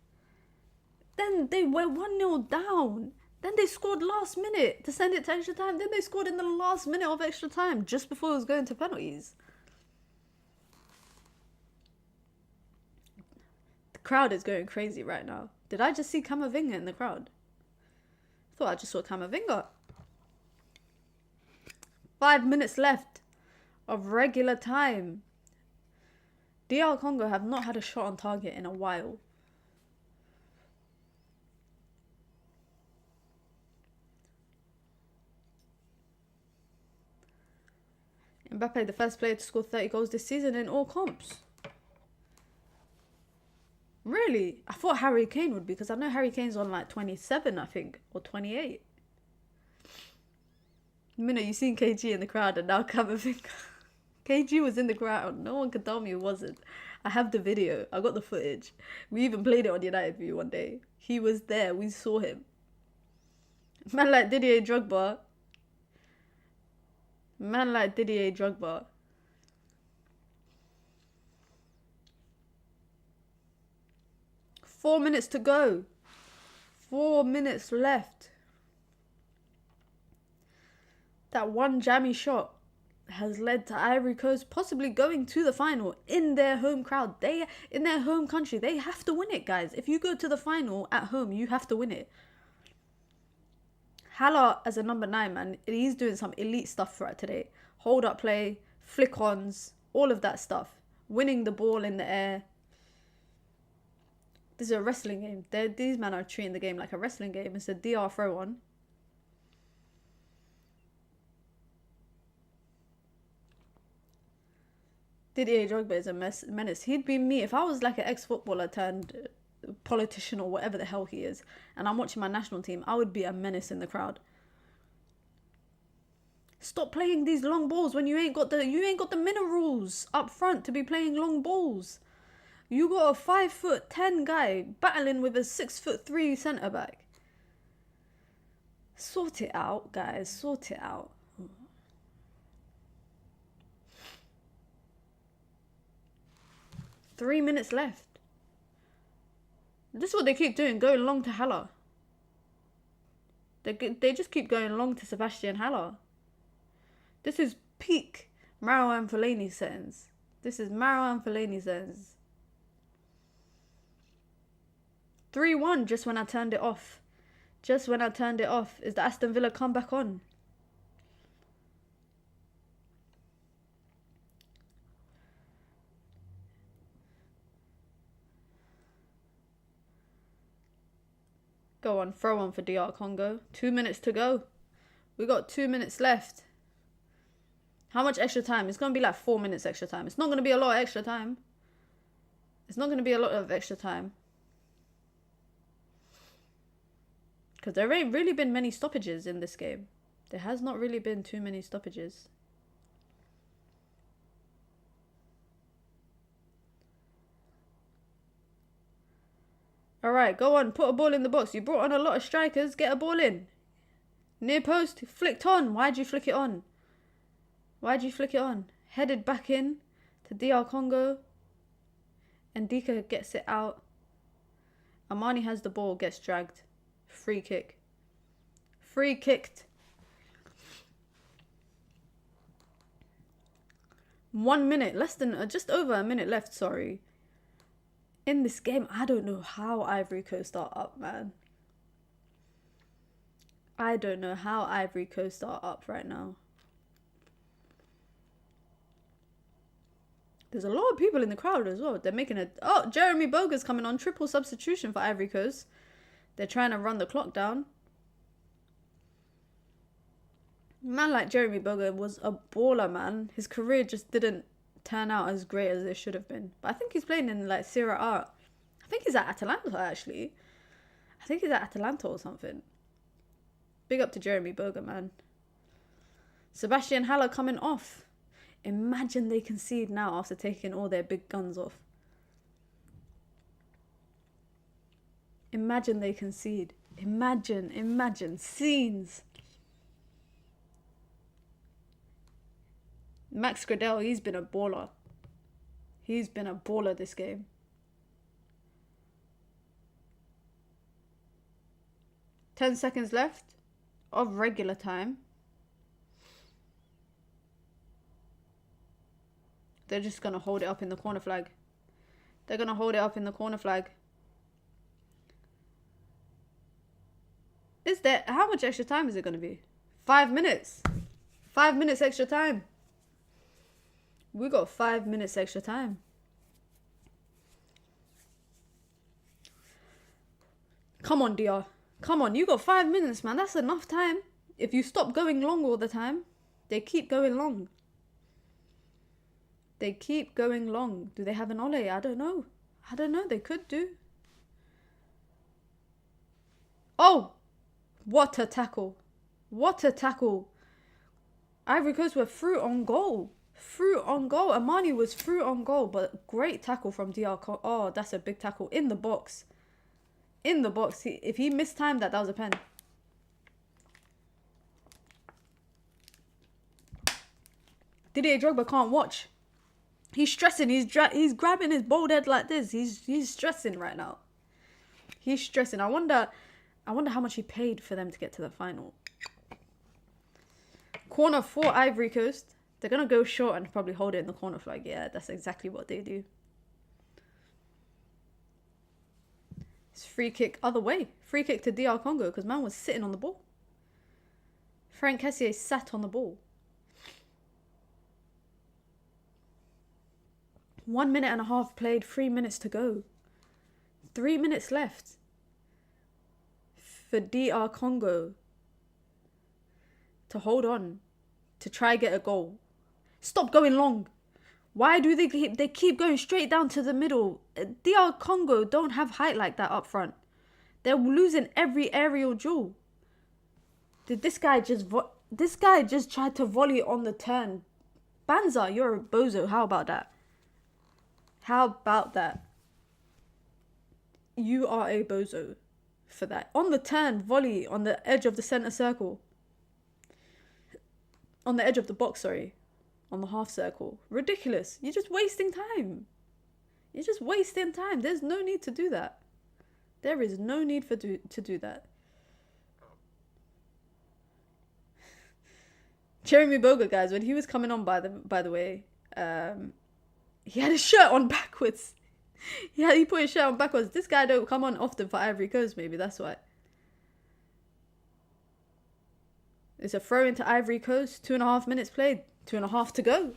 [SPEAKER 1] Then they were 1-0 down. Then they scored last minute to send it to extra time. Then they scored in the last minute of extra time, just before it was going to penalties. The crowd is going crazy right now. Did I just see Camavinga in the crowd? I thought I just saw Camavinga. 5 minutes left of regular time. DR Congo have not had a shot on target in a while. Mbappe, the first player to score 30 goals this season in all comps. Really? I thought Harry Kane would be, because I know Harry Kane's on like 27, I think, or 28. Mina, you seen KG in the crowd and now Camavinga. KG was in the crowd. No one could tell me it wasn't. I have the video. I got the footage. We even played it on United View one day. He was there. We saw him. Man like Didier Drogba. 4 minutes to go. 4 minutes left. That one jammy shot has led to Ivory Coast possibly going to the final in their home crowd. In their home country, they have to win it, guys. If you go to the final at home, you have to win it. Hala as a number 9, man, he's doing some elite stuff for it today. Hold up play, flick-ons, all of that stuff. Winning the ball in the air. This is a wrestling game. These men are treating the game like a wrestling game. It's a DR throw-on. Didier Drogba is a menace. He'd be me if I was like an ex-footballer turned politician or whatever the hell he is, and I'm watching my national team. I would be a menace in the crowd. Stop playing these long balls when you ain't got the minerals up front to be playing long balls. You got a 5'10" guy battling with a 6'3" centre back. Sort it out, guys. Sort it out. 3 minutes left. This is what they keep doing, going long to Hala. They just keep going long to Sebastian Haller. This is peak Marouane Fellaini settings. This is Marouane Fellaini settings. 3-1 just when I turned it off. Just when I turned it off. Is the Aston Villa comeback on? Go on, throw on for DR Congo. 2 minutes to go. We got 2 minutes left. How much extra time? It's going to be like 4 minutes extra time. It's not going to be a lot of extra time. It's not going to be a lot of extra time. Because there ain't really been many stoppages in this game. There has not really been too many stoppages. Alright, go on. Put a ball in the box. You brought on a lot of strikers. Get a ball in. Near post. Flicked on. Why'd you flick it on? Why'd you flick it on? Headed back in to DR Congo. And Dika gets it out. Amani has the ball. Gets dragged. Free kick. Free kicked. 1 minute. Less than, just over a minute left, sorry. In this game, I don't know how Ivory Coast are up, man. I don't know how Ivory Coast are up right now. There's a lot of people in the crowd as well. They're making a... Oh, Jeremy Boga's coming on. Triple substitution for Ivory Coast. They're trying to run the clock down. Man like Jeremy Boga was a baller, man. His career just didn't turn out as great as it should have been. But I think he's playing in like Serie A. I think he's at Atalanta, actually. I think he's at Atalanta or something. Big up to Jeremy Boga, man. Sebastian Haller coming off. Imagine they concede now after taking all their big guns off. Imagine they concede. Imagine. Scenes. Max Gradel, he's been a baller. He's been a baller this game. Ten seconds left of regular time. They're just going to hold it up in the corner flag. They're going to hold it up in the corner flag. Is there... How much extra time is it going to be? 5 minutes. 5 minutes extra time. We got 5 minutes extra time. Come on, DR. Come on, you got 5 minutes, man. That's enough time. If you stop going long all the time, they keep going long. They keep going long. Do they have an Ole? I don't know. They could do. Oh! What a tackle. What a tackle. Ivory Coast were through on goal. Through on goal. Amani was through on goal, but great tackle from DR Congo. Oh, that's a big tackle. In the box. In the box. If he mistimed that was a pen. Didier Drogba can't watch. He's stressing. He's grabbing his bald head like this. He's stressing right now. He's stressing. I wonder how much he paid for them to get to the final. Corner for Ivory Coast. They're going to go short and probably hold it in the corner flag. Yeah, that's exactly what they do. It's free kick other way. Free kick to DR Congo because man was sitting on the ball. Frank Kessié sat on the ball. 1 minute and a half played, 3 minutes to go. 3 minutes left for DR Congo to hold on, to try get a goal. Stop going long. Why do they keep going straight down to the middle? DR Congo don't have height like that up front. They're losing every aerial duel. Did this guy just tried to volley on the turn? Banza, you're a bozo. How about that? How about that? You are a bozo for that. On the turn, volley on the edge of the centre circle. On the edge of the box, sorry. On the half circle. Ridiculous. You're just wasting time. You're just wasting time. There's no need to do that. There is no need to do that. Jeremy Boga, guys, when he was coming on, by the way, he had his shirt on backwards. He put his shirt on backwards. This guy don't come on often for Ivory Coast, maybe that's why. It's a throw into Ivory Coast. 2.5 minutes played. 2.5 to go.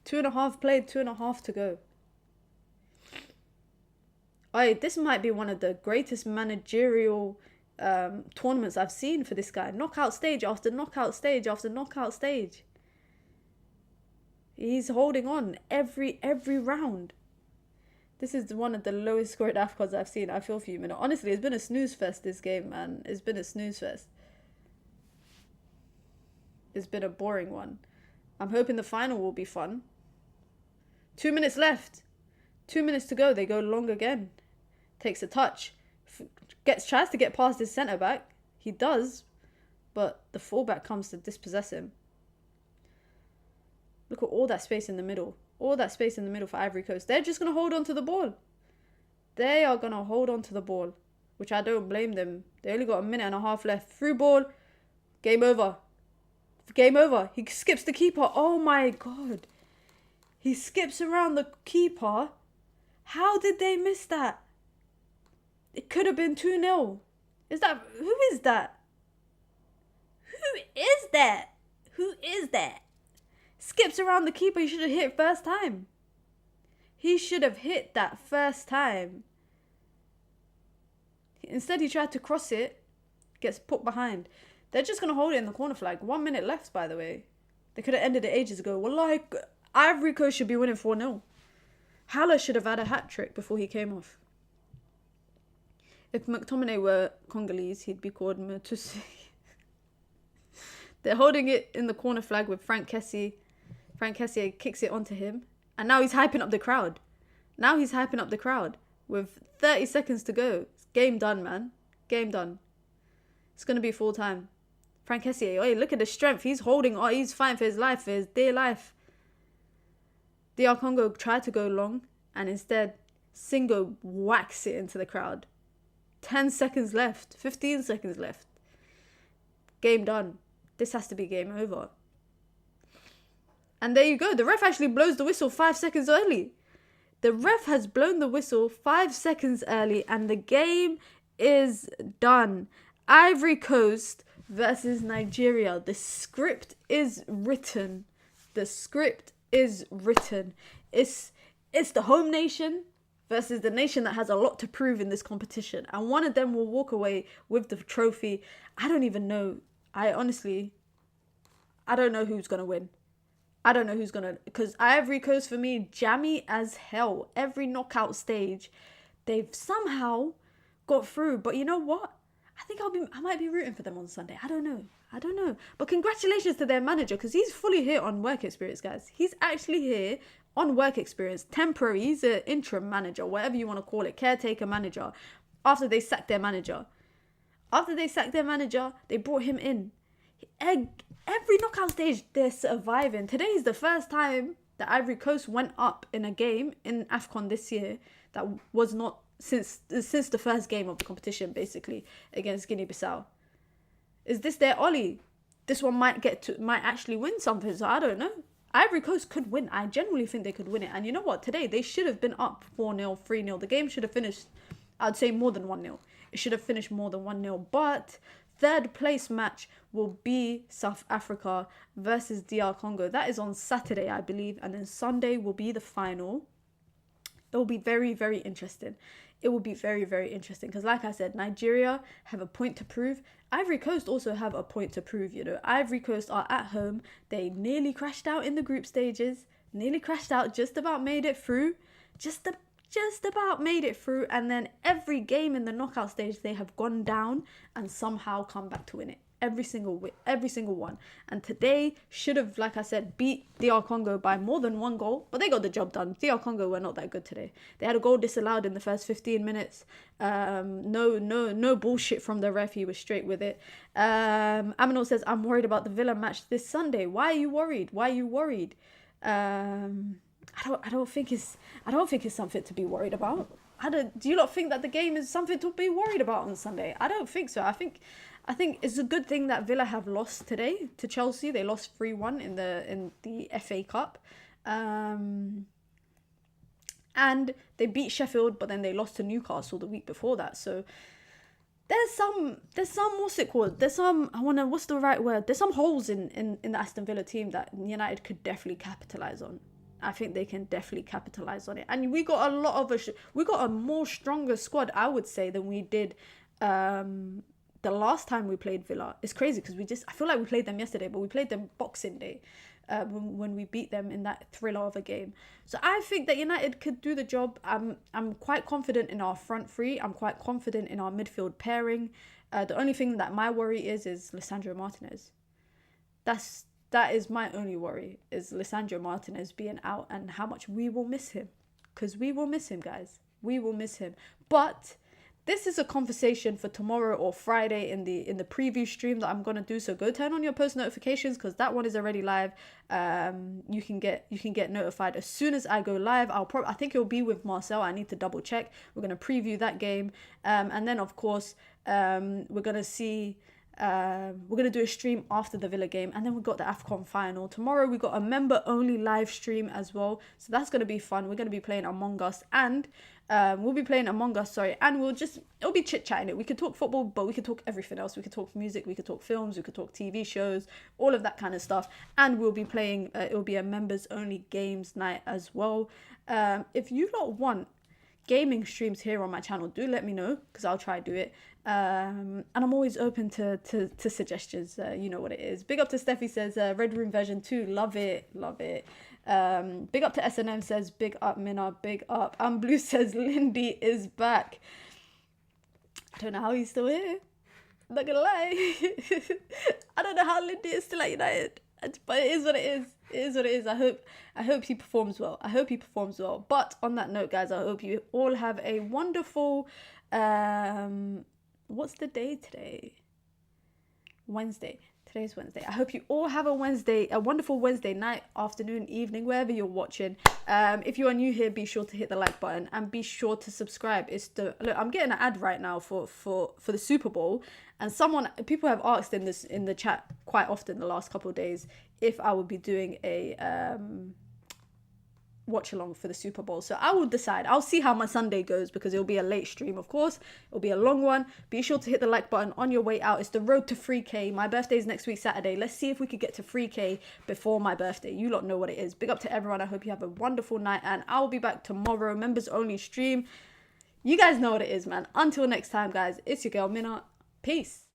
[SPEAKER 1] 2.5 played. 2.5 to go. This might be one of the greatest managerial tournaments I've seen for this guy. Knockout stage after knockout stage after knockout stage. He's holding on every round. This is one of the lowest scored AFCONs I've seen. I feel for you, man. Honestly, it's been a snooze fest, this game, man. It's been a snooze fest. It's been a boring one. I'm hoping the final will be fun. 2 minutes left. 2 minutes to go. They go long again. Takes a touch. Tries to get past his centre-back. He does. But the fullback comes to dispossess him. Look at all that space in the middle. All that space in the middle for Ivory Coast. They're just going to hold on to the ball. They are going to hold on to the ball. Which I don't blame them. They only got 1.5 minutes left. Through ball. Game over. Game over. He skips the keeper. Oh my god. He skips around the keeper. How did they miss that? It could have been 2-0. Who is that? Who is that? Who is that? Skips around the keeper. He should have hit first time. He should have hit that first time. Instead, he tried to cross it. Gets put behind. They're just going to hold it in the corner flag. 1 minute left, by the way. They could have ended it ages ago. Well, like, Ivory Coast should be winning 4-0. Haller should have had a hat-trick before he came off. If McTominay were Congolese, he'd be called Matusi. They're holding it in the corner flag with Frank Kessié. Frank Kessié kicks it onto him. And now he's hyping up the crowd. With 30 seconds to go. Game done, man. Game done. It's going to be full time. Frank Kessié, look at the strength. He's holding on. He's fighting for his life, for his dear life. DR Congo tried to go long. And instead, Singo whacks it into the crowd. 10 seconds left. 15 seconds left. Game done. This has to be game over. And there you go. The ref actually blows the whistle 5 seconds early. The ref has blown the whistle 5 seconds early. And the game is done. Ivory Coast versus Nigeria. The script is written. It's the home nation versus the nation that has a lot to prove in this competition. And one of them will walk away with the trophy. I don't even know. I don't know who's going to win. Because Ivory Coast, for me, jammy as hell. Every knockout stage, they've somehow got through. But you know what? I might be rooting for them on Sunday. I don't know. But congratulations to their manager, because he's fully here on work experience, guys. He's actually here on work experience. Temporary. He's an interim manager, whatever you want to call it. Caretaker manager. After they sacked their manager. They brought him in. Every knockout stage, they're surviving. Today is the first time that Ivory Coast went up in a game in AFCON this year that was not since the first game of the competition, basically, against Guinea-Bissau. Is this their Ollie? this one might actually win something. So I don't know. Ivory Coast could win. I genuinely think they could win it. And you know what? Today, they should have been up 4-0, 3-0. The game should have finished, I'd say, more than 1-0. It should have finished more than 1-0. But third place match will be South Africa versus DR Congo. That is on Saturday, I believe. And then Sunday will be the final. It will be very, very interesting. It will be very, very interesting. Because like I said, Nigeria have a point to prove. Ivory Coast also have a point to prove, you know. Ivory Coast are at home. They nearly crashed out in the group stages. Nearly crashed out. Just about made it through. Just about made it through. And then every game in the knockout stage, they have gone down and somehow come back to win it. Every single one. And today should have, like I said, beat DR Congo by more than 1 goal. But they got the job done. DR Congo were not that good today. They had a goal disallowed in the first 15 minutes. No bullshit from the ref. He was straight with it. Aminal says, I'm worried about the Villa match this Sunday. Why are you worried? I don't think it's something to be worried about. Do you not think that the game is something to be worried about on Sunday? I don't think so. I think it's a good thing that Villa have lost today to Chelsea. They lost 3-1 in the FA Cup. And they beat Sheffield, but then they lost to Newcastle the week before that. So there's some what's it called? There's some what's the right word? There's some holes in the Aston Villa team that United could definitely capitalize on. I think they can definitely capitalize on it. And we got a more stronger squad, I would say, than we did the last time we played Villa. It's crazy because I feel like we played them yesterday, but we played them Boxing Day when we beat them in that thriller of a game. So I think that United could do the job. I'm quite confident in our front three. I'm quite confident in our midfield pairing. The only thing that my worry is Lisandro Martinez. That is my only worry, is Lisandro Martinez being out and how much we will miss him. Because we will miss him, guys. We will miss him. But this is a conversation for tomorrow or Friday in the preview stream that I'm going to do. So go turn on your post notifications because that one is already live. You can get notified as soon as I go live. I think it'll be with Marcel. I need to double check. We're going to preview that game. And then, of course, we're going to see... we're going to do a stream after the Villa game, and then we've got the AFCON final. Tomorrow we got a member-only live stream as well, so that's going to be fun. We're going to be playing Among Us, and and it'll be chit-chatting. We could talk football, but we could talk everything else. We could talk music, we could talk films, we could talk TV shows, all of that kind of stuff, and we'll be playing, it'll be a members-only games night as well. If you lot want gaming streams here on my channel, do let me know, because I'll try to do it. And I'm always open to suggestions. You know what it is. Big up to Steffi, says Red Room version 2, love it. Big up to SNM, says big up Mina, big up. And Blue says Lindy is back. I don't know how he's still here, I'm not gonna lie. I don't know how Lindy is still at United, but it is what it is. I hope he performs well. But on that note, guys, I hope you all have a wonderful what's the day today? Wednesday. Today's Wednesday. I hope you all have a wonderful Wednesday night, afternoon, evening, wherever you're watching. If you are new here, be sure to hit the like button and be sure to subscribe. Look, I'm getting an ad right now for the Super Bowl, and people have asked in the chat quite often the last couple of days if I would be doing a watch along for the Super Bowl. So I will decide. I'll see how my Sunday goes, because it'll be a late stream, of course. It'll be a long one. Be sure to hit the like button on your way out. It's the road to 3K. My birthday is next week, Saturday. Let's see if we could get to 3K before my birthday. You lot know what it is. Big up to everyone. I hope you have a wonderful night, and I'll be back tomorrow. Members only stream. You guys know what it is, man. Until next time, guys. It's your girl, Mina. Peace.